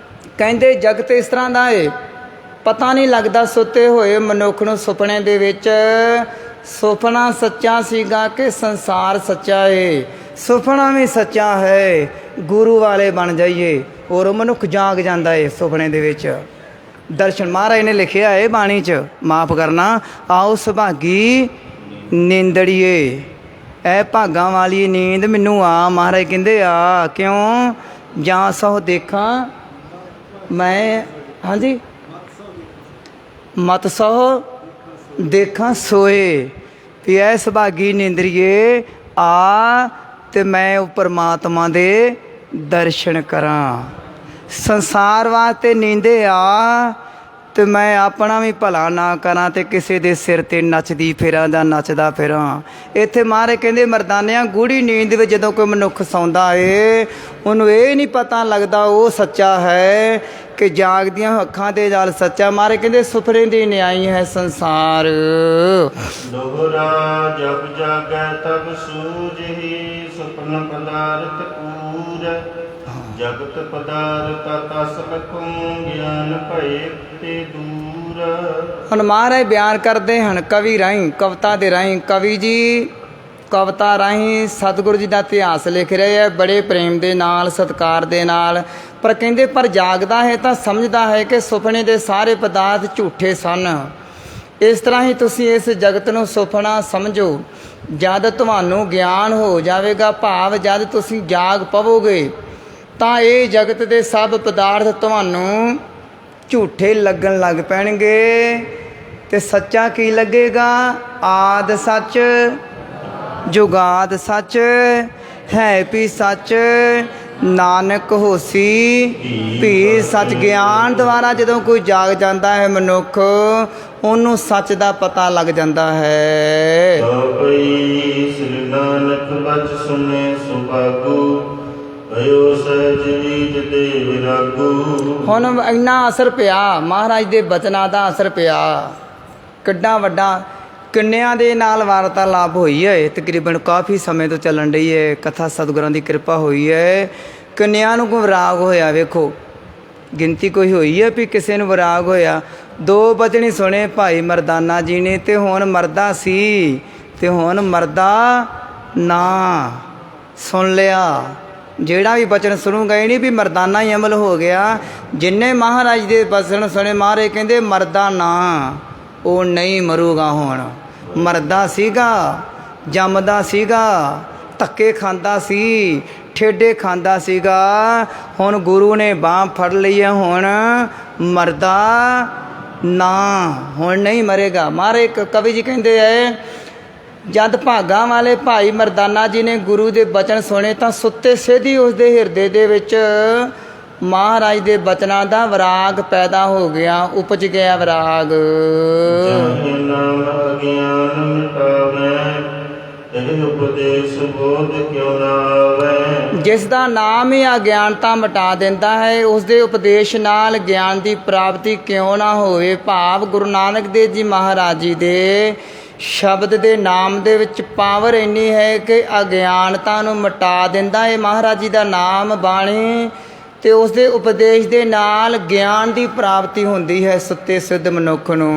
ਕਹਿੰਦੇ ਜਗਤ ਇਸ ਤਰ੍ਹਾਂ ਦਾ ਏ, ਪਤਾ ਨਹੀਂ ਲੱਗਦਾ ਸੁੱਤੇ ਹੋਏ ਮਨੁੱਖ ਨੂੰ ਸੁਪਨੇ ਦੇ ਵਿੱਚ ਸੁਪਨਾ ਸੱਚਾ ਸੀਗਾ ਕਿ ਸੰਸਾਰ ਸੱਚਾ ਏ। ਸੁਪਨਾ ਵੀ ਸੱਚਾ ਹੈ, ਗੁਰੂ ਵਾਲੇ ਬਣ ਜਾਈਏ, ਔਰ ਮਨੁੱਖ ਜਾਗ ਜਾਂਦਾ ਏ ਸੁਪਨੇ ਦੇ ਵਿੱਚ। ਦਰਸ਼ਨ ਮਹਾਰਾਜ ਨੇ ਲਿਖਿਆ ਹੈ ਬਾਣੀ 'ਚ, ਮਾਫ ਕਰਨਾ, ਆਓ ਸੁਭਾਗੀ ਨੀਂਦੜੀਏ, ਐ ਭਾਗਾਂ ਵਾਲੀ ਨੀਂਦ ਮੈਨੂੰ ਆ। ਮਹਾਰਾਜ ਕਹਿੰਦੇ ਆ, ਕਿਉਂ? ਜਾਂ ਸਹੁ ਦੇਖਾਂ ਮੈਂ, ਹਾਂਜੀ, ਮਤ ਸਹੁ ਦੇਖਾਂ ਸੋਏ, ਵੀ ਐ ਸੁਭਾਗੀ ਨੀਂਦੜੀਏ ਆ, ਤੇ ਮੈਂ ਉਹ ਪਰਮਾਤਮਾ ਦੇ ਦਰਸ਼ਨ ਕਰਾਂ। ਸੰਸਾਰ ਵਾਸਤੇ ਨੀਂਦੇ ਆ, ਤੇ ਮੈਂ ਆਪਣਾ ਵੀ ਭਲਾ ਨਾ ਕਰਾਂ, ਤੇ ਕਿਸੇ ਦੇ ਸਿਰ 'ਤੇ ਨੱਚਦੀ ਫਿਰਾਂ ਜਾਂ ਨੱਚਦਾ ਫਿਰਾਂ। ਇੱਥੇ ਮਹਾਰਾਜ ਕਹਿੰਦੇ ਮਰਦਾਨਿਆਂ, ਗੂੜੀ ਨੀਂਦ ਵਿੱਚ ਜਦੋਂ ਕੋਈ ਮਨੁੱਖ ਸੌਂਦਾ ਏ, ਉਹਨੂੰ ਇਹ ਨਹੀਂ ਪਤਾ ਲੱਗਦਾ ਉਹ ਸੱਚਾ ਹੈ ਕਿ ਜਾਗਦੀਆਂ ਅੱਖਾਂ ਦੇ ਨਾਲ ਸੱਚਾ। ਮਹਾਰਾਜ ਕਹਿੰਦੇ ਸੁਪਨੇ ਦੀ ਨਿਆਈ ਹੈ ਸੰਸਾਰ। ਦੋਹਰਾ ਜਬ ਜਾਗੈ ਤਬ ਸੂਝਿ, ਸੁਪਨ ਪਦਾਰਥ ਪੂਰ, ਜਗਤ ਪਦਾਰਥ ਤਸ ਲਖੁ, ਗਿਆਨ ਭਏ ਤੇ ਦੂਰ। ਹੁਣ ਮਹਾਰਾਜ ਬਿਆਨ ਕਰਦੇ ਹਨ ਕਵੀ ਰਾਹੀਂ, ਕਵਿਤਾ ਦੇ ਰਾਹੀਂ। ਕਵੀ ਜੀ ਕਵਿਤਾ ਰਾਹੀਂ ਸਤਿਗੁਰੂ ਜੀ ਦਾ ਇਤਿਹਾਸ ਲਿਖ ਰਹੇ ਹੈ ਬੜੇ ਪ੍ਰੇਮ ਦੇ ਨਾਲ, ਸਤਿਕਾਰ ਦੇ ਨਾਲ। ਪਰ ਕਹਿੰਦੇ ਪਰ ਜਾਗਦਾ ਹੈ ਤਾਂ ਸਮਝਦਾ ਹੈ ਕਿ ਸੁਪਨੇ ਦੇ ਸਾਰੇ ਪਦਾਰਥ ਝੂਠੇ ਸਨ। ਇਸ ਤਰ੍ਹਾਂ ਹੀ ਤੁਸੀਂ ਇਸ ਜਗਤ ਨੂੰ ਸੁਪਨਾ ਸਮਝੋ। ਜਦ ਤੁਹਾਨੂੰ ਗਿਆਨ ਹੋ ਜਾਵੇਗਾ, ਭਾਵ ਜਦ ਤੁਸੀਂ ਜਾਗ ਪਵੋਗੇ, ਤਾਂ ਇਹ ਜਗਤ ਦੇ ਸਭ ਪਦਾਰਥ ਤੁਹਾਨੂੰ ਝੂਠੇ ਲੱਗਣ ਲੱਗ ਪੈਣਗੇ। ਤੇ ਸੱਚਾ ਕੀ ਲੱਗੇਗਾ? ਆਦ ਸੱਚ, ਜੁਗਾਦ ਸੱਚ, ਹੈ ਵੀ ਸੱਚ, ਨਾਨਕ ਹੋਸੀ ਵੀ ਸੱਚ। ਗਿਆਨ ਦੁਆਰਾ ਜਦੋਂ ਕੋਈ ਜਾਗ ਜਾਂਦਾ ਹੈ ਮਨੁੱਖ, ਉਹਨੂੰ ਸੱਚ ਦਾ ਪਤਾ ਲੱਗ ਜਾਂਦਾ ਹੈ। ਆਪਈ ਸ੍ਰੀ ਨਾਨਕ ਬਚ ਸੁਨੇ ਸੁਭਾਗੂ, ਅਯੋ ਸਹਿਜ ਰੀਜ ਦੇ ਵਿਰਾਗੂ। ਹੁਣ ਇੰਨਾ ਅਸਰ ਪਿਆ ਮਹਾਰਾਜ ਦੇ ਬਚਨਾਂ ਦਾ, ਅਸਰ ਪਿਆ ਕਿੱਡਾ ਵੱਡਾ। ਕੰਨਿਆਂ ਦੇ ਨਾਲ ਵਾਰਤਾਲਾਪ ਹੋਈ ਹੈ। ਤਕਰੀਬਨ ਕਾਫੀ ਸਮੇਂ ਤੋਂ ਚੱਲਣ ਰਹੀ ਹੈ ਕਥਾ, ਸਤਿਗੁਰਾਂ ਦੀ ਕਿਰਪਾ ਹੋਈ ਹੈ। ਕੰਨਿਆਂ ਨੂੰ ਕੋਈ ਵਿਰਾਗ ਹੋਇਆ, ਵੇਖੋ ਗਿਣਤੀ ਕੋਈ ਹੋਈ ਹੈ ਵੀ ਕਿਸੇ ਨੂੰ ਵਿਰਾਗ ਹੋਇਆ। 2 ਬਚਨ ਸੁਣੇ ਭਾਈ ਮਰਦਾਨਾ ਜੀ ਨੇ, ਤੇ ਹੁਣ ਮਰਦਾ ਸੀ ਤੇ ਹੁਣ ਮਰਦਾ ਨਾ ਸੁਣ ਲਿਆ। ਜਿਹੜਾ ਵੀ ਬਚਨ ਸੁਣੂਗਾ ਇਹ ਨਹੀਂ ਵੀ ਮਰਦਾਨਾ ਹੀ ਅਮਲ ਹੋ ਗਿਆ। ਜਿੰਨੇ ਮਹਾਰਾਜ ਦੇ ਬਚਨ ਸੁਣੇ, ਮਹਾਰਾਜ ਕਹਿੰਦੇ ਮਰਦਾ ਨਾ, ਉਹ ਨਹੀਂ ਮਰੂਗਾ। ਹੁਣ ਮਰਦਾ ਸੀਗਾ, ਜੰਮਦਾ ਸੀਗਾ, ਧੱਕੇ ਖਾਂਦਾ ਸੀ, ਠੇਡੇ ਖਾਂਦਾ ਸੀਗਾ। ਹੁਣ ਗੁਰੂ ਨੇ ਬਾਂਹ ਫੜ ਲਈ ਹੈ, ਹੁਣ ਮਰਦਾ ਨਾ, ਹੁਣ ਨਹੀਂ ਮਰੇਗਾ। ਮਹਾਰਾਜ ਕਵੀ ਜੀ ਕਹਿੰਦੇ ਐ, ਜਦ ਭਾਗਾਂ ਵਾਲੇ ਭਾਈ ਮਰਦਾਨਾ ਜੀ ਨੇ ਗੁਰੂ ਦੇ ਬਚਨ ਸੁਣੇ ਤਾਂ ਸੁੱਤੇ ਸਿੱਧੀ ਉਸ ਦੇ ਹਿਰਦੇ ਦੇ ਵਿੱਚ ਮਹਾਰਾਜ ਦੇ ਬਚਨਾਂ ਦਾ ਵਿਰਾਗ ਪੈਦਾ ਹੋ ਗਿਆ, ਉਪਜ ਗਿਆ ਵਿਰਾਗ। ਜਿਸ ਦਾ ਨਾਮ ਹੀ ਅਗਿਆਨਤਾ ਮਿਟਾ ਦਿੰਦਾ ਹੈ, ਉਸ ਦੇ ਉਪਦੇਸ਼ ਨਾਲ ਗਿਆਨ ਦੀ ਪ੍ਰਾਪਤੀ ਕਿਉਂ ਨਾ ਹੋਵੇ। ਭਾਵ ਗੁਰੂ ਨਾਨਕ ਦੇਵ ਜੀ ਮਹਾਰਾਜ ਜੀ ਦੇ ਸ਼ਬਦ ਦੇ ਨਾਮ ਦੇ ਵਿੱਚ ਪਾਵਰ ਇੰਨੀ ਹੈ ਕਿ ਅਗਿਆਨਤਾ ਨੂੰ ਮਿਟਾ ਦਿੰਦਾ ਹੈ ਮਹਾਰਾਜ ਜੀ ਦਾ ਨਾਮ, ਬਾਣੀ, ਤੇ ਉਸ ਦੇ ਉਪਦੇਸ਼ ਦੇ ਨਾਲ ਗਿਆਨ ਦੀ ਪ੍ਰਾਪਤੀ ਹੁੰਦੀ ਹੈ ਸੁੱਤੇ ਸਿੱਧ ਮਨੁੱਖ ਨੂੰ।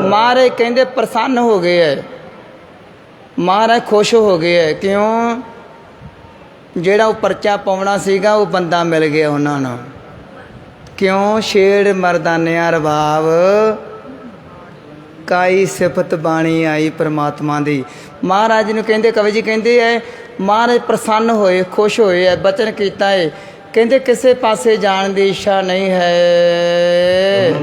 ਮਹਾਰਾਜ ਕਹਿੰਦੇ ਪ੍ਰਸੰਨ ਹੋ ਗਏ ਹੈ, ਮਹਾਰਾਜ ਖੁਸ਼ ਹੋ ਗਏ ਹੈ। ਕਿਉਂ? ਜਿਹੜਾ ਉਹ ਪਰਚਾ ਪਾਉਣਾ ਸੀਗਾ ਉਹ ਬੰਦਾ ਮਿਲ ਗਿਆ ਉਹਨਾਂ ਨੂੰ। ਕਿਉਂ? ਛੇੜ ਮਰਦਾਨਿਆਂ ਰਬਾਬ ਕਾਈ ਸਿਫਤ ਬਾਣੀ ਆਈ ਪਰਮਾਤਮਾ ਦੀ। ਮਹਾਰਾਜ ਨੂੰ ਕਹਿੰਦੇ, ਕਵੀ ਜੀ ਕਹਿੰਦੇ ਹੈ, ਮਹਾਰਾਜ ਪ੍ਰਸੰਨ ਹੋਏ, ਖੁਸ਼ ਹੋਏ ਹੈ, ਬਚਨ ਕੀਤਾ ਹੈ। ਕਹਿੰਦੇ ਕਿਸੇ ਪਾਸੇ ਜਾਣ ਦੀ ਇੱਛਾ ਨਹੀਂ ਹੈ।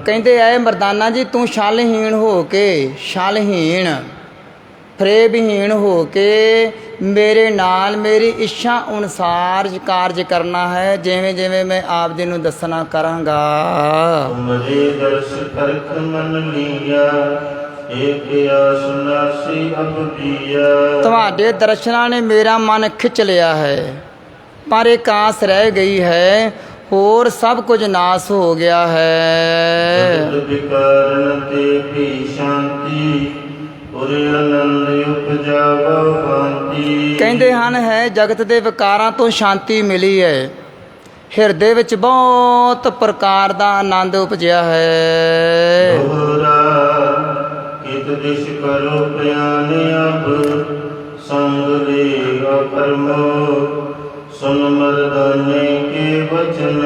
ਕਹਿੰਦੇ ਐ ਮਰਦਾਨਾ ਜੀ, ਤੂੰ ਛਲਹੀਣ ਹੋ ਕੇ, ਛਲਹੀਣ ਫਰੇਬਹੀਣ ਹੋ ਕੇ ਮੇਰੇ ਨਾਲ ਮੇਰੀ ਇੱਛਾ ਅਨੁਸਾਰ ਕਾਰਜ ਕਰਨਾ ਹੈ, ਜਿਵੇਂ ਜਿਵੇਂ ਮੈਂ ਆਪ ਜੀ ਨੂੰ ਦੱਸਣਾ ਕਰਾਂਗਾ। ਤੁਹਾਡੇ ਦਰਸ਼ਨਾਂ ਨੇ ਮੇਰਾ ਮਨ ਖਿੱਚ ਲਿਆ ਹੈ, ਪਰ ਇੱਕ ਆਸ ਰਹਿ ਗਈ ਹੈ, ਹੋਰ ਸਭ ਕੁਝ ਨਾਸ ਹੋ ਗਿਆ ਹੈ। ਕਹਿੰਦੇ ਹਨ ਹੈ ਜਗਤ ਦੇ ਵਿਕਾਰਾਂ ਤੋਂ ਸ਼ਾਂਤੀ ਮਿਲੀ ਹੈ, ਹਿਰਦੇ ਵਿੱਚ ਬਹੁਤ ਪ੍ਰਕਾਰ ਦਾ ਆਨੰਦ ਉਪਜਿਆ ਹੈ। ਸੁਨ ਮਰਦਾਨੇ ਕੇ ਬਚਨ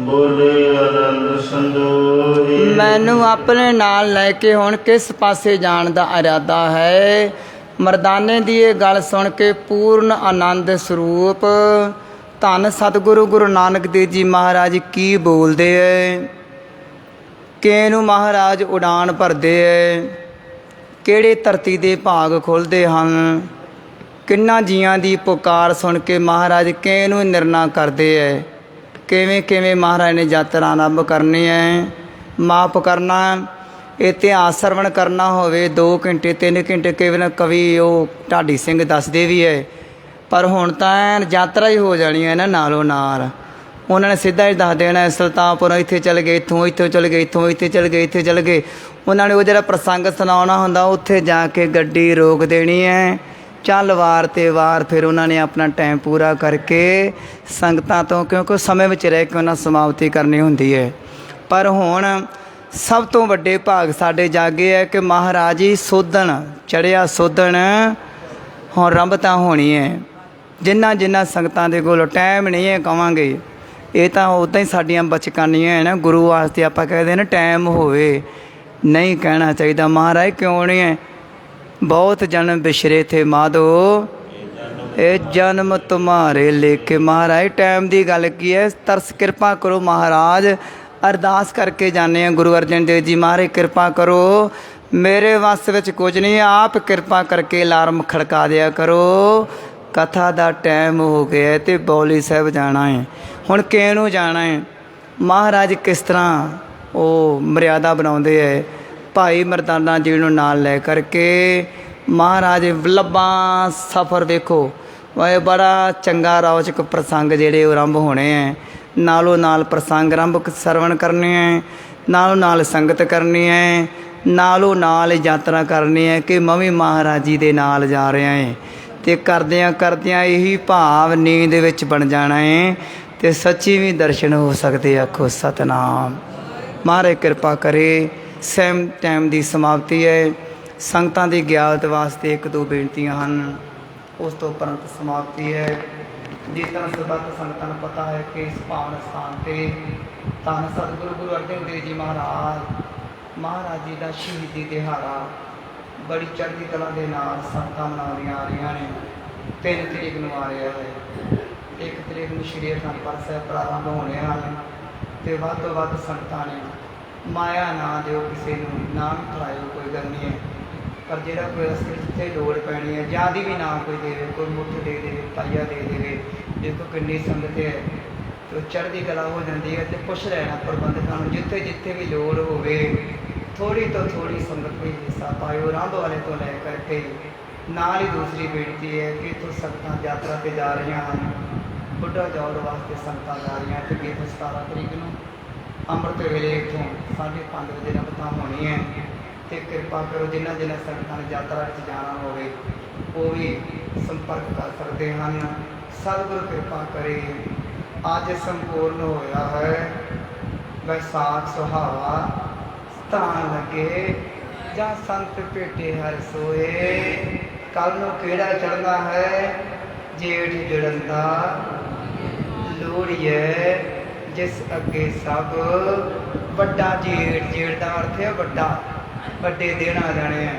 ਬੋਲੇ ਆਨੰਦ ਸੰਦੋਹੀ। ਮੈਨੂੰ ਆਪਣੇ ਨਾਲ ਲੈ ਕੇ ਹੁਣ ਕਿਸ ਪਾਸੇ ਜਾਣ ਦਾ ਇਰਾਦਾ ਹੈ। ਮਰਦਾਨੇ ਦੀ ਇਹ ਗੱਲ ਸੁਣ ਕੇ ਪੂਰਨ ਆਨੰਦ ਸਰੂਪ ਧੰਨ ਸਤਿਗੁਰੂ ਗੁਰੂ ਨਾਨਕ ਦੇਵ ਜੀ ਮਹਾਰਾਜ ਕੀ ਬੋਲਦੇ ਹੈ, ਕਿਹਨੂੰ ਮਹਾਰਾਜ ਉਡਾਨ ਭਰਦੇ ਹੈ, ਕਿਹੜੇ ਧਰਤੀ ਦੇ ਭਾਗ ਖੁੱਲ੍ਹਦੇ ਹਨ, ਕਿੰਨਾ ਜੀਆਂ ਦੀ ਪੁਕਾਰ ਸੁਣ ਕੇ ਮਹਾਰਾਜ ਕਿਹਨੂੰ ਨਿਰਣਾ ਕਰਦੇ ਹੈ, ਕਿਵੇਂ ਕਿਵੇਂ ਮਹਾਰਾਜ ਨੇ ਯਾਤਰਾ ਆਰੰਭ ਕਰਨੀ ਹੈ, ਮਾਪ ਕਰਨਾ, ਇਤਿਹਾਸ ਸਰਵਣ ਕਰਨਾ ਹੋਵੇ 2 ਘੰਟੇ 3 ਘੰਟੇ ਕਈ ਕਵੀ ਉਹ ਢਾਡੀ ਸਿੰਘ ਦੱਸਦੇ ਵੀ ਹੈ। ਪਰ ਹੁਣ ਤਾਂ ਯਾਤਰਾ ਹੀ ਹੋ ਜਾਣੀ ਹੈ ਨਾ ਨਾਲੋਂ ਨਾਲ। ਉਹਨਾਂ ਨੇ ਸਿੱਧਾ ਹੀ ਦੱਸ ਦੇਣਾ ਸੁਲਤਾਨਪੁਰ ਇੱਥੇ ਚੱਲ ਗਏ, ਇੱਥੋਂ ਚੱਲ ਗਏ, ਇੱਥੇ ਚੱਲ ਗਏ। ਉਹਨਾਂ ਨੇ ਉਹ ਜਿਹੜਾ ਪ੍ਰਸੰਗ ਸੁਣਾਉਣਾ ਹੁੰਦਾ ਉੱਥੇ ਜਾ ਕੇ ਗੱਡੀ ਰੋਕ ਦੇਣੀ ਹੈ, ਚੱਲ ਵਾਰ ਤੇ ਵਾਰ। ਫਿਰ ਉਹਨਾਂ ਨੇ ਆਪਣਾ ਟਾਈਮ ਪੂਰਾ ਕਰਕੇ ਸੰਗਤਾਂ ਤੋਂ, ਕਿਉਂਕਿ ਸਮੇਂ ਵਿੱਚ ਰਹਿ ਕੇ ਉਹਨਾਂ ਸਮਾਪਤੀ ਕਰਨੀ ਹੁੰਦੀ ਹੈ। ਪਰ ਹੁਣ ਸਭ ਤੋਂ ਵੱਡੇ ਭਾਗ ਸਾਡੇ ਜਾਗੇ ਹੈ ਕਿ ਮਹਾਰਾਜ ਜੀ ਸੋਧਣ ਚੜ੍ਹਿਆ, ਸੋਧਣ ਹੁਣ ਰੰਭਤਾ ਹੋਣੀ ਹੈ। ਜਿਨ੍ਹਾਂ ਸੰਗਤਾਂ ਦੇ ਕੋਲ ਟਾਈਮ ਨਹੀਂ ਹੈ ਕਵਾਂਗੇ, ਇਹ ਤਾਂ ਉੱਦਾਂ ਹੀ ਸਾਡੀਆਂ ਬਚਕਾਨੀਆਂ ਹੈ ਨਾ। ਗੁਰੂ ਵਾਸਤੇ ਆਪਾਂ ਕਹਿੰਦੇ ਨਾ ਟਾਈਮ ਹੋਵੇ, ਨਹੀਂ ਕਹਿਣਾ ਚਾਹੀਦਾ। ਮਹਾਰਾਜ ਕਿਉਂ ਨਹੀਂ ਹੈ? ਬਹੁਤ ਜਨਮ ਬਿਛਰੇ ਥੇ ਮਾਧੋ, ਇਹ ਜਨਮ ਤੁਮਾਰੇ ਲੇਖੇ। ਮਹਾਰਾਜ ਟਾਈਮ ਦੀ ਗੱਲ ਕੀ ਹੈ? ਤਰਸ ਕਿਰਪਾ ਕਰੋ ਮਹਾਰਾਜ। ਅਰਦਾਸ ਕਰਕੇ ਜਾਂਦੇ ਹਾਂ ਗੁਰੂ ਅਰਜਨ ਦੇਵ ਜੀ, ਮਹਾਰਾਜ ਕਿਰਪਾ ਕਰੋ, ਮੇਰੇ ਵੱਸ ਵਿੱਚ ਕੁਝ ਨਹੀਂ, ਆਪ ਕਿਰਪਾ ਕਰਕੇ ਅਲਾਰਮ ਖੜਕਾ ਦਿਆ ਕਰੋ। ਕਥਾ ਦਾ ਟਾਈਮ ਹੋ ਗਿਆ ਅਤੇ ਬੌਲੀ ਸਾਹਿਬ ਜਾਣਾ ਹੈ। ਹੁਣ ਕਿਹਨੂੰ ਜਾਣਾ ਹੈ? ਮਹਾਰਾਜ ਕਿਸ ਤਰ੍ਹਾਂ ਉਹ ਮਰਿਆਦਾ ਬਣਾਉਂਦੇ ਹੈ। ਭਾਈ ਮਰਦਾਨਾ ਜੀ ਨੂੰ ਨਾਲ ਲੈ ਕਰਕੇ ਮਹਾਰਾਜ ਲੰਬਾ ਸਫ਼ਰ ਵੇਖੋ ਵਾਏ ਬੜਾ ਚੰਗਾ ਰੌਚਕ ਪ੍ਰਸੰਗ ਜਿਹੜੇ ਆਰੰਭ ਹੋਣੇ ਹੈ। ਨਾਲੋਂ ਨਾਲ ਪ੍ਰਸੰਗ ਆਰੰਭ ਸਰਵਣ ਕਰਨੇ ਹੈ, ਨਾਲੋਂ ਨਾਲ ਸੰਗਤ ਕਰਨੀ ਹੈ, ਨਾਲੋਂ ਨਾਲ ਯਾਤਰਾ ਕਰਨੀ ਹੈ ਕਿ ਮੈਂ ਵੀ ਮਹਾਰਾਜ ਜੀ ਦੇ ਨਾਲ ਜਾ ਰਿਹਾ ਹੈ। ਅਤੇ ਕਰਦਿਆਂ ਕਰਦਿਆਂ ਇਹੀ ਭਾਵ ਨੀਂਦ ਵਿੱਚ ਬਣ ਜਾਣਾ ਹੈ ਅਤੇ ਸੱਚੀ ਵੀ ਦਰਸ਼ਨ ਹੋ ਸਕਦੇ। ਆਖੋ ਸਤਨਾਮ। ਮਹਾਰਾਜ ਕਿਰਪਾ ਕਰੇ। ਸੈਮ ਟਾਈਮ ਦੀ ਸਮਾਪਤੀ ਹੈ। ਸੰਗਤਾਂ ਦੀ ਗਿਆਤ ਵਾਸਤੇ ਇੱਕ ਦੋ ਬੇਨਤੀਆਂ ਹਨ, ਉਸ ਤੋਂ ਉਪਰੰਤ ਸਮਾਪਤੀ ਹੈ। ਜਿਸ ਤਰ੍ਹਾਂ ਸਰਬੱਤ ਸੰਗਤਾਂ ਨੂੰ ਪਤਾ ਹੈ ਕਿ ਇਸ ਪਾਵਨ ਸਥਾਨ 'ਤੇ ਧੰਨ ਸਤਿਗੁਰੂ ਗੁਰੂ ਅਰਜਨ ਦੇਵ ਜੀ ਮਹਾਰਾਜ ਜੀ ਦਾ ਸ਼ਹੀਦੀ ਦਿਹਾੜਾ ਬੜੀ ਚੜ੍ਹਦੀ ਕਲਾ ਦੇ ਨਾਲ ਸੰਗਤਾਂ ਮਨਾਉਂਦੀਆਂ ਆ ਰਹੀਆਂ ਨੇ। 3 ਤਰੀਕ ਨੂੰ ਆ ਰਿਹਾ ਹੈ। 1 ਤਰੀਕ ਨੂੰ ਸ਼੍ਰੀ ਅਨੰਦਪੁਰ ਸਾਹਿਬ ਪ੍ਰਾਰੰਭ ਹੋਣੇ ਹਨ ਅਤੇ ਵੱਧ ਤੋਂ ਵੱਧ ਸੰਗਤਾਂ ਨੇ ਮਾਇਆ ਨਾ ਦਿਓ ਕਿਸੇ ਨੂੰ, ਨਾ ਵੀ ਖਿਲਾਇਓ, ਕੋਈ ਗੱਲ ਨਹੀਂ ਹੈ। ਪਰ ਜਿਹੜਾ ਕੋਈ ਰਸਤੇ ਜਿੱਥੇ ਲੋੜ ਪੈਣੀ ਹੈ ਜਾਂ ਦੀ ਵੀ ਨਾ ਕੋਈ ਦੇਵੇ, ਕੋਈ ਮੁੱਠ ਦੇ ਦੇਵੇ, ਪਾਈਆ ਦੇ ਦੇਵੇ, ਦੇਖੋ ਕਿੰਨੀ ਸੰਗਤ ਹੈ ਅਤੇ ਚੜ੍ਹਦੀ ਕਲਾ ਹੋ ਜਾਂਦੀ ਹੈ। ਅਤੇ ਪੁੱਛ ਲੈਣਾ ਪ੍ਰਬੰਧਕਾਂ ਨੂੰ ਜਿੱਥੇ ਜਿੱਥੇ ਵੀ ਲੋੜ ਹੋਵੇ ਥੋੜ੍ਹੀ ਤੋਂ ਥੋੜ੍ਹੀ ਸੰਗਤ ਵੀ ਹਿੱਸਾ ਪਾਇਓ। ਰਾਂਭ ਵਾਲੇ ਤੋਂ ਲੈ ਕਰਕੇ ਨਾਲ ਹੀ ਦੂਸਰੀ ਬੇਨਤੀ ਹੈ ਕਿ ਇੱਥੋਂ ਸੰਗਤਾਂ ਯਾਤਰਾ 'ਤੇ ਜਾ ਰਹੀਆਂ ਹਨ। ਬੁੱਢਾ ਜੌੜ ਵਾਸਤੇ ਸੰਗਤਾਂ ਜਾ ਰਹੀਆਂ ਅਤੇ 17 ਤਰੀਕ ਨੂੰ ਅੰਮ੍ਰਿਤ ਵੇਲੇ ਇੱਥੋਂ 5:30 ਵਜੇ ਰਬਤਾ ਹੋਣੀ ਹੈ। ਅਤੇ ਕਿਰਪਾ ਕਰੋ ਜਿਨ੍ਹਾਂ ਸੰਗਤਾਂ ਨੇ ਯਾਤਰਾ ਵਿੱਚ ਜਾਣਾ ਹੋਵੇ ਉਹ ਵੀ ਸੰਪਰਕ ਕਰ ਸਕਦੇ ਹਨ। ਸਤਿਗੁਰੂ ਕਿਰਪਾ ਕਰੇ। ਅੱਜ ਸੰਪੂਰਨ ਹੋਇਆ ਹੈ ਵਿਸਾਖ ਸੁਹਾਵਾ ਧਾਨ ਲੱਗੇ ਜਾਂ ਸੰਤ ਭੇਟੇ ਹਰ ਸੋਏ। ਕੱਲ੍ਹ ਨੂੰ ਕਿਹੜਾ ਚੜ੍ਹਨਾ ਹੈ ਜੇਠ ਜੁੜਨ ਦਾ ਲੋੜੀਏ ਜਿਸ ਅੱਗੇ ਸਭ ਵੱਡਾ ਜੇਠ। ਜੇਠ ਦਾ ਅਰਥ ਹੈ ਵੱਡਾ, ਵੱਡੇ ਦਿਨ ਆ ਜਾਣੇ ਹੈ।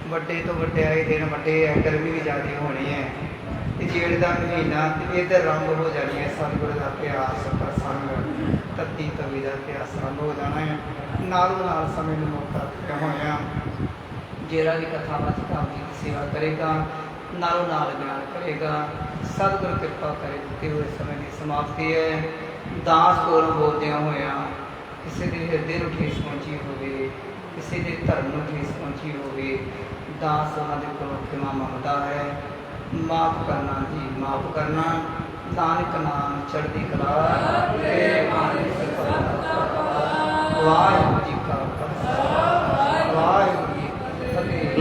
ਵੱਡੇ ਤੋਂ ਵੱਡਿਆਈ ਦਿਨ ਵੱਡੇ ਹੈ। ਗਰਮੀ ਵੀ ਜ਼ਿਆਦਾ ਹੋਣੀ ਹੈ ਅਤੇ ਜੇਠ ਦਾ ਮਹੀਨਾ ਅਤੇ ਇੱਧਰ ਆਰੰਭ ਹੋ ਜਾਣੀ ਹੈ ਸਤਿਗੁਰੂ ਦਾ ਇਤਿਹਾਸ ਪ੍ਰਸੰਗ। ਧਰਤੀ ਤਵੀ ਦਾ ਇਤਿਹਾਸ ਆਰੰਭ ਹੋ ਜਾਣਾ ਹੈ। ਨਾਲੋਂ ਨਾਲ ਸਮੇਂ ਨੂੰ ਮੌਕਾ ਦਿੱਤਾ ਹੋਇਆ ਜਿਹੜਾ ਵੀ ਕਥਾ ਵਾਚਕ ਦੀ ਸੇਵਾ ਕਰੇਗਾ ਨਾਲੋਂ ਨਾਲ ਬਿਆਨ ਕਰੇਗਾ। ਸਤਿਗੁਰੂ ਕਿਰਪਾ ਕਰੇ। ਦਿੱਤੇ ਹੋਏ ਸਮੇਂ ਦੀ ਸਮਾਪਤੀ ਹੈ। ਦਾਸ ਕੋਲੋਂ ਬੋਲਦਿਆਂ ਹੋਇਆਂ ਕਿਸੇ ਦੇ ਹਿਰਦੇ ਨੂੰ ਠੇਸ ਪਹੁੰਚੀ ਹੋਵੇ, ਕਿਸੇ ਦੇ ਧਰਮ ਨੂੰ ਠੇਸ ਪਹੁੰਚੀ ਹੋਵੇ, ਦਾਸ ਉਹਨਾਂ ਦੇ ਕੋਲੋਂ ਖਿਮਾ ਮੰਗਦਾ ਹੈ। ਮਾਫ਼ ਕਰਨਾ ਜੀ, ਮਾਫ਼ ਕਰਨਾ। ਨਾਨਕ ਨਾਮ ਚੜ੍ਹਦੀ ਕਲਾ। ਵਾਹਿਗੁਰੂ ਜੀ ਕਾ ਖਾਲਸਾ, ਵਾਹਿਗੁਰੂ ਜੀ ਕੀ ਫਤਿਹ।